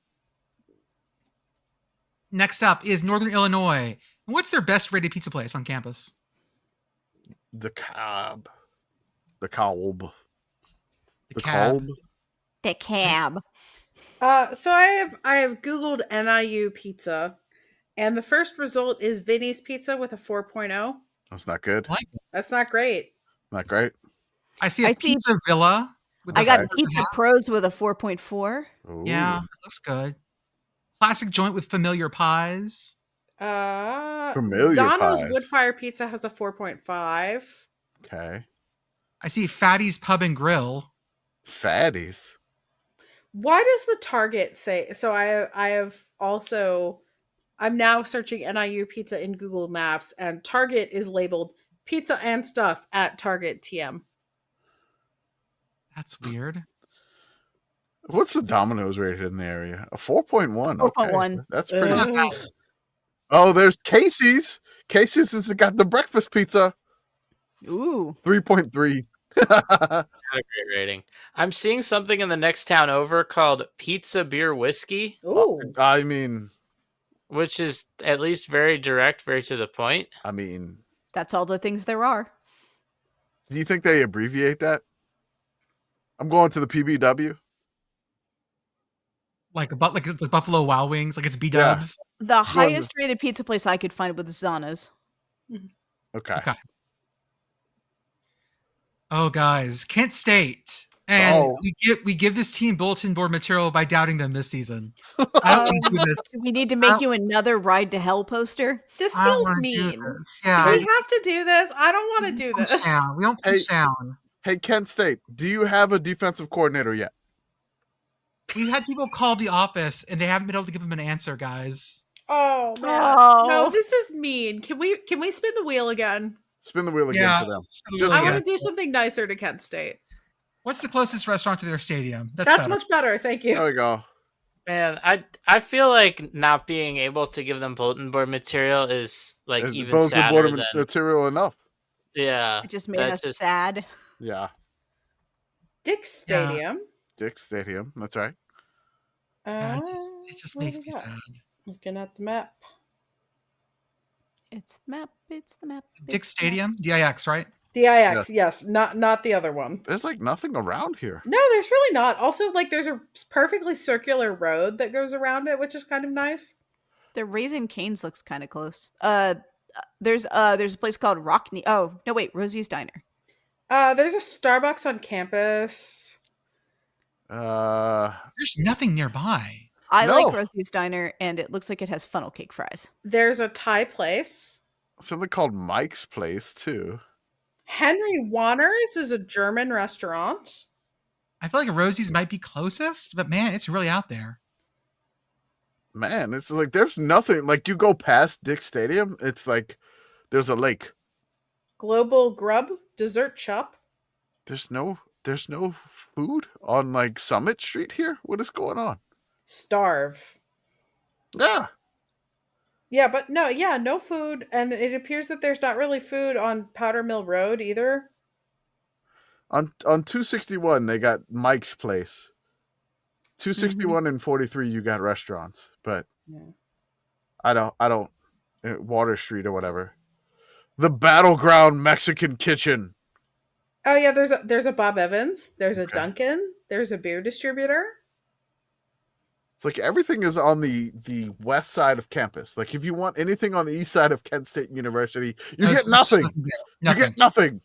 D: Next up is Northern Illinois. What's their best rated pizza place on campus?
A: The Cab. The Calb.
D: The Cab.
E: The Cab.
B: So I have Googled NIU pizza, and the first result is Vinny's Pizza with a 4.0.
A: That's not good.
D: Like it.
B: That's not great.
A: Not great.
D: I see a Pizza Villa. With
E: I got
D: a
E: Pizza Pros with a 4.4.
A: Ooh.
D: Yeah, it looks good. Classic joint with familiar pies.
A: Familiar
B: Zano's
A: pies.
B: Woodfire Pizza has a 4.5.
A: Okay.
D: I see Fatty's Pub and Grill.
A: Fatties.
B: Why does the Target say so? I'm now searching NIU pizza in Google Maps, and Target is labeled pizza and stuff at Target TM.
D: That's weird.
A: What's the Domino's rated in the area? A 4.1.
E: 4.1.
A: Okay. That's pretty.
B: Ugh.
A: Oh, there's Casey's. Casey's has got the breakfast pizza.
E: Ooh.
A: 3.3.
C: Not a great rating. I'm seeing something in the next town over called Pizza Beer Whiskey,
B: Ooh.
A: I mean,
C: which is at least very direct, very to the point.
E: That's all the things there are.
A: do you think they abbreviate that? I'm going to the PBW.
D: Like the Buffalo Wild Wings, like it's B
A: Yeah.
D: Dubs.
E: The highest rated pizza place I could find was Zana's.
A: Okay.
D: Oh, guys, Kent State, and
A: Oh.
D: we give this team bulletin board material by doubting them this season. I don't want to do this.
E: Do we need to make you another Ride to Hell poster?
B: This
D: I don't
B: feels
D: wanna do
B: mean.
D: this.
B: Do
D: Yeah,
B: we have to do this? I don't want to do
D: punch
B: this.
D: down. We don't punch down.
A: Hey, Kent State, do you have a defensive coordinator yet?
D: We've had people call the office, and they haven't been able to give them an answer, guys.
B: Oh man.
E: Oh.
B: No, this is mean. Can we spin the wheel again?
A: Spin the wheel again for them.
B: I want to do something nicer to Kent State.
D: What's the closest restaurant to their stadium?
B: That's
D: better.
B: much better. Thank you.
A: There we go.
C: Man, I feel like not being able to give them bulletin board material is like even
A: Bulletin
C: sadder
A: board
C: than
A: material enough.
C: yeah.
E: It just made us sad.
A: Yeah.
B: Dick's Stadium.
A: Dick's Stadium. That's right.
D: It just makes me sad.
B: Looking at the map.
E: It's the map. It's the map.
D: Dick's Stadium, DIX, right?
B: DIX, yes, not the other one.
A: There's like nothing around here.
B: No, there's really not. Also, like there's a perfectly circular road that goes around it, which is kind of nice.
E: The Raising Cane's looks kind of close. There's a place called Rockney. Oh no, wait, Rosie's Diner.
B: There's a Starbucks on campus.
D: There's nothing nearby.
E: I like Rosie's Diner, and it looks like it has funnel cake fries.
B: There's a Thai place.
A: Something called Mike's Place too.
B: Henry Warner's is a German restaurant.
D: I feel like Rosie's might be closest, but man, it's really out there.
A: Man, it's like there's nothing. Like you go past Dick's Stadium, it's like there's a lake.
B: Global Grub Dessert Shop.
A: There's no food on like Summit Street here. What is going on?
B: Starve.
A: Yeah.
B: Yeah, but no food, and it appears that there's not really food on Powder Mill Road either.
A: On 261, they got Mike's Place. 261 and 43, you got restaurants, but I don't. Water Street or whatever. The Battleground Mexican Kitchen.
B: Oh yeah, there's a Bob Evans. There's a Dunkin'. There's a beer distributor.
A: It's like everything is on the west side of campus. Like if you want anything on the east side of Kent State University, you get nothing. You get nothing.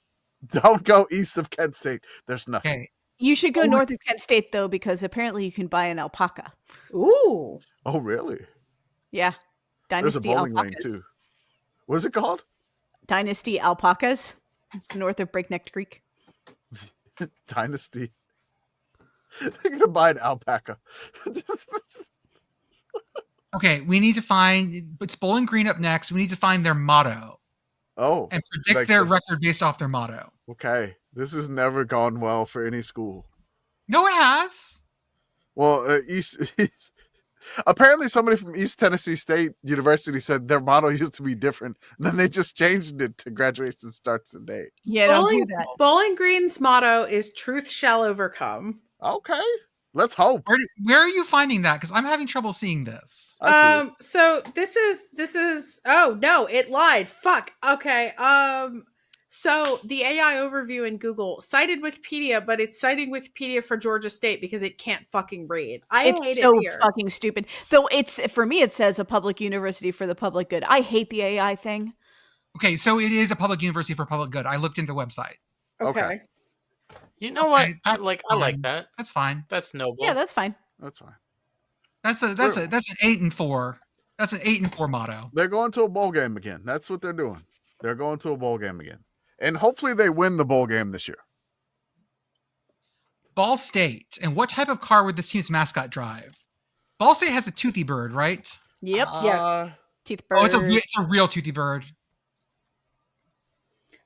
A: Don't go east of Kent State. There's nothing.
D: Okay.
E: You should go north of Kent State though, because apparently you can buy an alpaca.
B: Ooh.
A: Oh really?
E: Yeah. Dynasty
A: There's a bowling
E: alpacas.
A: lane too. What is it called?
E: Dynasty Alpacas. It's north of Breakneck Creek.
A: Dynasty. I'm gonna buy an alpaca.
D: Okay, we need to find. It's Bowling Green up next. We need to find their motto.
A: Oh,
D: and predict their record based off their motto.
A: Okay, this has never gone well for any school.
D: No, it has.
A: Well, apparently somebody from East Tennessee State University said their motto used to be different. And then they just changed it to graduation starts today.
E: Yeah, don't do that.
B: Bowling Green's motto is "Truth shall overcome."
A: Okay, let's hope.
D: Where are you finding that? Because I'm having trouble seeing this.
B: So this is. Oh no, it lied. Fuck. Okay. So the AI overview in Google cited Wikipedia, but it's citing Wikipedia for Georgia State because it can't fucking read.
E: It's so fucking stupid. Though it's, for me, it says a public university for the public good. I hate the AI thing.
D: Okay, so it is a public university for public good. I looked into the website.
B: Okay.
C: You know what? I like that.
D: That's fine.
C: That's noble.
E: Yeah, that's fine.
A: That's fine.
D: That's an 8-4. That's an 8-4 motto.
A: They're going to a bowl game again. That's what they're doing. They're going to a bowl game again. And hopefully they win the bowl game this year.
D: Ball State. And what type of car would this team's mascot drive? Ball State has a toothy bird, right?
E: Yep.
B: Yes.
E: Teeth bird.
D: Oh, it's a real toothy bird.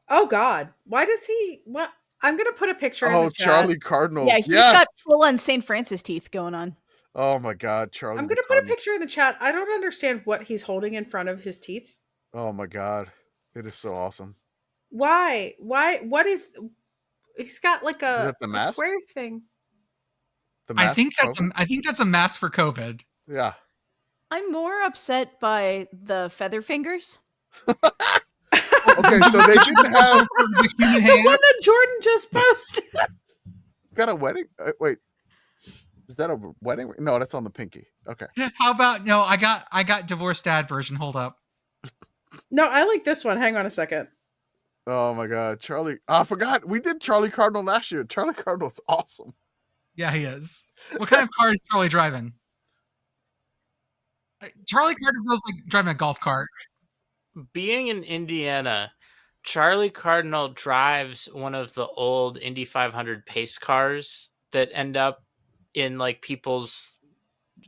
B: Oh God. Why does he? What? I'm gonna put a picture.
A: Oh,
B: in the chat.
A: Charlie Cardinal.
E: Yeah, he's got full-on St. Francis teeth going on.
A: Oh my God, Charlie.
B: I'm gonna put a picture in the chat. I don't understand what he's holding in front of his teeth.
A: Oh my God, it is so awesome.
B: Why? What is? He's got like
A: Is
B: a
A: that the mask?
B: square thing.
A: The
D: I
A: mask
D: think that's
A: COVID?
D: I think that's a mask for COVID.
A: Yeah.
E: I'm more upset by the feather fingers.
A: Okay, so they didn't have
D: the human
B: The
D: hand.
B: one that Jordan just posted.
A: got a wedding. Wait, is that a wedding? No, that's on the pinky. Okay.
D: How about no? I got divorced dad version. Hold up.
B: No, I like this one. Hang on a second.
A: Oh my God, Charlie! I forgot we did Charlie Cardinal last year. Charlie Cardinal's awesome.
D: Yeah, he is. What kind of car is Charlie driving? Charlie Cardinal feels like driving a golf cart.
C: Being in Indiana, Charlie Cardinal drives one of the old Indy 500 pace cars that end up in like people's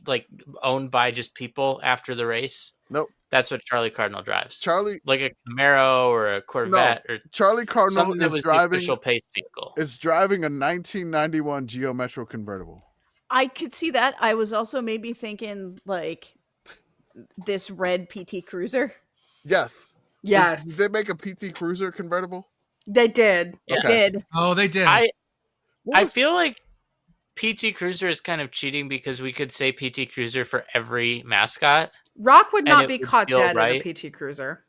C: like owned by just people after the race.
A: Nope.
C: That's what Charlie Cardinal drives.
A: Charlie,
C: like a Camaro or a Corvette or
A: Charlie Cardinal
C: something that
A: is
C: was
A: driving.
C: the official pace vehicle.
A: Is driving a 1991 Geo Metro convertible.
E: I could see that. I was also maybe thinking like this red PT Cruiser.
A: Yes.
B: Yes.
A: Did they make a PT Cruiser convertible?
B: They did.
C: Yeah.
A: Okay.
E: Did.
D: Oh, they did.
C: I feel like PT Cruiser is kind of cheating because we could say PT Cruiser for every mascot.
B: Rock would
C: And
B: not
C: it
B: be
C: would
B: caught
C: feel
B: dead
C: right.
B: in a PT Cruiser.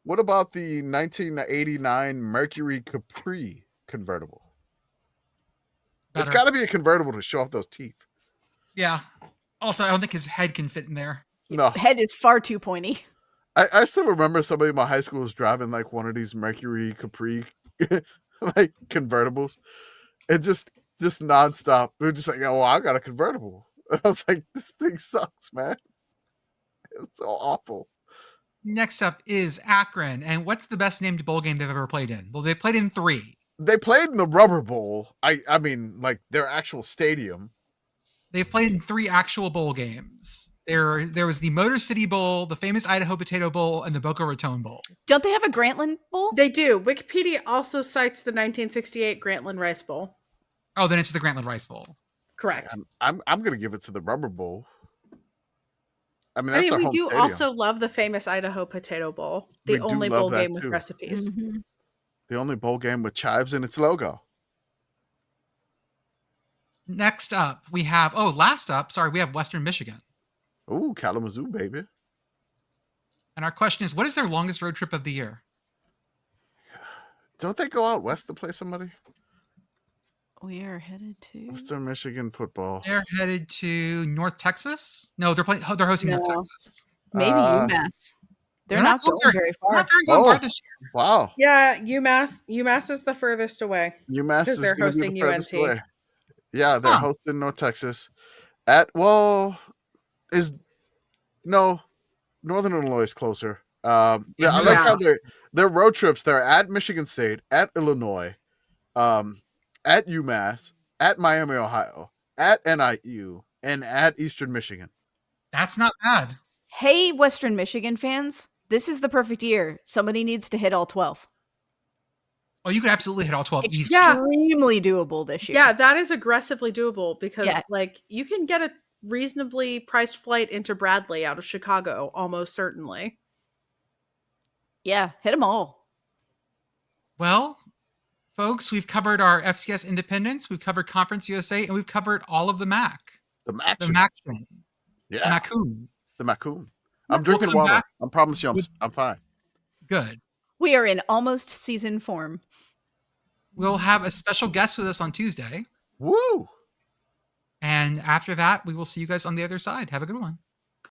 A: What about the 1989 Mercury Capri convertible? It's
D: Better.
A: got to be a convertible to show off those teeth.
D: Yeah. Also, I don't think his head can fit in there.
A: No,
E: Head is far too pointy.
A: I still remember somebody in my high school was driving like one of these Mercury Capri like convertibles, and just nonstop. They're just like, "Oh, I got a convertible." And I was like, "This thing sucks, man. It's so awful."
D: Next up is Akron, and what's the best named bowl game they've ever played in? Well, they played in 3.
A: They played in the Rubber Bowl. I mean, like their actual stadium.
D: They've played in 3 actual bowl games. There was the Motor City Bowl, the famous Idaho Potato Bowl, and the Boca Raton Bowl.
E: Don't they have a Grantland Bowl?
B: They do. Wikipedia also cites the 1968 Grantland Rice Bowl.
D: Oh, then it's the Grantland Rice Bowl.
B: Correct.
A: I'm gonna give it to the Rubber Bowl. I mean,
B: I
A: that's
B: mean,
A: our
B: we
A: home
B: do
A: stadium.
B: also love the famous Idaho Potato Bowl, the
A: We do
B: only
A: love
B: bowl
A: that
B: game with
A: too.
B: recipes.
E: Mm-hmm.
A: The only bowl game with chives in its logo.
D: Next up, we have we have Western Michigan.
A: Ooh, Kalamazoo, baby.
D: And our question is, what is their longest road trip of the year?
A: Don't they go out west to play somebody?
E: We are headed to
A: Western Michigan football.
D: They're headed to North Texas. No, they're hosting North
E: No.
D: Texas.
E: maybe UMass. They're
D: They're
E: not
D: not
E: going very far.
D: Not very going far
A: Oh.
D: this year.
A: Wow.
B: Yeah, UMass is the furthest away.
A: UMass
B: Because
A: is
B: they're
A: going to be
B: hosting
A: the furthest
B: UNT.
A: away. Yeah, they're
D: Huh.
A: hosting North Texas. Northern Illinois is closer. I like how their road trips. They're at Michigan State, at Illinois, at UMass, at Miami, Ohio, at NIU, and at Eastern Michigan.
D: That's not bad.
E: Hey, Western Michigan fans, this is the perfect year. Somebody needs to hit all 12.
D: Oh, you could absolutely hit all 12 easy.
B: Yeah.
E: Extremely doable this year.
B: Yeah, that is aggressively doable because
E: Yeah.
B: like you can get a reasonably priced flight into Bradley out of Chicago almost certainly.
E: Yeah, hit them all.
D: Well, folks, we've covered our FCS Independents, we've covered Conference USA, and we've covered all of the MAC.
A: The
D: The
A: match.
D: MACCOON.
A: Yeah.
D: MACCOON.
A: The MACCOON. I'm
D: We'll
A: drinking
D: come
A: water.
D: back
A: I promise you
D: with-
A: I'm fine.
D: Good.
E: We are in almost season form.
D: We'll have a special guest with us on Tuesday.
A: Woo!
D: And after that, we will see you guys on the other side. Have a good one.